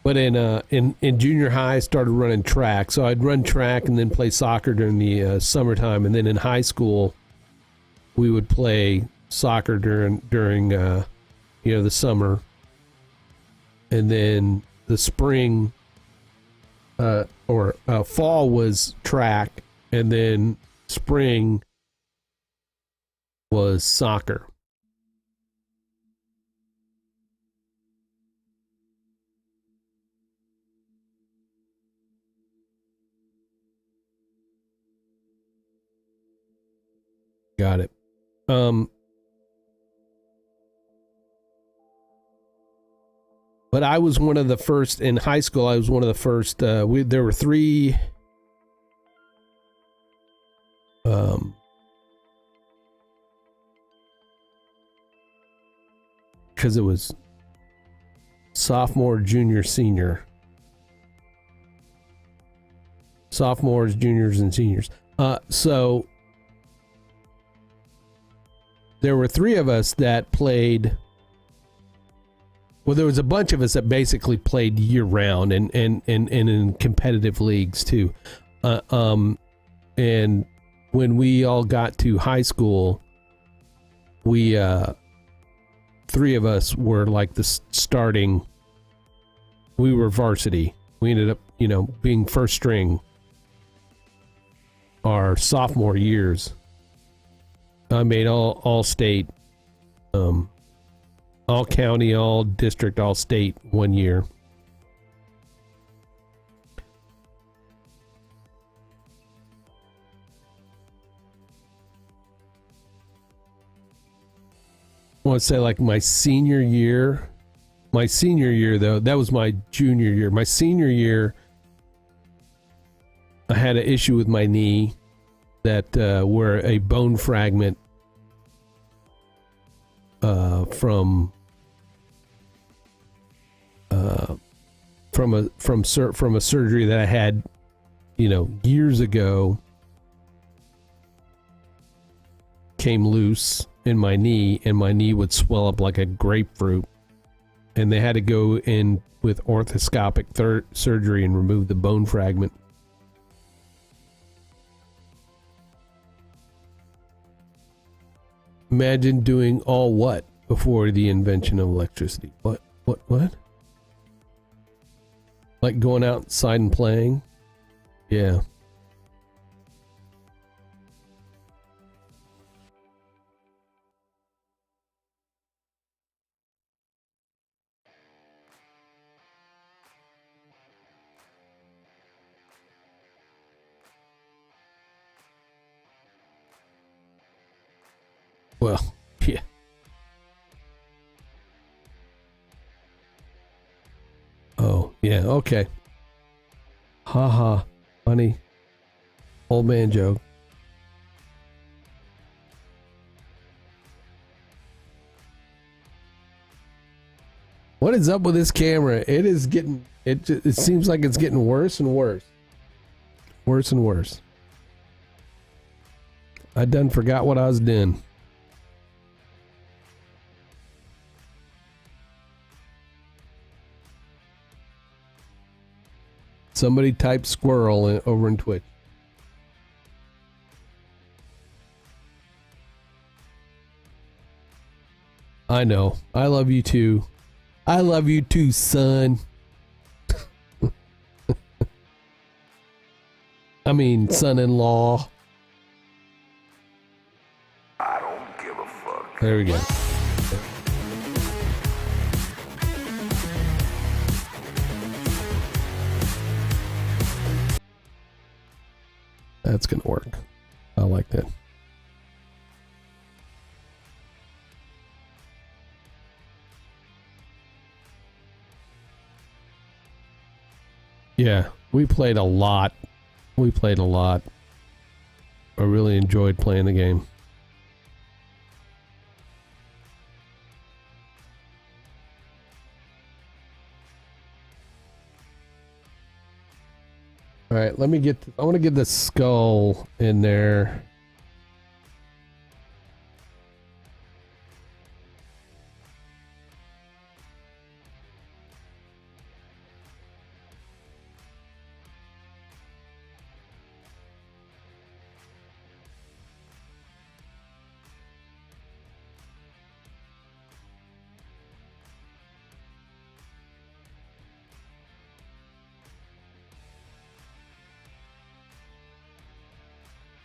But in junior high, I started running track. So I'd run track and then play soccer during the summertime. And then in high school, we would play soccer during the summer. And then the spring or fall was track, and then spring was soccer. Got it. But I was one of the first in high school. I was one of the first. There were three. Because it was sophomore, junior, senior. Sophomores, juniors, and seniors. So there were three of us that played. Well, there was a bunch of us that basically played year round and in competitive leagues too. And when we all got to high school, we three of us were like the starting. We were varsity. We ended up, being first string our sophomore years. I made all state, all county, all district, all state one year. I want to say like my senior year, though, that was my junior year. My senior year, I had an issue with my knee that where a bone fragment from a surgery that I had, years ago, came loose in my knee, and my knee would swell up like a grapefruit, and they had to go in with orthoscopic surgery and remove the bone fragment. Imagine doing all what before the invention of electricity? What? Like going outside and playing? Yeah. Well, yeah. Oh, yeah, okay. Haha, funny. Old man joke. What is up with this camera? It is getting, it seems like it's getting worse and worse. Worse and worse. I done forgot what I was doing. Somebody type squirrel over in Twitch. I know. I love you too. I love you too, son. I mean, son-in-law. I don't give a fuck. There we go. That's gonna work. I like that. Yeah, we played a lot. I really enjoyed playing the game. All right, let me get. I want to get the skull in there.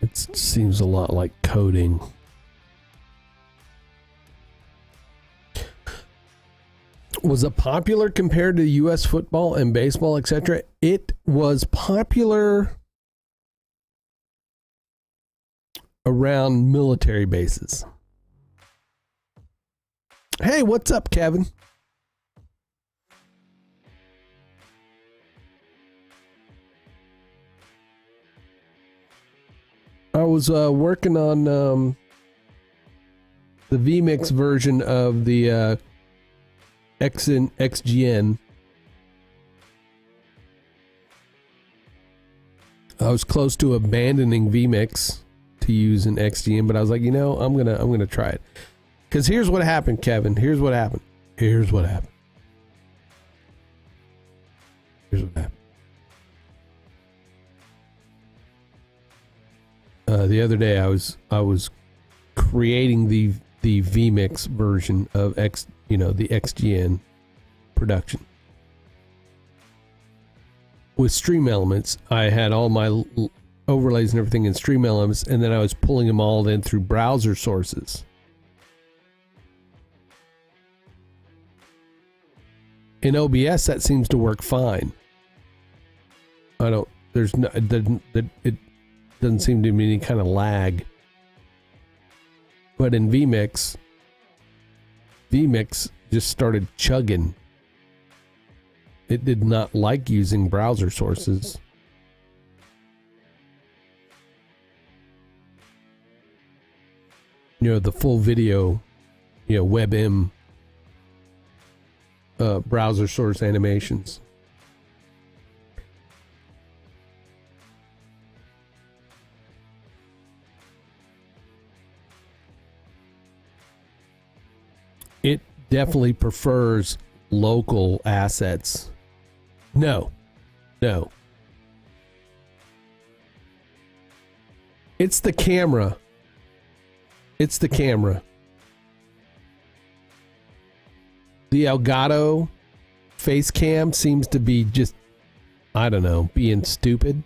It seems a lot like coding. Was it popular compared to U.S. football and baseball, etc.? It was popular around military bases. Hey, what's up, Kevin? I was working on the vMix version of the XGN. I was close to abandoning vMix to use an XGN, but I was like, I'm gonna try it. Because here's what happened, Kevin. Here's what happened. The other day I was creating the the vMix version of the XGN production. With Stream Elements, I had all my overlays and everything in Stream Elements, and then I was pulling them all in through browser sources. In OBS, that seems to work fine. It doesn't seem to be any kind of lag. But in vMix just started chugging. It did not like using browser sources. The full video, WebM browser source animations. It definitely prefers local assets. No. It's the camera. The Elgato face cam seems to be just, I don't know, being stupid.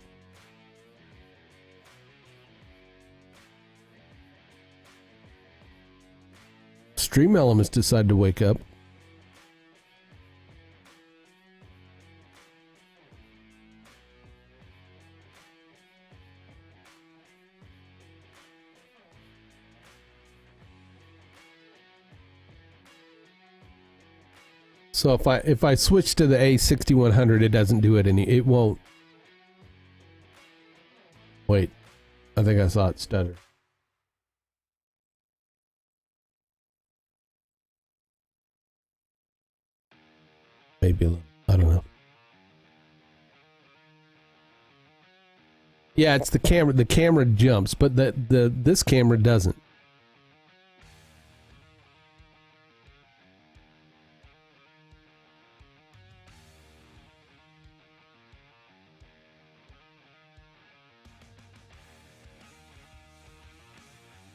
Stream Elements decided to wake up. So if I switch to the A6100, it doesn't do it it won't. Wait, I think I saw it stutter. Maybe a little, I don't know. Yeah, it's the camera. The camera jumps, but this camera doesn't.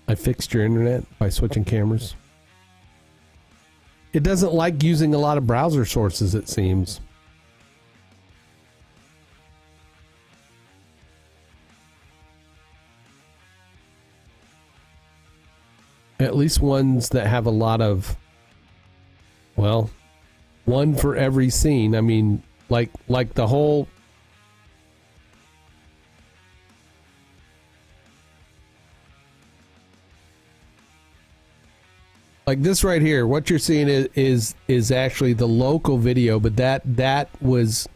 I fixed your internet by switching cameras. It doesn't like using a lot of browser sources, it seems. At least ones that have a lot of, well, one for every scene. I mean, like the whole. Like this right here, what you're seeing is actually the local video, but that was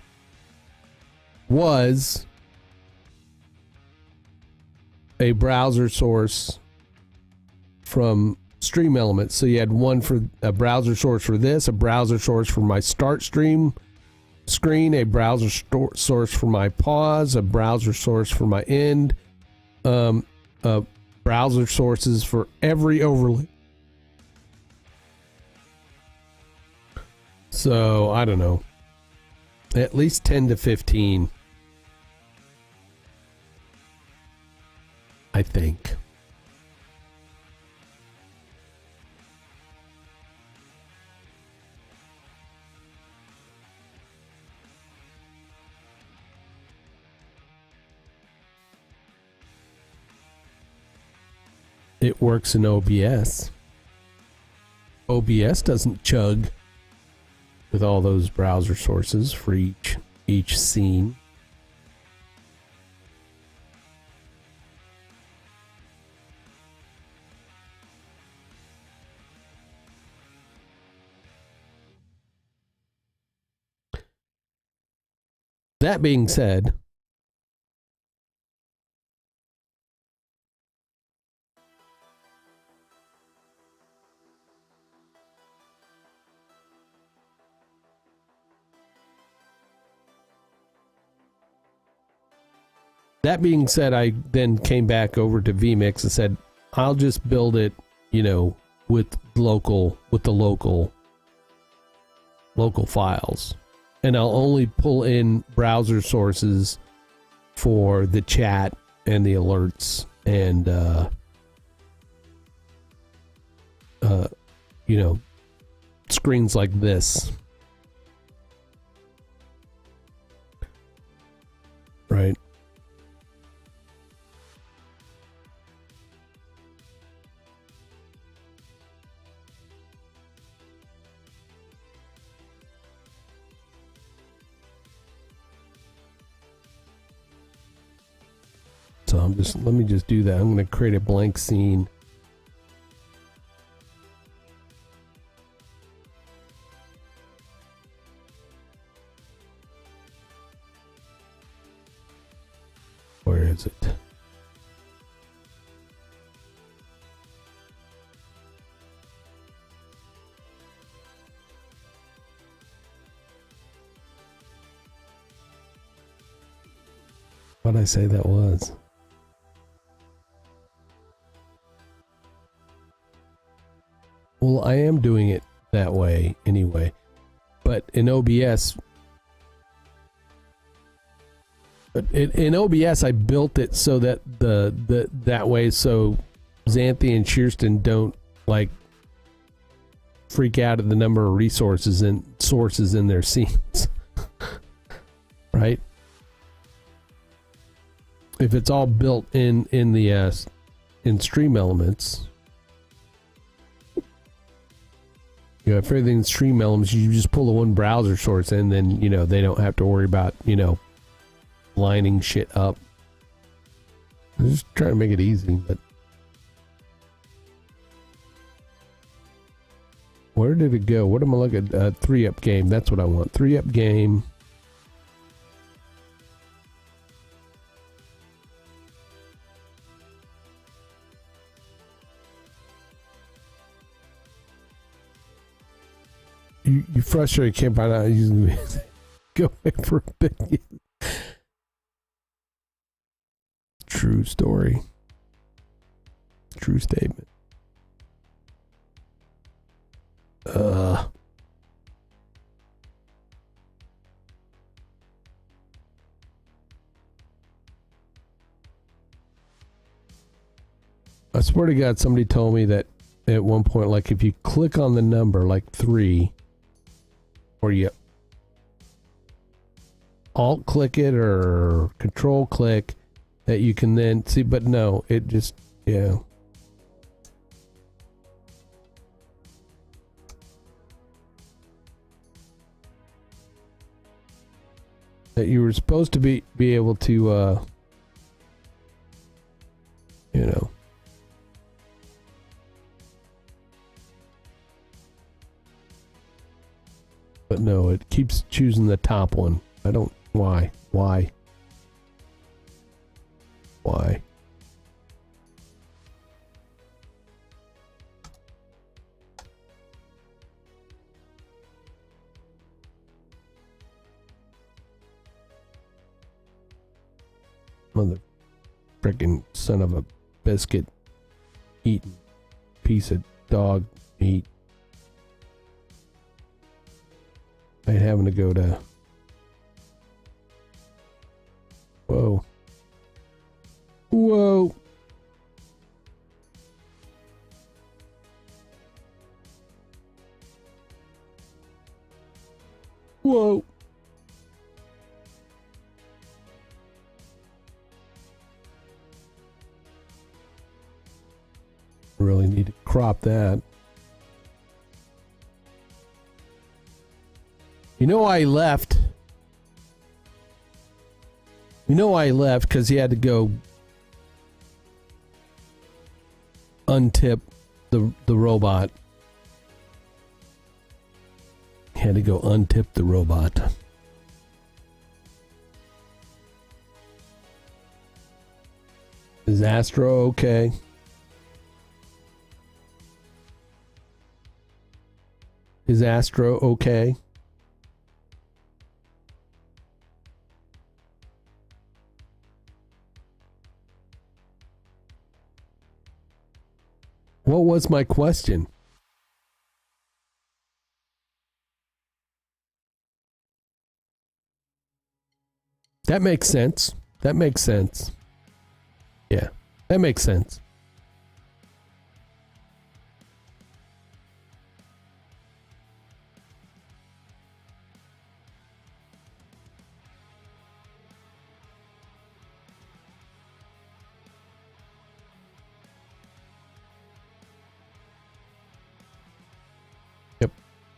a browser source from Stream Elements. So you had one for a browser source for this, a browser source for my start stream screen, a browser source for my pause, a browser source for my end, browser sources for every overlay. So, I don't know. At least 10 to 15. I think. It works in OBS. OBS doesn't chug with all those browser sources for each scene. That being said, I then came back over to vMix and said, I'll just build it, with the local files. And I'll only pull in browser sources for the chat and the alerts and you know, screens like this. Right. So let me just do that. I'm going to create a blank scene. Where is it? What'd I say that was? Well, I am doing it that way anyway, but in OBS, I built it so that that way, so Xanthi and Shearston don't like freak out at the number of resources and sources in their scenes, right? If it's all built in the in Stream Elements. You know, if everything's Stream Elements, you just pull the one browser source in, then, you know, they don't have to worry about, you know, lining shit up. I'm just trying to make it easy, but where did it go? What am I looking at? 3-up game. That's what I want. 3-up game. You frustrated can't find out using music. Go away for a bit. True story. True statement. I swear to God, somebody told me that at one point, like if you click on the number like 3, or you alt click it or control click, that you can then see, but no, it just, yeah. That you were supposed to be able to, you know. But no, it keeps choosing the top one. I don't, why? Mother frickin' son of a biscuit eating piece of dog meat. I ain't having to go to. Whoa. Whoa. Whoa. Really need to crop that. You know why he left? You know why he left? Because he had to go untip the robot. He had to go untip the robot. Is Astro okay? Is Astro okay? What was my question? That makes sense. That makes sense. Yeah, that makes sense.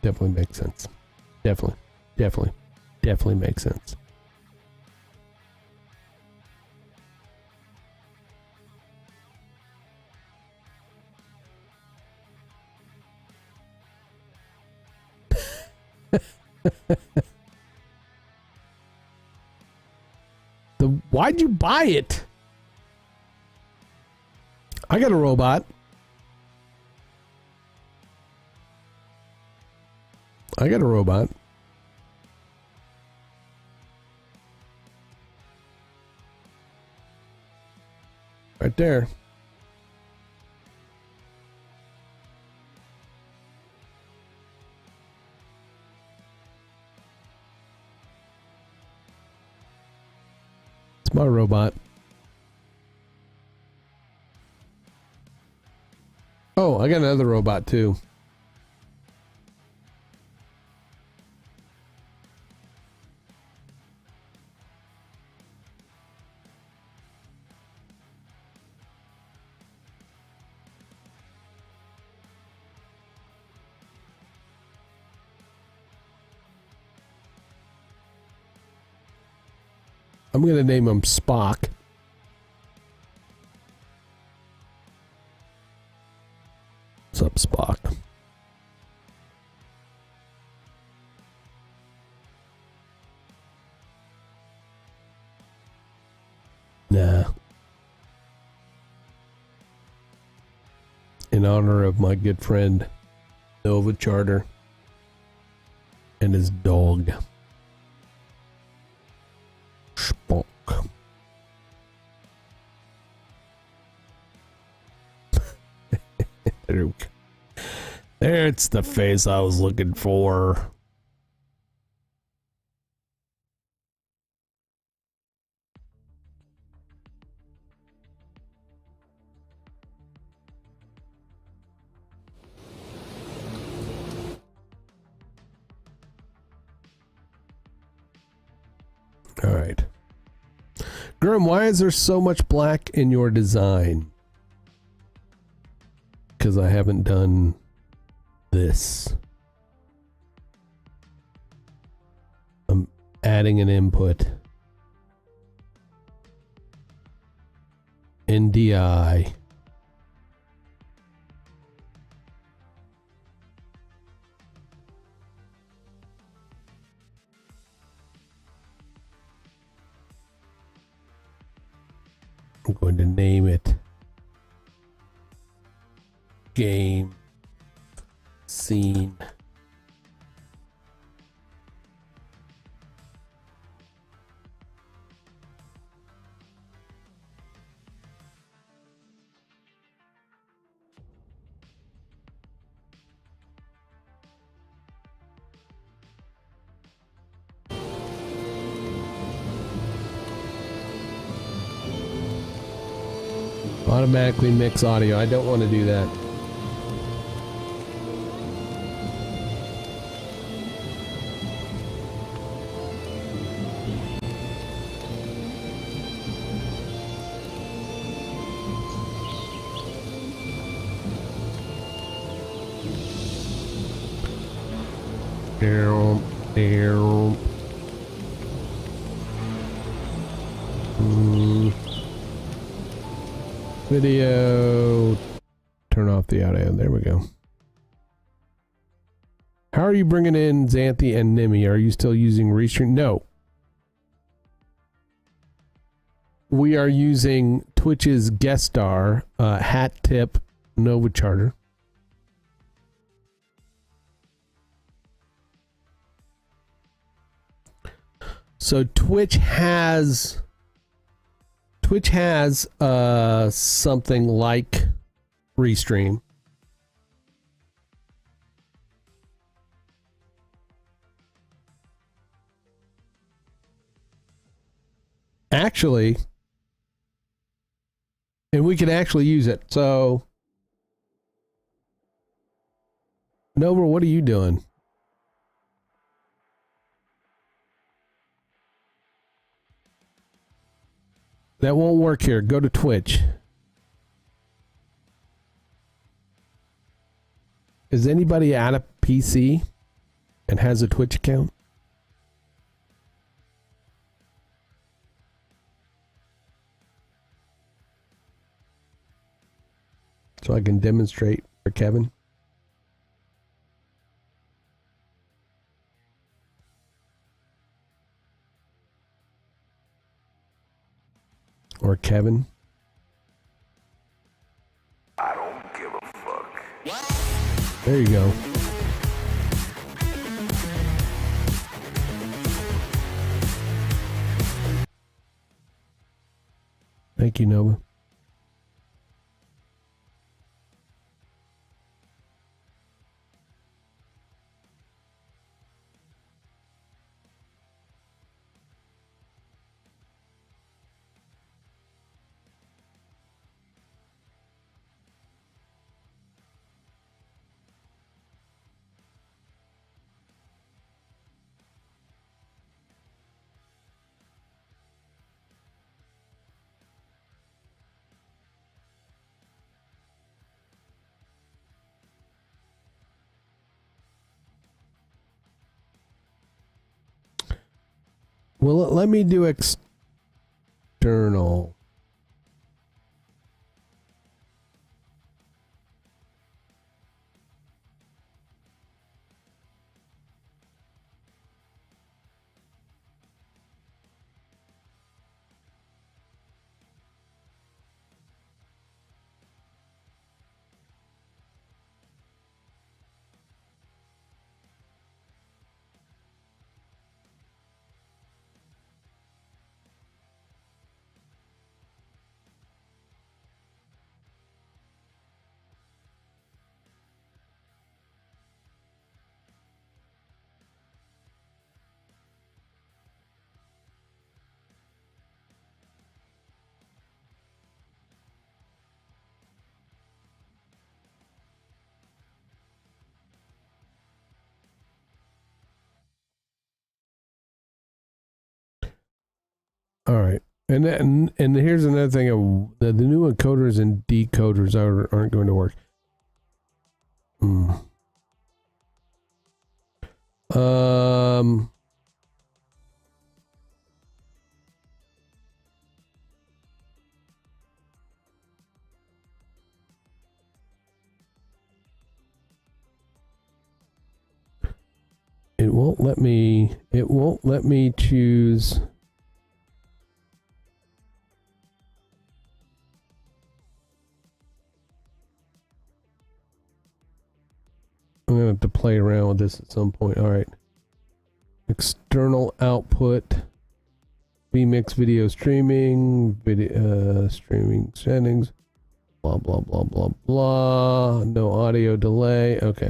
Definitely makes sense. Definitely makes sense. Why'd you buy it? I got a robot. Right there. It's my robot. Oh, I got another robot too. I'm going to name him Spock. What's up, Spock? Nah. In honor of my good friend Nova Charter and his dog. Spock. There's the face I was looking for. All right. Grim, why is there so much black in your design? Because I haven't done this. I'm adding an input. NDI. I'm going to name it game scene. Automatically mix audio. I don't want to do that. Video. Turn off the audio. There we go. How are you bringing in Xanthi and Nimi? Are you still using Restream? No. We are using Twitch's guest star, Hat Tip Nova Charter. So Twitch has something like Restream. Actually, and we can actually use it. So Nova, what are you doing? That won't work here. Go to Twitch. Is anybody at a PC? and has a Twitch account? So I can demonstrate for Kevin. Or Kevin. I don't give a fuck. There you go. Thank you, Nova. Well, let me do external. All right. And here's another thing. The new encoders and decoders aren't going to work. It won't let me choose. I'm going to have to play around with this at some point. All right. External output. vMix video streaming. Streaming settings. Blah, blah, blah, blah, blah. No audio delay. Okay.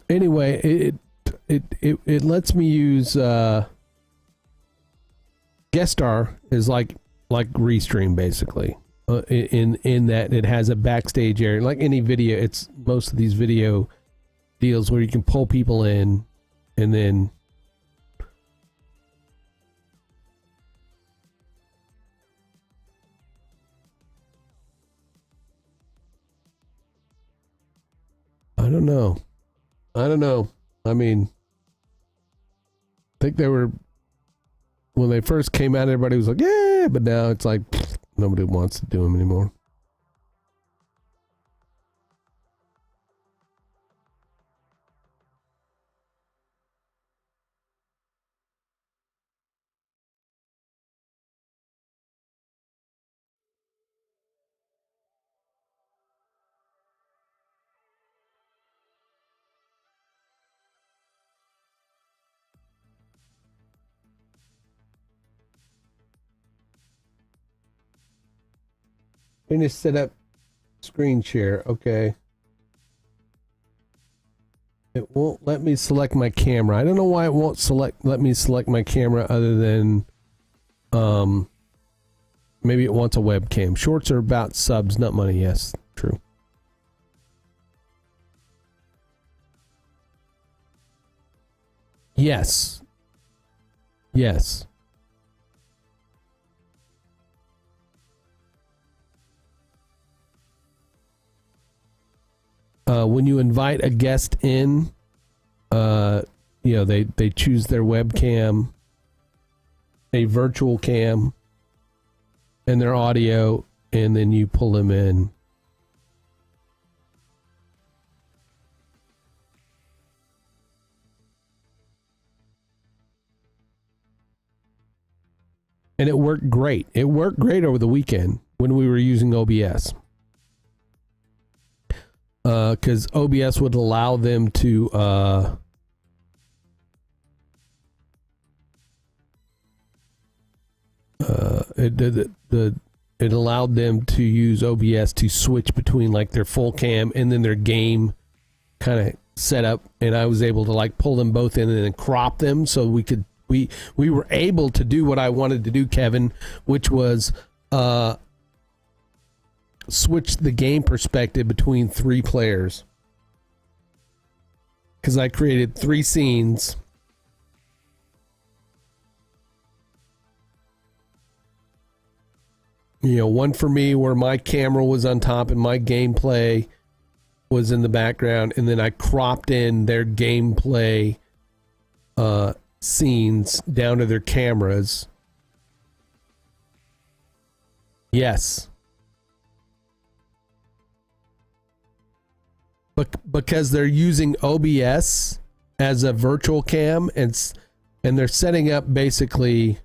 Anyway, it lets me use guest star is like Restream basically. In that it has a backstage area like any video. It's most of these video deals where you can pull people in and then I don't know. I mean, I think they were, when they first came out, everybody was like, yeah, but now it's like, nobody wants to do them anymore. Finish setup screen share. Okay. It won't let me select my camera. I don't know why it won't let me select my camera other than maybe it wants a webcam. Shorts are about subs, not money. Yes, true. Yes. Yes. When you invite a guest in, they choose their webcam, a virtual cam, and their audio, and then you pull them in. And it worked great. It worked great over the weekend when we were using OBS. Because OBS would allow them to it allowed them to use OBS to switch between like their full cam and then their game kind of setup, and I was able to like pull them both in and then crop them so we were able to do what I wanted to do, Kevin, which was switch the game perspective between 3 players. Because I created 3 scenes. One for me where my camera was on top and my gameplay was in the background, and then I cropped in their gameplay scenes down to their cameras. Yes. Because they're using OBS as a virtual cam, and they're setting up basically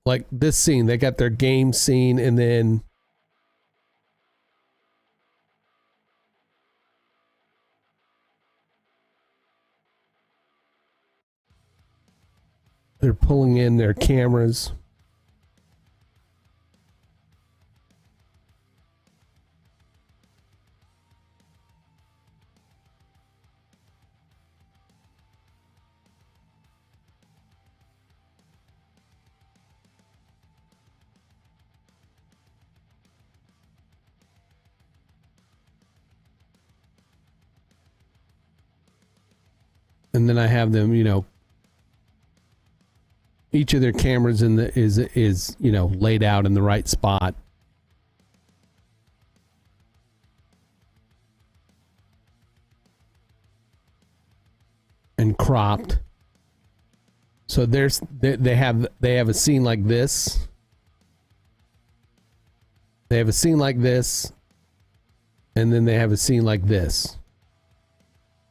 like this scene. They got their game scene, and then they're pulling in their cameras. And then I have them, each of their cameras is laid out in the right spot. And cropped. So they have a scene like this. They have a scene like this, and then they have a scene like this,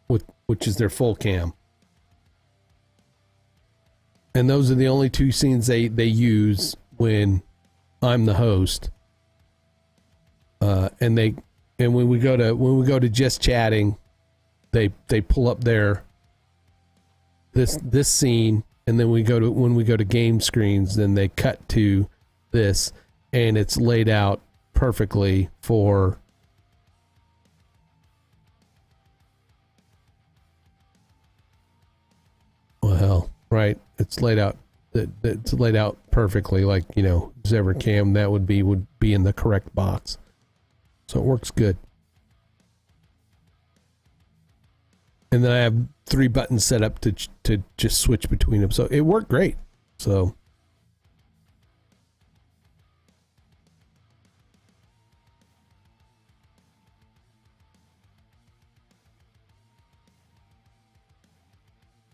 which is their full cam. And those are the only 2 scenes they use when I'm the host. And when we go to just chatting, they pull up their this scene, and then when we go to game screens, then they cut to this, and it's laid out perfectly for right. It's laid out perfectly, like whose ever cam that would be in the correct box. So it works good. And then I have 3 buttons set up to just switch between them. So it worked great. So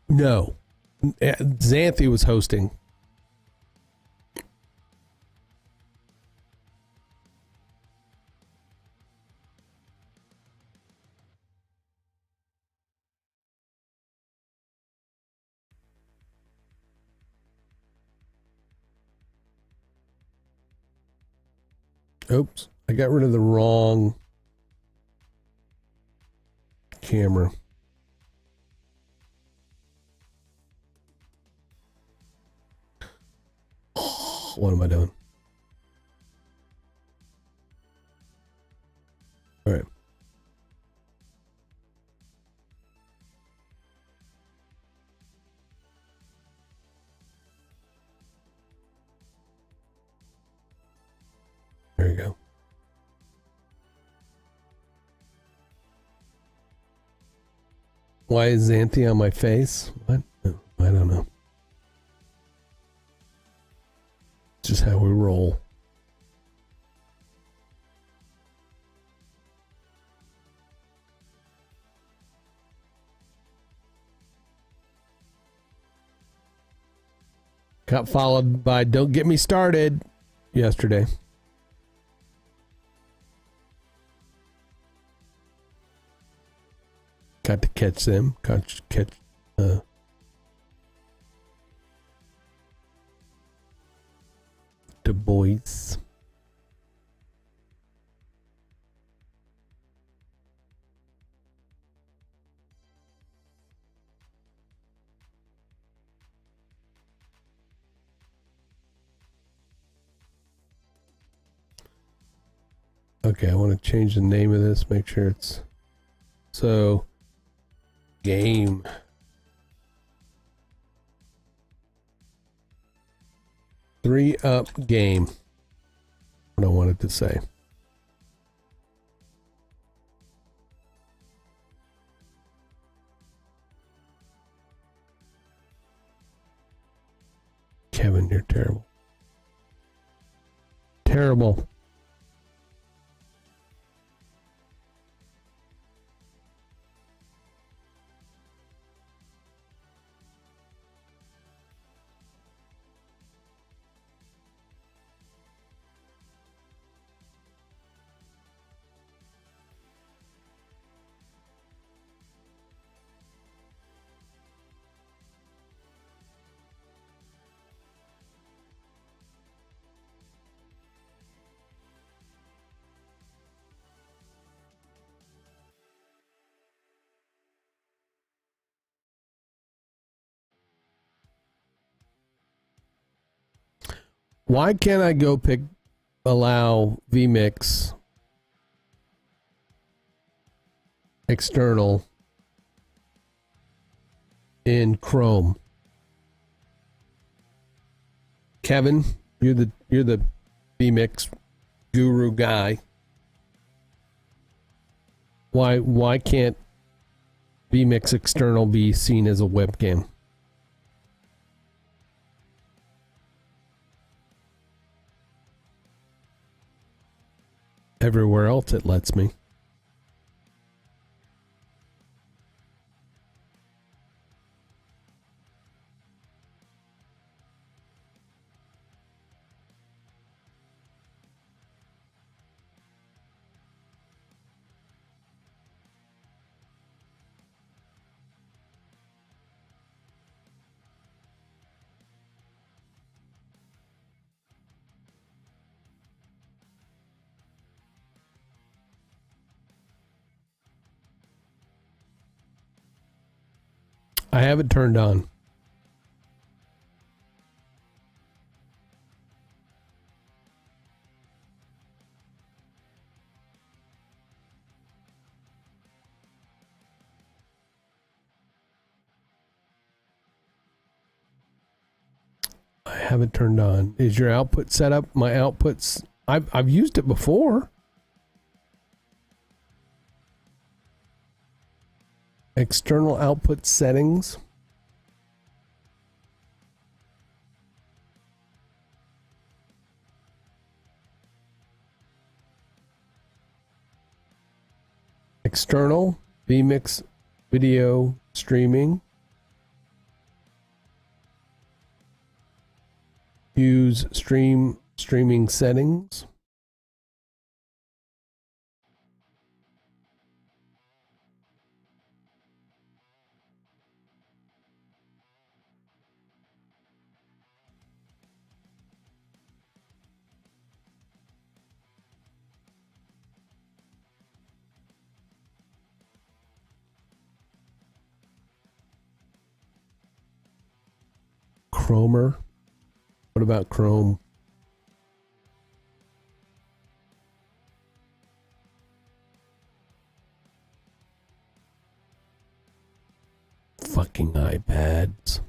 no. Xanthi was hosting. Oops, I got rid of the wrong camera. What am I doing? All right. There you go. Why is Xanthi on my face? What? Oh, I don't know. It's just how we roll. Got followed by "Don't Get Me Started" yesterday. Got to catch them. Got to catch the boys. Okay, I want to change the name of this, make sure it's so game. Three up game. What I wanted to say. Kevin, you're terrible. Terrible. Why can't I go allow vMix external in Chrome? Kevin, you're the vMix guru guy. Why can't vMix external be seen as a webcam? Everywhere else it lets me. I have it turned on. I have it turned on. Is your output set up? My outputs, I've used it before. External output settings. External vMix video streaming. Use streaming settings. Chromer. What about Chrome? Fucking iPads.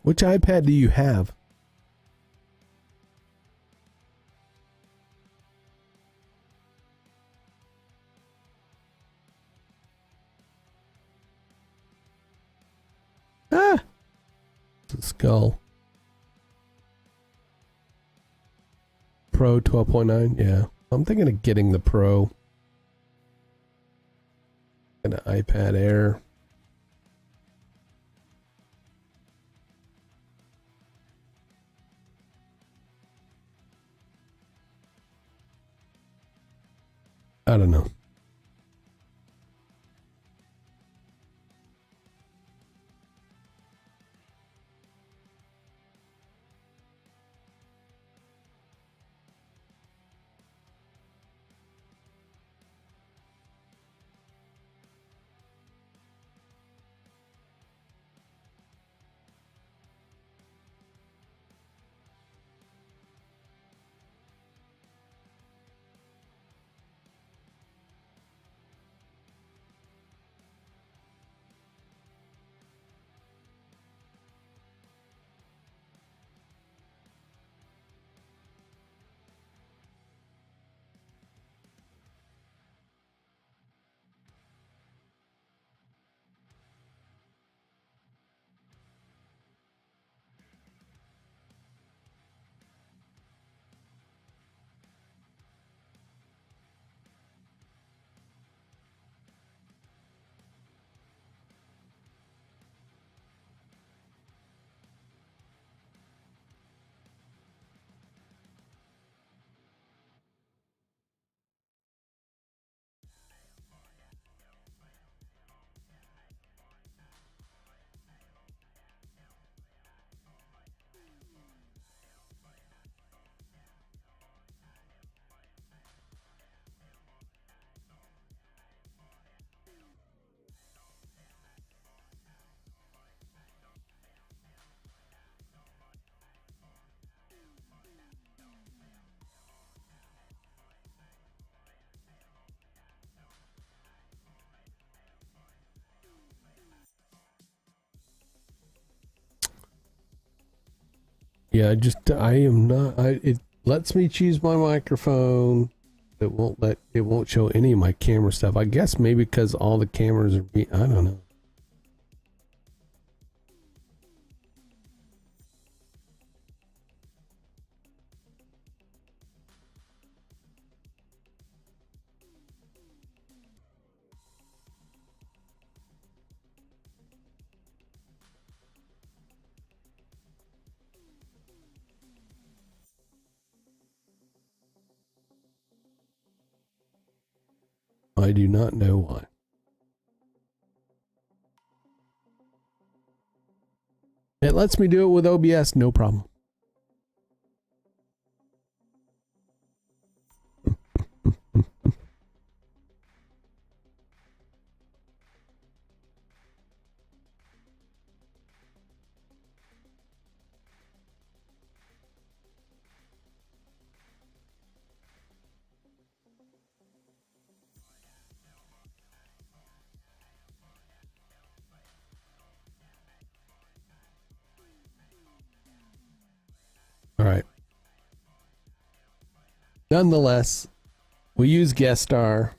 Which iPad do you have? Ah! It's a skull. Pro 12.9, yeah. I'm thinking of getting the Pro. And an iPad Air. I don't know. Yeah, I am not, it lets me choose my microphone. It won't show any of my camera stuff. I guess maybe because all the cameras are I don't know. I do not know why. It lets me do it with OBS, no problem. All right. Nonetheless, we use Guest Star.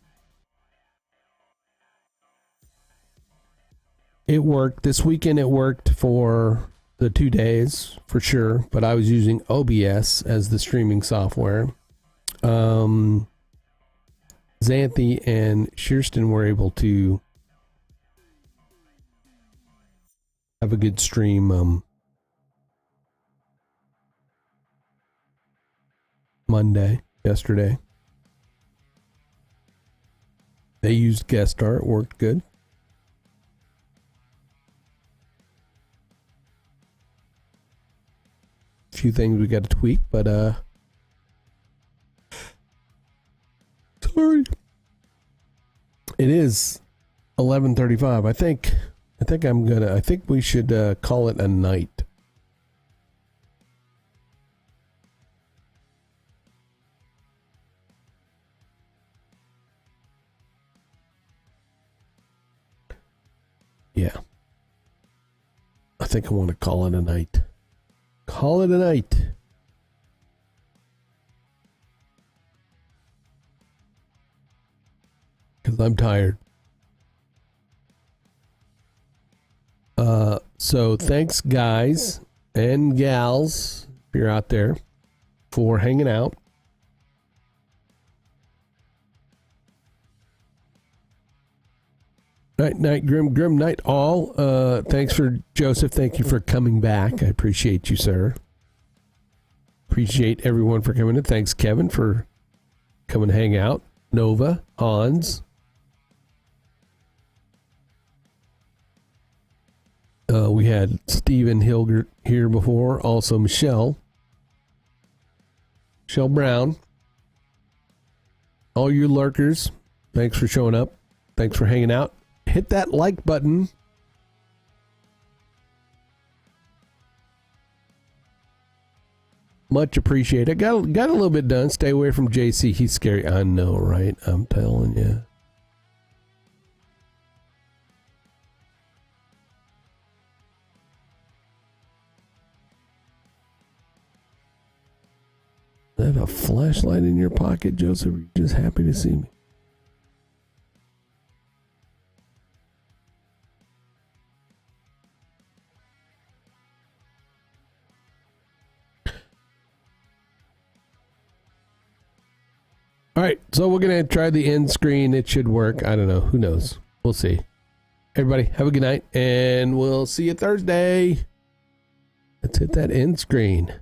It worked. This weekend it worked for the 2 days, for sure. But I was using OBS as the streaming software. Xanthi and Shearston were able to have a good stream yesterday. They used Guest Star. It worked good. A few things we got to tweak, but sorry. It is 11:35. I think we should call it a night. Yeah. I think I want to call it a night. Call it a night. Because I'm tired. So thanks, guys and gals, if you're out there, for hanging out. Night, grim night, all. Thanks for Joseph. Thank you for coming back. I appreciate you, sir. Appreciate everyone for coming in. Thanks, Kevin, for coming to hang out. Nova, Hans. We had Stephen Hilgert here before. Also, Michelle Brown. All you lurkers, thanks for showing up. Thanks for hanging out. Hit that like button. Much appreciated. Got a little bit done. Stay away from JC. He's scary. I know, right? I'm telling you. Is that a flashlight in your pocket, Joseph? Are you just happy to see me? All right, so we're going to try the end screen. It should work. I don't know. Who knows? We'll see. Everybody, have a good night, and we'll see you Thursday. Let's hit that end screen.